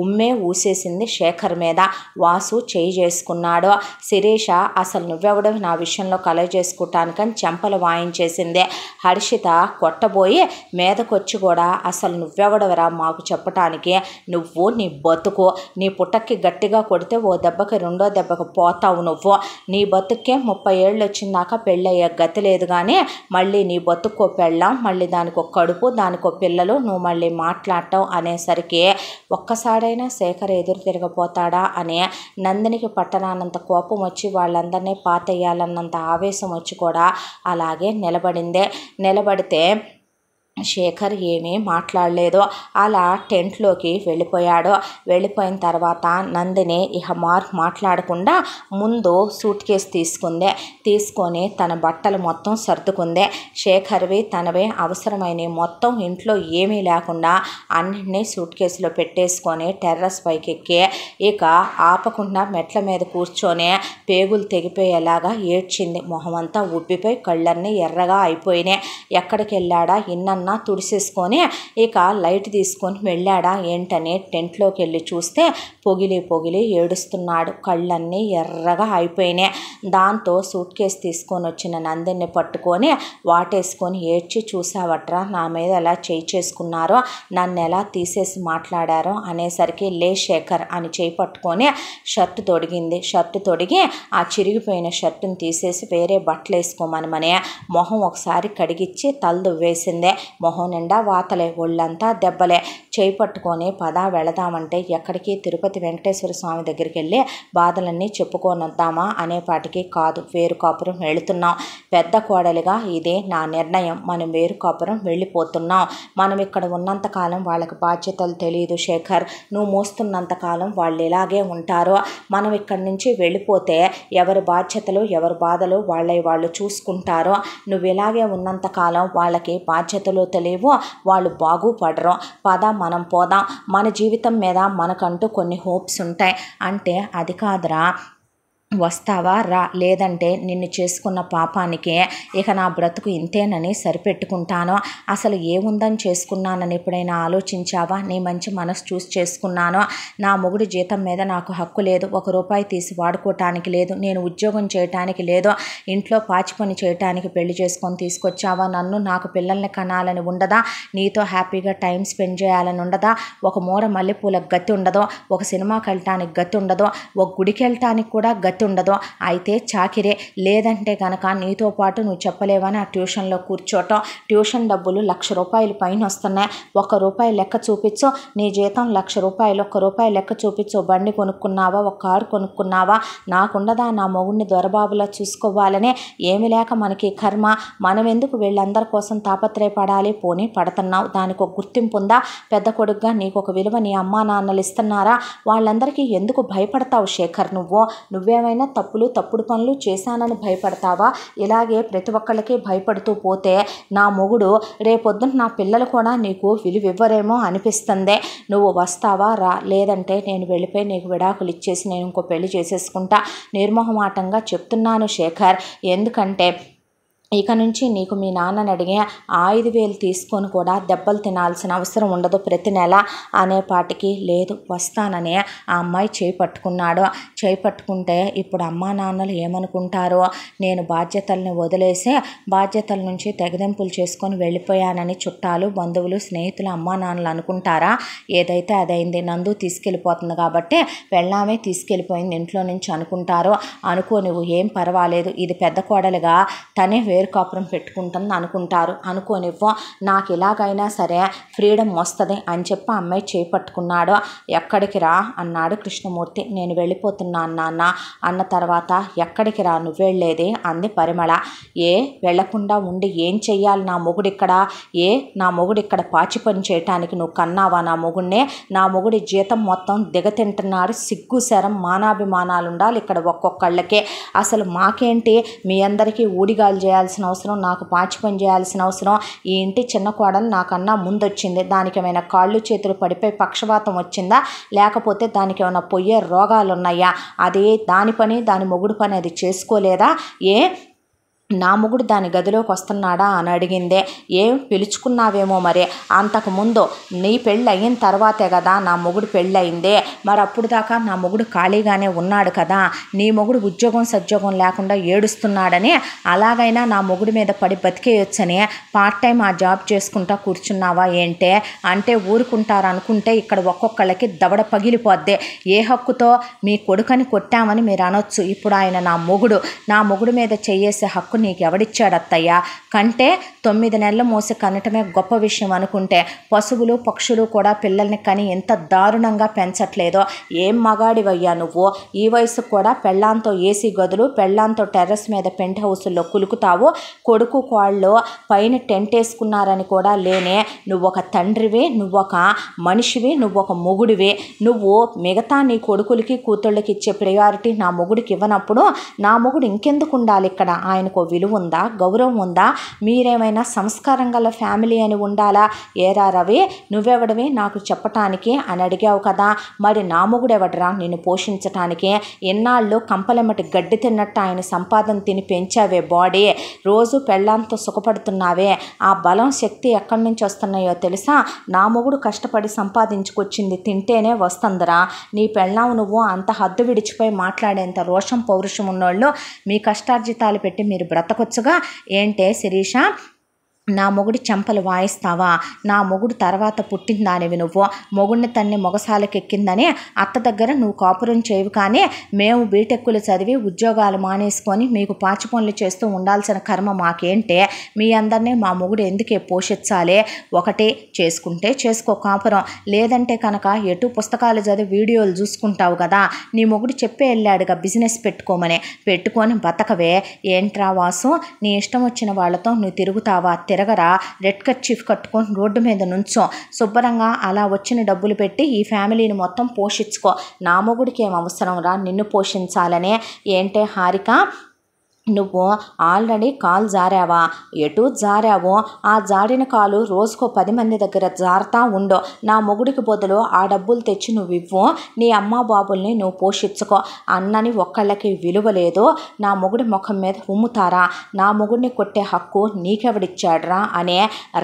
ఉమ్మే ఊసేసింది శేఖర్ మీద. వాసు చేయి చేసుకున్నాడు. శిరీష, అసలు నువ్వెవడవి నా విషయంలో కలవ చేసుకోవటానికని చెంపలు వాయించేసింది. హర్షిత కొట్టబోయి మీదకొచ్చి కూడా, అసలు నువ్వెవడవరా మాకు చెప్పటానికి? నువ్వు నీ బతుకు, నీ పుట్టక్కి గట్టిగా కొడితే ఓ దెబ్బకి రెండో దెబ్బకి పోతావు నువ్వు. నీ బతుక్కే 30 ఏళ్ళు వచ్చిందాకా పెళ్ళయ్యే గతి లేదు కానీ మళ్ళీ నీ బతుక్కో పెళ్ళాం, మళ్ళీ దానికో కడుపు, దానికో పిల్లలు, నువ్వు మళ్ళీ మాట్లాడటం అనేసరికి ఒక్కసారైనా శేఖర్ ఎదురు తిరగపోతాడా అని నందినికి పట్టరానంత కోపం వచ్చి వాళ్ళందరినీ పాతేయాలన్నంత ఆవేశం వచ్చి కూడా అలాగే నిలబడితే శేఖర్ ఏమీ మాట్లాడలేదు. అలా టెంట్లోకి వెళ్ళిపోయాడు. వెళ్ళిపోయిన తర్వాత నందిని ఇహ మాట్లాడకుండా ముందు సూట్ కేసు తీసుకొని తన బట్టలు మొత్తం సర్దుకుంది. శేఖర్వి తనవే అవసరమైనవి మొత్తం ఇంట్లో ఏమీ లేకుండా అన్నింటినీ సూట్ కేసులో పెట్టేసుకొని టెర్రస్ పైకి ఎక్కి ఇక ఆపకుండా మెట్ల మీద కూర్చొని పేగులు తెగిపోయేలాగా ఏడ్చింది. మొహమంతా ఉబ్బిపోయి కళ్ళన్నీ ఎర్రగా అయిపోయినాయి. ఎక్కడికి వెళ్ళాడా ఇన్న తుడిసేసుకొని ఇక లైట్ తీసుకొని వెళ్ళాడా ఏంటని టెంట్లోకి వెళ్ళి చూస్తే పొగిలి ఏడుస్తున్నాడు. కళ్ళన్నీ ఎర్రగా అయిపోయినాయి. దాంతో సూట్ కేసు తీసుకొని వచ్చిన నందిని పట్టుకొని వాటేసుకొని ఏడ్చి, చూసావట్రా నా మీద ఎలా చేయి చేసుకున్నారో, నన్ను ఎలా తీసేసి మాట్లాడారో అనేసరికి, లే శేఖర్ అని చేయి పట్టుకొని షర్టు తొడిగింది. షర్టు తొడిగి ఆ చిరిగిపోయిన షర్టును తీసేసి వేరే బట్టలు వేసుకోమనమని మొహం ఒకసారి కడిగిచ్చి తల దువ్వేసిందే. మొహం నిండా వాతలే, ఒళ్ళంతా దెబ్బలే. చేయి పట్టుకొని పదా వెళదామంటే ఎక్కడికి, తిరుపతి వెంకటేశ్వర స్వామి దగ్గరికి వెళ్ళి బాధలన్నీ చెప్పుకొనొద్దామా అనేపాటికి, కాదు వేరు కాపురం వెళుతున్నాం, పెద్ద కోడలిగా ఇదే నా నిర్ణయం, మనం వేరు కాపురం వెళ్ళిపోతున్నాం. మనం ఇక్కడ ఉన్నంతకాలం వాళ్ళకి బాధ్యతలు తెలియదు శేఖర్, నువ్వు మోస్తున్నంతకాలం వాళ్ళు ఇలాగే ఉంటారు. మనం ఇక్కడి నుంచి వెళ్ళిపోతే ఎవరి బాధ్యతలు ఎవరి బాధలు వాళ్ళు చూసుకుంటారో, నువ్వు ఇలాగే ఉన్నంతకాలం వాళ్ళకి బాధ్యతలు తెలియవు, వాళ్ళు బాగుపడరు. పద మనం పోదాం, మన జీవితం మీద మనకంటూ కొన్ని హోప్స్ ఉంటాయి అంటే, అది కాదురా వస్తావా రా, లేదంటే నిన్ను చేసుకున్న పాపానికే ఇక నా బ్రతుకు ఇంతేనని సరిపెట్టుకుంటాను. అసలు ఏముందని చేసుకున్నానని ఎప్పుడైనా ఆలోచించావా? నీ మంచి మనసు చూసి చేసుకున్నాను. నా మొగుడి జీతం మీద నాకు హక్కు లేదు, ₹1 తీసి వాడుకోవటానికి లేదు, నేను ఉద్యోగం చేయటానికి లేదు, ఇంట్లో పాచి పని చేయటానికి పెళ్లి చేసుకొని తీసుకొచ్చావా నన్ను? నాకు పిల్లల్ని కనాలని ఉండదా? నీతో హ్యాపీగా టైం స్పెండ్ చేయాలని ఉండదా? ఒక మూర మల్లెపూలకు గతి ఉండదో, ఒక సినిమాకి వెళ్ళటానికి గతి ఉండదో, ఒక గుడికి వెళ్ళటానికి కూడా గతి ఉండదు. అయితే చాకిరే, లేదంటే కనుక నీతో పాటు నువ్వు చెప్పలేవని ఆ ట్యూషన్లో కూర్చోటం. ట్యూషన్ డబ్బులు ₹1,00,000 పైన వస్తున్నాయి. ₹1 లెక్క చూపించు, నీ జీతం ₹1,00,000, ₹1 లెక్క చూపించు. బండి కొనుక్కున్నావా, ఒక కారు కొనుక్కున్నావా? నాకుండదా నా మొగుడిని దొరబాబులా చూసుకోవాలని? ఏమి లేక మనకి కర్మ, మనం ఎందుకు వీళ్ళందరి కోసం తాపత్రయపడాలి? పోనీ పడుతున్నావు, దానికి ఒక గుర్తింపు ఉందా? పెద్ద కొడుకుగా నీకు ఒక విలువ నీ అమ్మా నాన్నలు ఇస్తున్నారా? వాళ్ళందరికీ ఎందుకు భయపడతావు శేఖర్? నువ్వేమైనా తప్పుడు పనులు చేశానని భయపడతావా? ఇలాగే ప్రతి ఒక్కళ్ళకి భయపడుతూ పోతే నా మొగుడు రేపొద్దున నా పిల్లలు కూడా నీకు విలువివ్వరేమో అనిపిస్తుంది. నువ్వు వస్తావా రా, లేదంటే నేను వెళ్ళిపోయి నీకు విడాకులు ఇచ్చేసి నేను ఇంకో పెళ్లి చేసేసుకుంటా. నిర్మోహమాటంగా చెప్తున్నాను శేఖర్, ఎందుకంటే ఇక నుంచి నీకు మీ నాన్నని అడిగే 5,000 తీసుకొని కూడా దెబ్బలు తినాల్సిన అవసరం ఉండదు ప్రతి నెల అనేపాటికి, లేదు వస్తానని ఆ అమ్మాయి చేయి పట్టుకున్నాడు. చేయి పట్టుకుంటే ఇప్పుడు అమ్మా నాన్నలు ఏమనుకుంటారో, నేను బాధ్యతల్ని వదిలేసి బాధ్యతల నుంచి తెగదెంపులు చేసుకొని వెళ్ళిపోయానని చుట్టాలు బంధువులు స్నేహితులు అమ్మా నాన్నలు అనుకుంటారా? ఏదైతే అదైంది, నందు తీసుకెళ్ళిపోతుంది కాబట్టి వెళ్ళామే తీసుకెళ్ళిపోయింది ఇంట్లో నుంచి అనుకుంటారో. అనుకో, నువ్వు ఏం పర్వాలేదు, ఇది పెద్ద కోడలుగా తనే వేరు కాపురం పెట్టుకుంటుంది అనుకుంటారు. అనుకోనివ్వు, నాకు ఇలాగైనా సరే ఫ్రీడమ్ వస్తుంది అని చెప్పి అమ్మాయి చేపట్టుకున్నాడు. ఎక్కడికి రా అన్నాడు కృష్ణమూర్తి. నేను వెళ్ళిపోతున్నాను నాన్న అన్న తర్వాత, ఎక్కడికి రా నువ్వు వెళ్ళేది అంది పరిమళ. వెళ్లకుండా ఉండి ఏం చెయ్యాలి నా మొగుడిక్కడ? నా మొగుడిక్కడ పాచి పని చేయటానికి నువ్వు కన్నావా నా మొగుడినే? నా మొగుడి జీతం మొత్తం దిగతింటున్నాడు. సిగ్గు శరం మానాభిమానాలు ఉండాలి ఇక్కడ ఒక్కొక్కళ్ళకే. అసలు మాకేంటి, మీ అందరికీ ఊడిగాలు చేయాల్సిన అవసరం, నాకు పాచి పని చేయాల్సిన అవసరం? ఈ ఇంటి చిన్న కోడలు నాకన్నా ముందొచ్చింది, దానికి ఏమైనా కాళ్ళు చేతులు పడిపోయి పక్షవాతం వచ్చిందా, లేకపోతే దానికి ఏమైనా పొయ్యే రోగాలు ఉన్నాయా? అదే దాని పని దాని మొగుడు పని అది చేసుకోలేదా? నా మొగుడు దాని గదిలోకి వస్తున్నాడా అని అడిగిందే. పిలుచుకున్నావేమో మరి, అంతకుముందు నీ పెళ్ళి అయిన తర్వాతే కదా నా మొగుడు పెళ్ళి అయిందే, మరి అప్పుడు దాకా నా మొగుడు ఖాళీగానే ఉన్నాడు కదా, నీ మొగుడు ఉద్యోగం సద్యోగం లేకుండా ఏడుస్తున్నాడని అలాగైనా నా మొగుడి మీద పడి బతికేయొచ్చని పార్ట్ టైం ఆ జాబ్ చేసుకుంటా కూర్చున్నావా ఏంటే? అంటే ఊరుకుంటారు అనుకుంటే ఇక్కడ ఒక్కొక్కళ్ళకి దవడ పగిలిపోద్ది. ఏ హక్కుతో మీ కొడుకని కొట్టామని మీరు అనొచ్చు, ఇప్పుడు ఆయన నా మొగుడు మీద చేయేసే హక్కు నీకు ఎవడిచ్చాడత్తయ్యా? కంటే 9 నెలలు మోసి కనటమే గొప్ప విషయం అనుకుంటే పశువులు పక్షులు కూడా పిల్లల్ని కని ఎంత దారుణంగా పెంచట్లేదో. ఏం మగాడివయ్యా నువ్వు? ఈ వయసుకు కూడా పెళ్ళాంతో ఏసీ గదులు, పెళ్ళాంతో టెర్రస్ మీద పెంట్ హౌసుల్లో కులుకుతావు. కొడుకు కోళ్ళు పైన టెంట్ వేసుకున్నారని కూడా లేనే. నువ్వొక తండ్రివి, నువ్వొక మనిషివి, నువ్వొక మొగుడివి. నువ్వు మిగతా నీ కొడుకులకి కూతుళ్ళకి ఇచ్చే ప్రయారిటీ నా మొగుడికి ఇవ్వనప్పుడు నా మొగుడు ఇంకెందుకు ఉండాలి ఇక్కడ? ఆయనకు విలువ ఉందా, గౌరవం ఉందా? మీరేమైనా ఎవరైనా సంస్కారం గల ఫ్యామిలీ అని ఉండాలా? ఏరా రవి, నువ్వెవడవి నాకు చెప్పటానికి అని అడిగావు కదా, మరి నా మొగుడెవడరా నిన్ను పోషించటానికి? ఎన్నాళ్ళు కంపలెమ్మటి గడ్డి తిన్నట్టు ఆయన సంపాదన తిని పెంచావే బాడీ, రోజు పెళ్ళాంతో సుఖపడుతున్నావే, ఆ బలం శక్తి ఎక్కడి నుంచి వస్తున్నాయో తెలుసా? నా మొగుడు కష్టపడి సంపాదించుకొచ్చింది తింటేనే వస్తుందిరా. నీ పెళ్ళాం నువ్వు అంత హద్దు విడిచిపోయి మాట్లాడేంత రోషం పౌరుషం ఉన్నోళ్ళు మీ కష్టార్జితాలు పెట్టి మీరు బ్రతకొచ్చుగా. ఏంటే శిరీష, నా మొగుడి చెంపలు వాయిస్తావా? నా మొగుడు తర్వాత పుట్టిందానివి నువ్వు. మొగుడిని తన్ని మొగసాలకెక్కిందని అత్త దగ్గర నువ్వు కాపురం చేయవు, కానీ మేము బీటెక్కులు చదివి ఉద్యోగాలు మానేసుకొని మీకు పాచి పనులు చేస్తూ ఉండాల్సిన కర్మ మాకేంటే? మీ అందరినీ మా మొగుడు ఎందుకే పోషించాలి? ఒకటి చేసుకుంటే చేసుకో కాపురం, లేదంటే కనుక ఎటు పుస్తకాలు చదివి వీడియోలు చూసుకుంటావు కదా. నీ మొగుడు చెప్పే వెళ్ళాడుగా బిజినెస్ పెట్టుకొని బతకవే. ఏంట్రా వాసు, నీ ఇష్టం వచ్చిన వాళ్ళతో నువ్వు తిరుగుతావా? తిరగరా. రెడ్ కర్చీఫ్ కట్టుకొని రోడ్డు మీద నుంచో, శుభ్రంగా అలా వచ్చిన డబ్బులు పెట్టి ఈ ఫ్యామిలీని మొత్తం పోషించుకో. నా మొగుడికి ఏం అవసరం రా నిన్ను పోషించాలనే? ఏంటే హారిక, నువ్వు ఆల్రెడీ కాలు జారావా? ఎటు జారావో ఆ జారిన కాలు రోజుకో 10 మంది దగ్గర జారుతా ఉండో. నా మొగుడికి బదులు ఆ డబ్బులు తెచ్చి నువ్వు ఇవ్వు, నీ అమ్మ బాబుల్ని నువ్వు పోషించుకో. అన్నని ఒక్కళ్ళకి విలువ లేదు, నా మొగుడి ముఖం మీద ఉమ్ముతారా? నా మొగుడిని కొట్టే హక్కు నీకెవడిచ్చాడ్రా అనే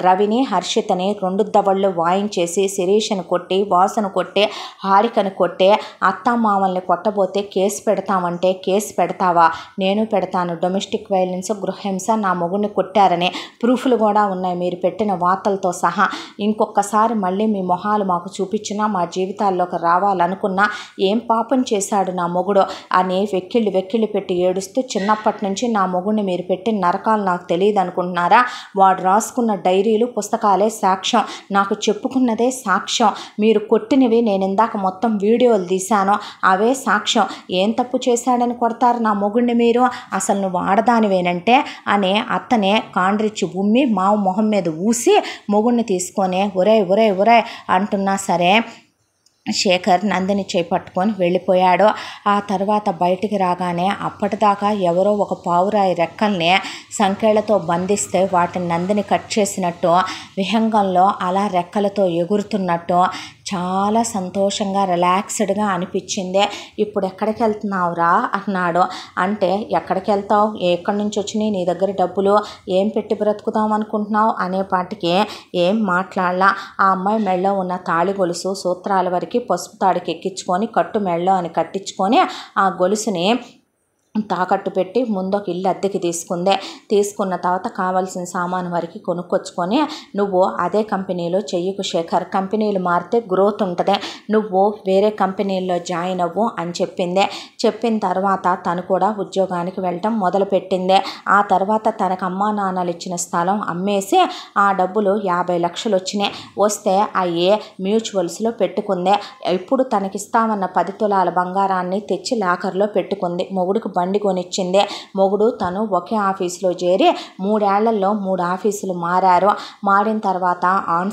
రవిని హర్షితని 2 దవళ్ళు వాయించేసి శిరీషను కొట్టి, వాసును కొట్టి, హారికను కొట్టి, అత్తామామల్ని కొట్టబోతే కేసు పెడతామంటే కేసు పెడతావా? నేను పెడతాను. డొమెస్టిక్ వైలెన్స్, గృహహింస, నా మొగుడిని కొట్టారనే ప్రూఫ్లు కూడా ఉన్నాయి మీరు పెట్టిన వార్తలతో సహా. ఇంకొకసారి మళ్ళీ మీ మొహాలు మాకు చూపించినా మా జీవితాల్లోకి రావాలనుకున్నా ఏం పాపం చేశాడు నా మొగుడు అని వెక్కిళ్ళు పెట్టి ఏడుస్తూ, చిన్నప్పటి నుంచి నా మొగుడిని మీరు పెట్టిన నరకాలు నాకు తెలియదు అనుకుంటున్నారా? వాడు రాసుకున్న డైరీలు పుస్తకాలే సాక్ష్యం, నాకు చెప్పుకున్నదే సాక్ష్యం. మీరు కొట్టినవి నేను ఇందాక మొత్తం వీడియోలు తీశాను, అవే సాక్ష్యం. ఏం తప్పు చేశాడని కొడతారు నా మొగుడిని మీరు? అసలు నువ్వు ఆడదానివేనంటే అనే అత్తనే కాండ్రిచ్చి ఉమ్మి మావు మొహం మీద ఊసి మొగుడిని తీసుకొని ఒరే అంటున్నా సరే శేఖర్ నందిని చేపట్టుకొని వెళ్ళిపోయాడు. ఆ తర్వాత బయటికి రాగానే అప్పటిదాకా ఎవరో ఒక పావురాయి రెక్కల్ని సంకెళ్లతో బంధిస్తే వాటిని నందిని కట్ చేసినట్టు, విహంగంలో అలా రెక్కలతో ఎగురుతున్నట్టు చాలా సంతోషంగా రిలాక్స్డ్గా అనిపించింది. ఇప్పుడు ఎక్కడికి వెళ్తున్నావురా అన్నాడు. అంటే ఎక్కడికి వెళ్తావు, ఎక్కడి నుంచి వచ్చినాయి నీ దగ్గర డబ్బులు, ఏం పెట్టి బ్రతుకుతాం అనుకుంటున్నావు అనేపాటికి ఏం మాట్లాడలా. ఆ అమ్మాయి మెళ్ళో ఉన్న తాళి గొలుసు సూత్రాల వరకు పసుపు తాడికి ఎక్కించుకొని కట్టు మెళ్ళో అని కట్టించుకొని ఆ గొలుసుని తాకట్టు పెట్టి ముందొక ఇల్లు అద్దెకి తీసుకున్న తర్వాత కావాల్సిన సామాను వరకు కొనుక్కొచ్చుకొని, నువ్వు అదే కంపెనీలో చెయ్యకు శేఖర్, కంపెనీలు మారితే గ్రోత్ ఉంటుంది, నువ్వు వేరే కంపెనీల్లో జాయిన్ అవ్వు అని చెప్పిన తర్వాత తను కూడా ఉద్యోగానికి వెళ్ళటం మొదలుపెట్టింది. ఆ తర్వాత తనకు అమ్మా నాన్నలు ఇచ్చిన స్థలం అమ్మేసి ఆ డబ్బులు 50 లక్షలు వచ్చినాయి. వస్తే అయ్యే మ్యూచువల్స్లో పెట్టుకుంది. ఇప్పుడు తనకిస్తామన్న 10 తులాల బంగారాన్ని తెచ్చి లాకర్లో పెట్టుకుంది. మొగుడికి బండి కొనిచ్చింది. మొగుడు తను ఒకే ఆఫీసులో చేరి 3 ఏళ్లలో 3 ఆఫీసులు మారిన తర్వాత ఆన్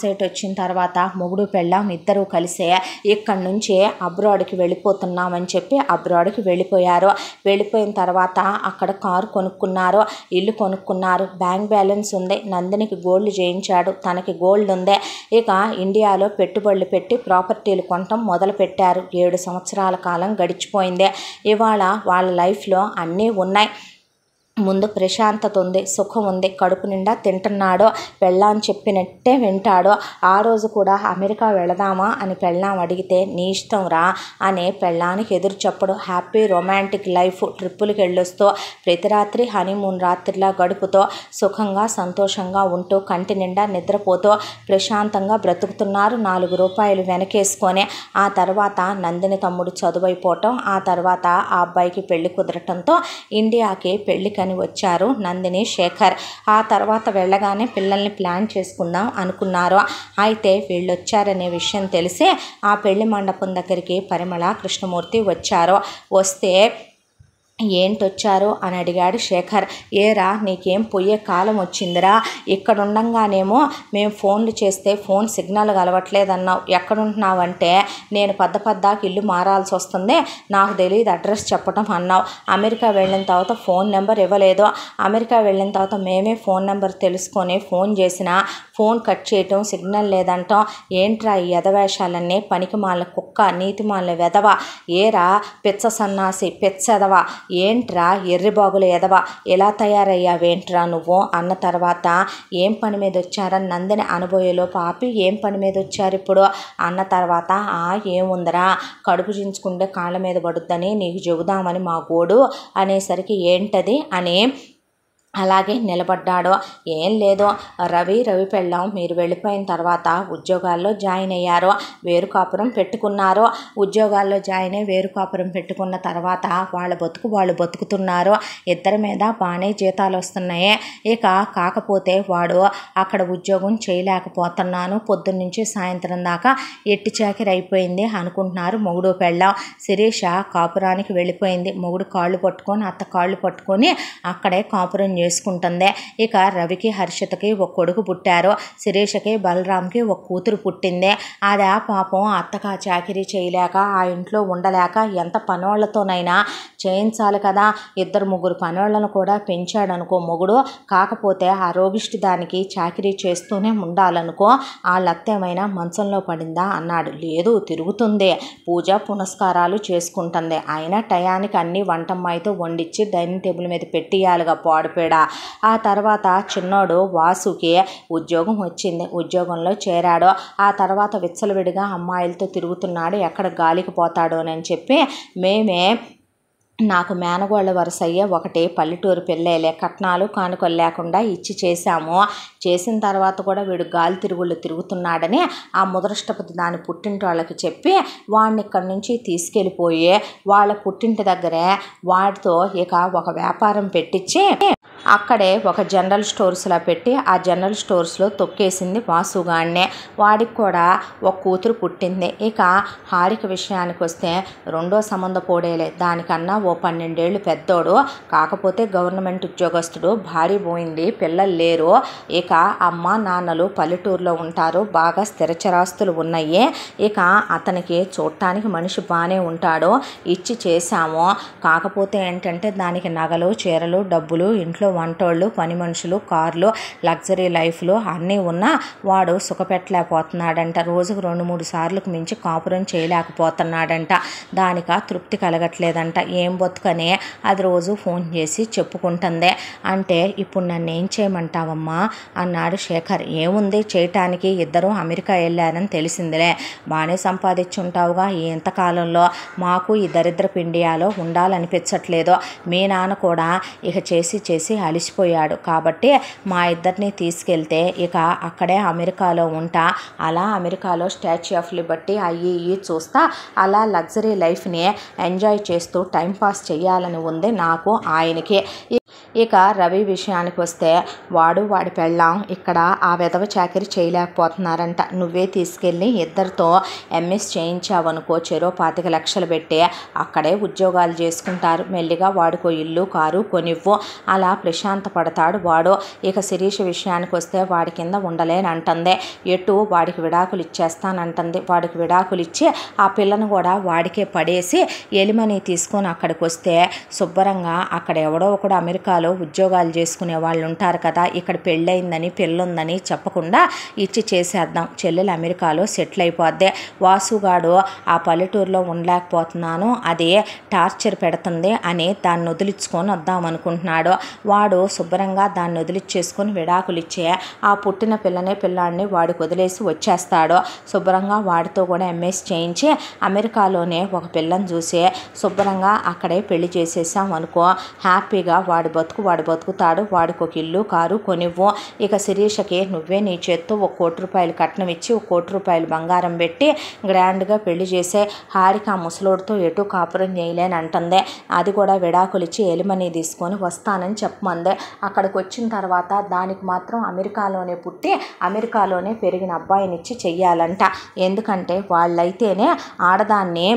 సైట్ వచ్చిన తర్వాత మొగుడు పెళ్ళాం ఇద్దరూ కలిసే ఇక్కడి నుంచి అబ్రాడ్కి వెళ్ళిపోతున్నామని చెప్పి అబ్రాడ్కి వెళ్ళిపోయిన తర్వాత అక్కడ కారు కొనుక్కున్నారు, ఇల్లు కొనుక్కున్నారు, బ్యాంక్ బ్యాలెన్స్ ఉంది. నందినికి గోల్డ్ చేయించాడు, తనకి గోల్డ్ ఉంది. ఇక ఇండియాలో పెట్టుబడులు పెట్టి ప్రాపర్టీలు కొనటం మొదలుపెట్టారు. 7 సంవత్సరాల కాలం గడిచిపోయింది. ఇవాళ వాళ్ళ లైఫ్లో అన్నీ ఉన్నాయి. ముందు ప్రశాంతత ఉంది, సుఖం ఉంది, కడుపు నిండా తింటున్నాడు, పెళ్ళాం చెప్పినట్టే వింటాడు. ఆ రోజు కూడా అమెరికా వెళదామా అని పెళ్ళాం అడిగితే నీ ఇష్టం రా అనే పెళ్ళానికి ఎదురు చెప్పడు. హ్యాపీ రొమాంటిక్ లైఫ్, ట్రిప్పులకి వెళ్ళొస్తూ ప్రతి రాత్రి హనీమూన్ రాత్రిలా గడుపుతూ సుఖంగా సంతోషంగా ఉంటూ కంటి నిండా నిద్రపోతూ ప్రశాంతంగా బ్రతుకుతున్నారు. 4 రూపాయలు వెనకేసుకొని. ఆ తర్వాత నందిని తమ్ముడు చదువైపోవటం, ఆ తర్వాత ఆ అబ్బాయికి పెళ్లి కుదరటంతో ఇండియాకి పెళ్లికి అని వచ్చారు నందిని శేఖర్. ఆ తర్వాత వెళ్ళగానే పిల్లల్ని ప్లాన్ చేసుకుందాం అనుకున్నారు. అయితే వీళ్ళు వచ్చారనే విషయం తెలిసి ఆ పెళ్లి మండపం దగ్గరికి పరిమళ, కృష్ణమూర్తి వచ్చారు. వస్తే ఏంటొచ్చారు అని అడిగాడు శేఖర్. ఏరా నీకేం పోయే కాలం వచ్చిందిరా, ఇక్కడ ఉండంగానేమో మేము ఫోన్లు చేస్తే ఫోన్ సిగ్నల్ కలవట్లేదన్నావు, ఎక్కడుంటున్నావంటే నేను పద్దాకి ఇల్లు మారాల్సి వస్తుంది, నాకు తెలియదు అడ్రస్ చెప్పడం అన్నావు. అమెరికా వెళ్ళిన తర్వాత ఫోన్ నెంబర్ ఇవ్వలేదు, అమెరికా వెళ్ళిన తర్వాత మేమే ఫోన్ నెంబర్ తెలుసుకొని ఫోన్ చేసినా ఫోన్ కట్ చేయటం, సిగ్నల్ లేదంటాం. ఏంట్రా ఈ ఎదవేషాలన్నీ, పనికిమాల కుక్క, నీతిమాల వెదవ, ఏరా పిచ్చ సన్నాసి పిచ్చెదవ, ఏంట్రా ఎర్రిబాగుల ఎదవ, ఎలా తయారయ్యావేంట్రా నువ్వు అన్న తర్వాత ఏం పని మీద వచ్చారని నందిని అనబోయేలోపు ఆపి ఏం పని మీద వచ్చారు ఇప్పుడు అన్న తర్వాత ఏముందరా కడుపు చించుకుంటే కాళ్ళ మీద పడుద్దని నీకు చెబుదామని మా గోడు అనేసరికి ఏంటది అని అలాగే నిలబడ్డాడు. ఏం లేదు, రవి పెళ్ళాం మీరు వెళ్ళిపోయిన తర్వాత ఉద్యోగాల్లో జాయిన్ అయ్యారు, వేరు కాపురం పెట్టుకున్నారు, ఉద్యోగాల్లో జాయిన్ అయ్యి వేరు కాపురం పెట్టుకున్న తర్వాత వాళ్ళ బతుకు వాళ్ళు బతుకుతున్నారు, ఇద్దరి మీద బాగానే జీతాలు వస్తున్నాయి. ఇక కాకపోతే వాడు అక్కడ ఉద్యోగం చేయలేకపోతున్నాను, పొద్దున్నుంచి సాయంత్రం దాకా ఎట్టి చాకిరి అయిపోయింది అనుకుంటున్నారు మొగుడు పెళ్ళాం. శిరీష కాపురానికి వెళ్ళిపోయింది, మొగుడు కాళ్ళు పట్టుకొని అత్త కాళ్ళు పట్టుకొని అక్కడే కాపురం చేసుకుంటుంది. ఇక రవికి హర్షితకి ఒక కొడుకు పుట్టారు, శిరీషకి బలరాంకి ఒక కూతురు పుట్టింది. అది పాపం అత్తగా చాకిరీ చేయలేక ఆ ఇంట్లో ఉండలేక ఎంత పనోళ్లతోనైనా చేయించాలి కదా, 2-3 పనోళ్లను కూడా పెంచాడనుకో మొగుడు, కాకపోతే ఆ రోగిష్టి దానికి చాకిరీ చేస్తూనే ఉండాలనుకో, ఆ లత్తేమైనా మంచంలో పడిందా అన్నాడు. లేదు తిరుగుతుంది, పూజ పునస్కారాలు చేసుకుంటుంది, అయినా టయానికి అన్ని వంటమ్మాయితో వండించి డైనింగ్ టేబుల్ మీద పెట్టియాలిగా పాడుపేడ. ఆ తర్వాత చిన్నోడు వాసుకి ఉద్యోగం వచ్చింది, ఉద్యోగంలో చేరాడు. ఆ తర్వాత విచ్చలవిడిగా అమ్మాయిలతో తిరుగుతున్నాడు, ఎక్కడ గాలికి పోతాడోనని చెప్పి మేమే నాకు మేనగోళ్ళ వరుసయ్యే ఒకటి పల్లెటూరు పెళ్ళేలే, కట్నాలు కానుకలు లేకుండా ఇచ్చి చేశాము. చేసిన తర్వాత కూడా వీడు గాలి తిరుగుళ్ళు తిరుగుతున్నాడని ఆ ముదరష్టపతి దాని పుట్టింటి వాళ్ళకి చెప్పి వాడిని ఇక్కడి నుంచి తీసుకెళ్ళిపోయి వాళ్ళ పుట్టింటి దగ్గరే వాడితో ఇక ఒక వ్యాపారం పెట్టించి అక్కడే ఒక జనరల్ స్టోర్స్లా పెట్టి ఆ జనరల్ స్టోర్స్లో తొక్కేసింది వాసుగాడినే. వాడికి కూడా ఒక కూతురు పుట్టింది. ఇక హారిక విషయానికి వస్తే రెండో సంబంధ పోడేలే, దానికన్నా ఓ 12 ఏళ్ళు పెద్దోడు, కాకపోతే గవర్నమెంట్ ఉద్యోగస్తుడు, భార్య పోయింది, పిల్లలు లేరు. ఇక అమ్మ నాన్నలు పల్లెటూరులో ఉంటారు, బాగా స్థిరచరాస్తులు ఉన్నాయి. ఇక అతనికి చూడటానికి మనిషి బాగానే ఉంటాడు, ఇచ్చి చేశాము. కాకపోతే ఏంటంటే దానికి నగలు చీరలు డబ్బులు ఇంట్లో వంటోళ్ళు పని మనుషులు కార్లు లగ్జరీ లైఫ్లు అన్నీ ఉన్నా వాడు సుఖపెట్టలేకపోతున్నాడంట, రోజుకు 2-3 సార్లకు మించి కాపురం చేయలేకపోతున్నాడంట, దానిక తృప్తి కలగట్లేదంట. ఏం బతుకనే అది రోజు ఫోన్ చేసి చెప్పుకుంటుంది. అంటే ఇప్పుడు నన్ను ఏం చేయమంటావమ్మా అన్నాడు శేఖర్. ఏముంది చేయటానికి, ఇద్దరు అమెరికా వెళ్ళారని తెలిసిందిలే, బాగానే సంపాదించుంటావుగా, ఇంతకాలంలో మాకు ఈ దరిద్రపు ఇండియాలో ఉండాలనిపించట్లేదు, మీ నాన్న కూడా ఇక చేసి అలిసిపోయాడు, కాబట్టి మా ఇద్దరిని తీసుకెళ్తే ఇక అక్కడే అమెరికాలో ఉంటా, అలా అమెరికాలో స్టాచ్యూ ఆఫ్ లిబర్టీ అయ్యి చూస్తా, అలా లగ్జరీ లైఫ్ని ఎంజాయ్ చేస్తూ టైంపాస్ చేయాలని ఉంది నాకు ఆయనకి. ఇక రవి విషయానికి వస్తే వాడి పెళ్ళాం ఇక్కడ ఆ వెధవ చాకరీ చేయలేకపోతున్నారంట, నువ్వే తీసుకెళ్ళి ఇద్దరితో ఎంఎస్ చేయించావనుకో, చెరో 25 లక్షలు పెట్టి అక్కడే ఉద్యోగాలు చేసుకుంటారు, మెల్లిగా వాడికో ఇల్లు కారు కొనివ్వు, అలా ప్రశాంత పడతాడు వాడు. ఇక శిరీష విషయానికి వస్తే వాడి కింద ఉండలేనంటుంది, ఎటు వాడికి విడాకులు ఇచ్చేస్తానంటుంది. వాడికి విడాకులు ఇచ్చి ఆ పిల్లను కూడా వాడికే పడేసి ఎలిమని తీసుకొని అక్కడికి వస్తే శుభ్రంగా అక్కడ ఎవడో ఒకడు అమెరికాలో ఉద్యోగాలు చేసుకునే వాళ్ళు ఉంటారు కదా, ఇక్కడ పెళ్ళయిందని పెళ్ళుందని చెప్పకుండా ఇచ్చి చేసేద్దాం, చెల్లెలు అమెరికాలో సెటిల్ అయిపోద్ది. వాసుగాడు ఆ పల్లెటూరులో ఉండలేకపోతున్నాను, అది టార్చర్ పెడుతుంది అని దాన్ని వదిలించుకొని వద్దాం అనుకుంటున్నాడు. వాడు శుభ్రంగా దాన్ని వదిలిచ్చేసుకొని విడాకులు ఇచ్చే ఆ పుట్టిన పిల్లాడిని వాడికి వదిలేసి వచ్చేస్తాడు. శుభ్రంగా వాడితో కూడా ఎంఎస్ చేయించి అమెరికాలోనే ఒక పిల్లని చూసి శుభ్రంగా అక్కడే పెళ్లి చేసేసాం అనుకో, హ్యాపీగా వాడు బతుకుతాడు, వాడికి ఒక ఇల్లు కారు కొనివ్వు. ఇక శిరీషకి నువ్వే నీ చేత్తో 1 కోటి రూపాయలు కట్నం ఇచ్చి 1 కోటి రూపాయలు బంగారం పెట్టి గ్రాండ్గా పెళ్లి చేసే. హారిక ఆ ముసలోడితో ఎటు కాపురం చేయలేని అంటుంది, అది కూడా విడాకులు ఇచ్చి ఎలిమనీ తీసుకొని వస్తానని చెప్పమందే. అక్కడికి వచ్చిన తర్వాత దానికి మాత్రం అమెరికాలోనే పుట్టి అమెరికాలోనే పెరిగిన అబ్బాయినిచ్చి చెయ్యాలంట, ఎందుకంటే వాళ్ళైతేనే ఆడదాన్ని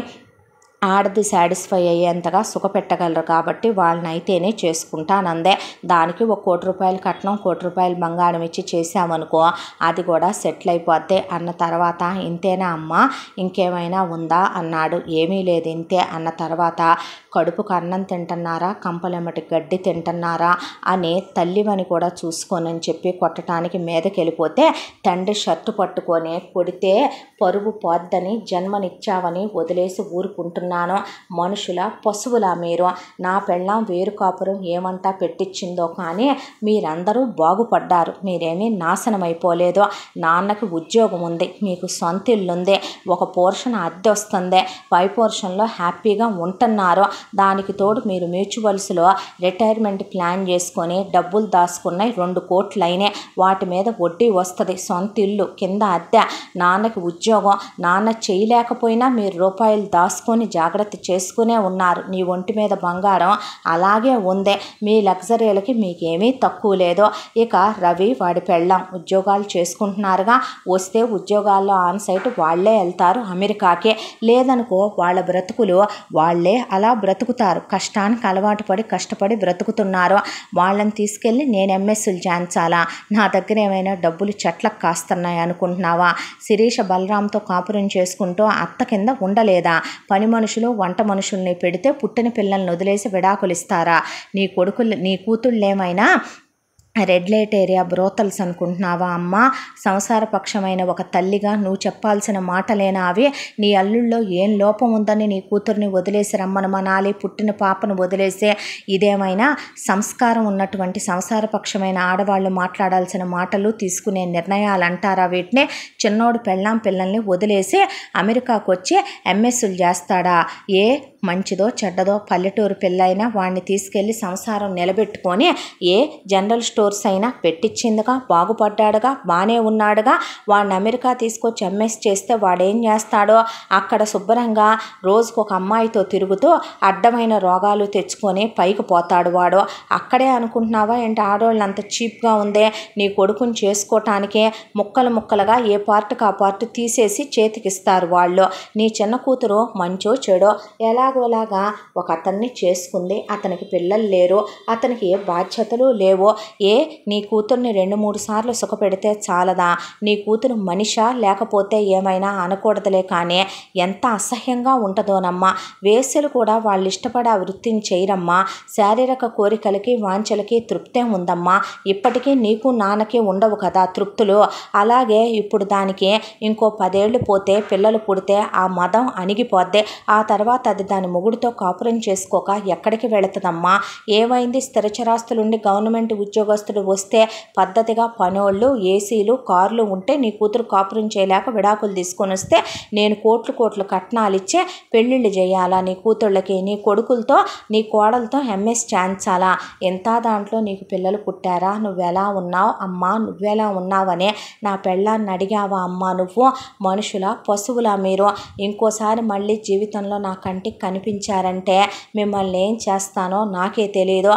ఆడది సాటిస్ఫై అయ్యేంతగా సుఖపెట్టగలరు కాబట్టి వాళ్ళనైతేనే చేసుకుంటానందే. దానికి ఒక ₹1,00,00,000 కట్నం, ₹1,00,00,000 బంగారం ఇచ్చి చేసామనుకో అది కూడా సెటిల్ అయిపోద్ది అన్న తర్వాత, ఇంతేనా అమ్మా ఇంకేమైనా ఉందా అన్నాడు. ఏమీ లేదు ఇంతే అన్న తర్వాత, కడుపుకు అన్నం తింటున్నారా, కంపలెమ్మటి గడ్డి తింటున్నారా అని తల్లివని కూడా చూసుకోనని చెప్పి కొట్టడానికి మీదకి వెళ్ళిపోతే, తండ్రి షర్టు పట్టుకొని కొడితే పరువు పోద్దని జన్మనిచ్చావని వదిలేసి ఊరుకుంటున్నాను. మనుషుల పశువులా మీరు? నా పెళ్ళాం వేరు కాపురం ఏమంటా పెట్టించిందో కానీ మీరందరూ బాగుపడ్డారు, మీరేమీ నాశనం అయిపోలేదు. నాన్నకి ఉద్యోగం ఉంది, మీకు సొంత ఇల్లుంది, ఒక పోర్షన్ అద్దె వస్తుంది, పై పోర్షన్లో హ్యాపీగా ఉంటున్నారు. దానికి తోడు మీరు మ్యూచువల్స్లో రిటైర్మెంట్ ప్లాన్ చేసుకొని డబ్బులు దాచుకున్నాయి 2 కోట్లు అయినాయి. వాటి మీద వడ్డీ వస్తుంది, సొంత ఇల్లు, కింద అద్దె, నాన్నకి ఉద్యోగం. నాన్న చేయలేకపోయినా మీరు రూపాయలు దాచుకొని జాగ్రత్త చేసుకునే ఉన్నారు. నీ ఒంటి మీద బంగారం అలాగే ఉంది. మీ లగ్జరీలకి మీకేమీ తక్కువ లేదు. ఇక రవి వాడి పెళ్ళాం ఉద్యోగాలు చేసుకుంటున్నారుగా, వస్తే ఉద్యోగాల్లో ఆన్ సైట్ వాళ్లే వెళ్తారు అమెరికాకి. లేదనుకో వాళ్ళ బ్రతుకులు వాళ్లే అలా బ్రతుకుతారు. కష్టానికి అలవాటు పడి కష్టపడి బ్రతుకుతున్నారు. వాళ్ళని తీసుకెళ్ళి నేను ఎంఎస్లు చేయించాలా? నా దగ్గర ఏమైనా డబ్బులు చెట్లకు కాస్తున్నాయి అనుకుంటున్నావా? శిరీష బలరాంతో కాపురం చేసుకుంటూ అత్త కింద ఉండలేదా? పని మనుషులు వంట మనుషుల్ని పెడితే పుట్టిన పిల్లల్ని వదిలేసి విడాకులు ఇస్తారా? నీ కూతుళ్ళేమైనా రెడ్ లైట్ ఏరియా బ్రోతల్స్ అనుకుంటున్నావా అమ్మా? సంసారపక్షమైన ఒక తల్లిగా నువ్వు చెప్పాల్సిన మాటలేనా అవి? నీ అల్లుల్లో ఏం లోపం ఉందని నీ కూతుర్ని వదిలేసి రమ్మని మనాలి, పుట్టిన పాపను వదిలేసే? ఇదేమైనా సంస్కారం ఉన్నటువంటి సంసారపక్షమైన ఆడవాళ్ళు మాట్లాడాల్సిన మాటలు, తీసుకునే నిర్ణయాలు అంటారా వీటిని? చిన్నోడు పెళ్ళాం పిల్లల్ని వదిలేసి అమెరికాకు వచ్చి ఎంఎస్లు చేస్తాడా? మంచిదో చెడ్డదో పల్లెటూరు పిల్లైనా వాడిని తీసుకెళ్ళి సంసారం నిలబెట్టుకొని జనరల్ స్టోర్స్ అయినా పెట్టించిందిగా, బాగుపడ్డాడుగా, బాగానే ఉన్నాడుగా. వాడిని అమెరికా తీసుకొచ్చి ఎంఎస్ చేస్తే వాడేం చేస్తాడో? అక్కడ శుభ్రంగా రోజుకు ఒక అమ్మాయితో తిరుగుతూ అడ్డమైన రోగాలు తెచ్చుకొని పైకి పోతాడు వాడు. అక్కడే అనుకుంటున్నావా ఏంటి ఆడవాళ్ళు అంత చీప్గా ఉందే? నీ కొడుకుని చేసుకోవటానికే ముక్కలు ముక్కలుగా ఏ పార్ట్కి ఆ పార్ట్ తీసేసి చేతికిస్తారు వాళ్ళు. నీ చిన్న కూతురు మంచో చెడో ఎలాగోలాగా ఒక అతన్ని చేసుకుంది, అతనికి పిల్లలు లేరు, అతనికి ఏ బాధ్యతలు లేవు. నీ కూతుర్ని 2-3 సార్లు సుఖపెడితే చాలదా? నీ కూతురు మనిషా లేకపోతే ఏమైనా అనకూడదులే కానీ ఎంత అసహ్యంగా ఉంటుందోనమ్మా. వేసలు కూడా వాళ్ళు ఇష్టపడే ఆ వృత్తిని చేయరమ్మా. శారీరక కోరికలకి వాంఛలకి తృప్తే ఉందమ్మా. ఇప్పటికీ నీకు నాన్నకి ఉండవు కదా తృప్తులు. అలాగే ఇప్పుడు దానికి ఇంకో 10 ఏళ్ళు పోతే పిల్లలు పుడితే ఆ మదం అణిగిపోద్ది. ఆ తర్వాత అది దాని మొగుడితో కాపురం చేసుకోక ఎక్కడికి వెళుతుందమ్మా? ఏమైంది? స్థిరచరాస్తులుండి గవర్నమెంట్ ఉద్యోగస్తుడు వస్తే పద్ధతిగా పనోళ్ళు, ఏసీలు, కార్లు ఉంటే నీ కూతురు కాపురం చేయలేక విడాకులు తీసుకొని వస్తే నేను కోట్లు కట్నాలు ఇచ్చే పెళ్ళిళ్ళు చేయాలా నీ కూతుళ్ళకి? నీ కొడుకులతో నీ కోడలతో ఎంఎస్ చేయించాలా? ఎంత దాంట్లో నీకు పిల్లలు పుట్టారా? నువ్వెలా ఉన్నావు అమ్మా? నువ్వెలా ఉన్నావనే నా పెళ్ళాన్ని అడిగావా అమ్మా నువ్వు? మనుషుల పశువులా మీరు? ఇంకోసారి మళ్ళీ జీవితంలో నా కంటికి కనిపించారంటే మిమ్మల్ని ఏం చేస్తానో నాకే తెలియదు.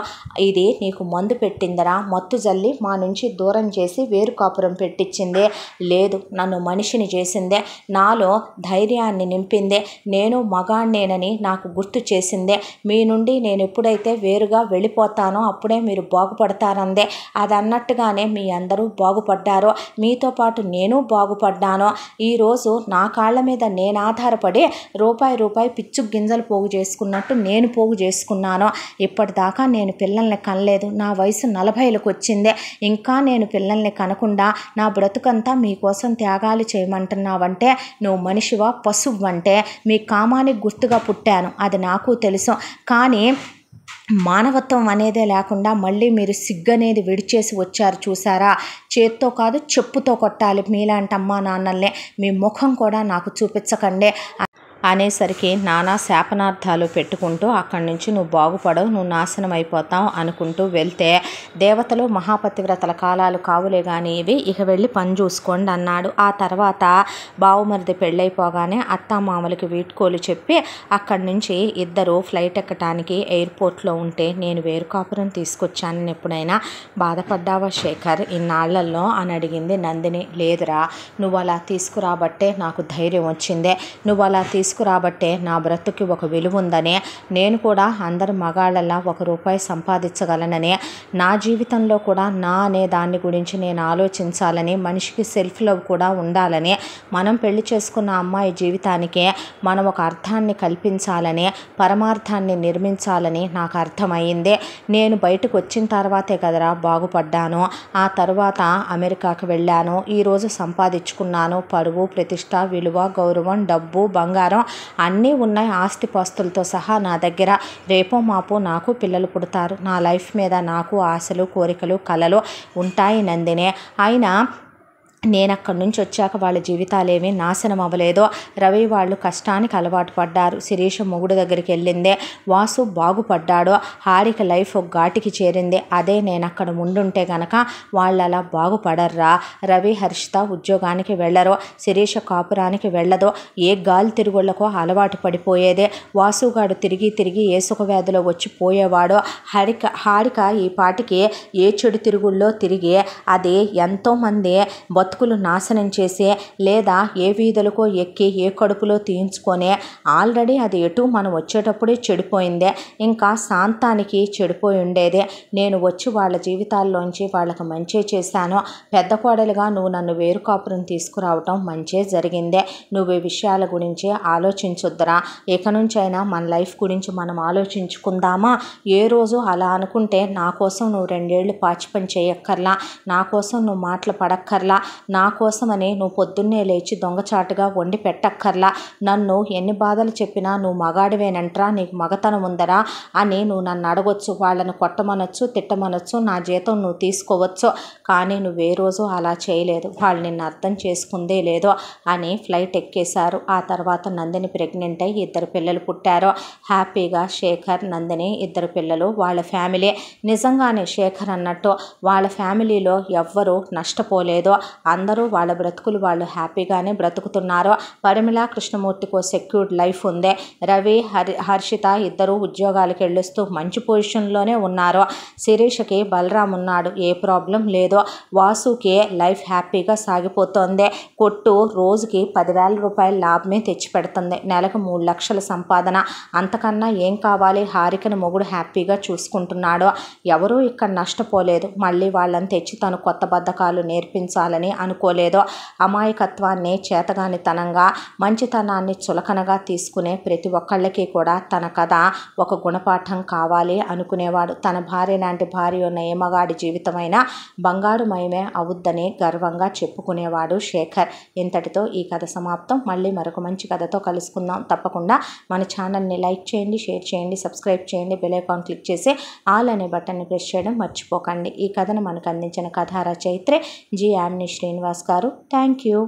ఇది నీకు మందు పెట్టిందరా? మత్తు జల్లి మా నుంచి దూరం చేసి వేరు కాపురం పెట్టించిందే? లేదు, నన్ను మనిషిని చేసిందే, నాలో ధైర్యాన్ని నింపిందే, నేను మగాణ్ణేనని నాకు గుర్తు చేసిందే. మీ నుండి నేను ఎప్పుడైతే వేరుగా వెళ్ళిపోతానో అప్పుడే మీరు బాగుపడతారందే. అది అన్నట్టుగానే మీ అందరూ బాగుపడ్డారో మీతో పాటు నేను బాగుపడ్డాను. ఈరోజు నా కాళ్ళ మీద నేను ఆధారపడి రూపాయి పిచ్చు గింజలు పోగు చేసుకున్నట్టు నేను పోగు చేసుకున్నాను. ఇప్పటిదాకా నేను పిల్లల్ని కనలేదు. నా వయసు 40లకు వచ్చిందే. ఇంకా నేను పిల్లల్ని కనకుండా నా బ్రతుకంతా మీకోసం త్యాగాలు చేయమంటున్నావంటే నువ్వు మనిషివా పశువంటే? మీ కామానికి గుర్తుగా పుట్టాను, అది నాకు తెలుసు. కానీ మానవత్వం అనేదే లేకుండా మళ్ళీ మీరు సిగ్గనేది విడిచేసి వచ్చారు చూసారా? చేత్తో కాదు చెప్పుతో కొట్టాలి మీలాంటి అమ్మా నాన్నల్ని. మీ ముఖం కూడా నాకు చూపించకండి అనేసరికి నానా శాపనార్థాలు పెట్టుకుంటూ అక్కడి నుంచి నువ్వు బాగుపడవు, నువ్వు నాశనం అయిపోతావు అనుకుంటూ వెళ్తే, దేవతలు మహాపతివ్రతల కాలాలు కావులే కానీ ఇవి, ఇక వెళ్ళి పని చూసుకోండి అన్నాడు. ఆ తర్వాత బావుమరిది పెళ్ళైపోగానే అత్తామామలకి వీడ్కోలు చెప్పి అక్కడి నుంచి ఇద్దరు ఫ్లైట్ ఎక్కటానికి ఎయిర్పోర్ట్లో ఉంటే, నేను వేరు కాపురం తీసుకొచ్చానని ఎప్పుడైనా బాధపడ్డావా శేఖర్ ఇన్నాళ్లలో అని అడిగింది నందిని. లేదురా, నువ్వు అలా తీసుకురాబట్టే నాకు ధైర్యం వచ్చిందే. నువ్వు అలా తీసుకురాబట్టే నా బ్రతుకి ఒక విలువ ఉందని, నేను కూడా అందరి మగాళ్ళలా ₹1 సంపాదించగలనని, నా జీవితంలో కూడా నా అనే దాన్ని గురించి నేను ఆలోచించాలని, మనిషికి సెల్ఫ్ లవ్ కూడా ఉండాలని, మనం పెళ్లి చేసుకున్న అమ్మాయి జీవితానికి మనం ఒక అర్థాన్ని కల్పించాలని, పరమార్థాన్ని నిర్మించాలని నాకు అర్థమైంది. నేను బయటకు వచ్చిన తర్వాతే కదరా బాగుపడ్డాను. ఆ తర్వాత అమెరికాకు వెళ్ళాను. ఈరోజు సంపాదించుకున్నాను. పరువు, ప్రతిష్ట, విలువ, గౌరవం, డబ్బు, బంగారం అన్నీ ఉన్నాయి, ఆస్తిపాస్తులతో సహా నా దగ్గర. రేపో మాపో నాకు పిల్లలు పుడతారు. నా లైఫ్ మీద నాకు ఆశలు, కోరికలు, కలలు ఉంటాయి నందిని. అయినా నేను అక్కడి నుంచి వచ్చాక వాళ్ళ జీవితాలు ఏమీ నాశనం అవ్వలేదు. రవి వాళ్ళు కష్టానికి అలవాటు పడ్డారు. శిరీష మొగుడు దగ్గరికి వెళ్ళిందే. వాసు బాగుపడ్డాడు. హారిక లైఫ్ ఒక ఘాటికి చేరింది. అదే నేను అక్కడ ఉండుంటే గనక వాళ్ళు అలా బాగుపడర్రా. రవి, హర్షిత ఉద్యోగానికి వెళ్ళరు. శిరీష కాపురానికి వెళ్ళదు. ఏ గాలి తిరుగుళ్ళకో అలవాటు పడిపోయేదే. వాసుగాడు తిరిగి తిరిగి ఏ సుఖవ్యాధిలో వచ్చి పోయేవాడు. హారిక ఈ పాటికి ఏ చెడు తిరుగుల్లో తిరిగి అది ఎంతోమంది బతుకులు నాశనం చేసే, లేదా ఏ వీధులకో ఎక్కి ఏ కడుపులో తీయించుకొని ఆల్రెడీ అది ఎటు మనం వచ్చేటప్పుడే చెడిపోయిందే. ఇంకా శాంతానికి చెడిపోయి ఉండేదే. నేను వచ్చి వాళ్ళ జీవితాల్లోంచి వాళ్ళకి మంచి చేశాను. పెద్ద కోడలుగా నువ్వు నన్ను వేరు కాపురం తీసుకురావటం మంచే జరిగిందే. నువ్వు ఈ విషయాల గురించి ఆలోచించొద్దురా. ఇక నుంచైనా మన లైఫ్ గురించి మనం ఆలోచించుకుందామా. ఏ రోజు అలా అనుకుంటే నా కోసం నువ్వు 2 ఏళ్ళు పాచి పని చేయక్కర్లా, నా కోసం నువ్వు మాటలు పడక్కర్లా, నా కోసమని నువ్వు పొద్దున్నే లేచి దొంగచాటుగా వండి పెట్టక్కర్లా. నన్ను ఎన్ని బాధలు చెప్పినా నువ్వు మగాడివేనంట్రా, నీకు మగతనం ఉందరా అని నువ్వు నన్ను అడగొచ్చు. వాళ్ళని కొట్టమనొచ్చు, తిట్టమనొచ్చు, నా జీతం నువ్వు తీసుకోవచ్చు. కానీ నువ్వే రోజు అలా చేయలేదు. వాళ్ళు నిన్ను అర్థం చేసుకుందే లేదో అని ఫ్లైట్ ఎక్కేశారు. ఆ తర్వాత నందిని ప్రెగ్నెంట్ అయ్యి 2 పిల్లలు పుట్టారు. హ్యాపీగా శేఖర్, నందిని 2 పిల్లలు, వాళ్ళ ఫ్యామిలీ. నిజంగానే శేఖర్ అన్నట్టు వాళ్ళ ఫ్యామిలీలో ఎవ్వరూ నష్టపోలేదు. అందరూ వాళ్ళ బ్రతుకులు వాళ్ళు హ్యాపీగానే బ్రతుకుతున్నారు. పరిమళ, కృష్ణమూర్తికి ఓ సెక్యూర్డ్ లైఫ్ ఉంది. రవి, హర్షిత ఇద్దరు ఉద్యోగాలకు వెళ్ళొస్తూ మంచి పొజిషన్లోనే ఉన్నారు. శిరీషకి బలరాం ఉన్నాడు, ఏ ప్రాబ్లం లేదు. వాసుకి లైఫ్ హ్యాపీగా సాగిపోతుంది. కొట్టు రోజుకి ₹10,000 లాభమే తెచ్చిపెడుతుంది. నెలకు 3 లక్షల సంపాదన. అంతకన్నా ఏం కావాలి. హారికను మొగుడు హ్యాపీగా చూసుకుంటున్నాడు. ఎవరూ ఇక్కడ నష్టపోలేదు. మళ్ళీ వాళ్ళని తెచ్చి తను కొత్త బద్ధకాలు నేర్పించాలని అనుకోలేదు. అమాయకత్వాన్ని చేతగానితనంగా, మంచితనాన్ని చులకనగా తీసుకునే ప్రతి ఒక్కళ్ళకి కూడా తన కథ ఒక గుణపాఠం కావాలి అనుకునేవాడు. తన భార్య లాంటి భార్య ఉన్న ఏ మగాడి జీవితమైనా బంగారుమయమే అవుద్దని గర్వంగా చెప్పుకునేవాడు శేఖర్. ఇంతటితో ఈ కథ సమాప్తం. మళ్ళీ మరొక మంచి కథతో కలుసుకుందాం. తప్పకుండా మన ఛానల్ని లైక్ చేయండి, షేర్ చేయండి, సబ్స్క్రైబ్ చేయండి, బెల్ ఐకాన్ క్లిక్ చేసి ఆల్ అనే బటన్ని ప్రెస్ చేయడం మర్చిపోకండి. ఈ కథను మనకు అందించిన కథా రచయిత్రి జి. యామిని శ్రీనివాస్ గారు. Thank you.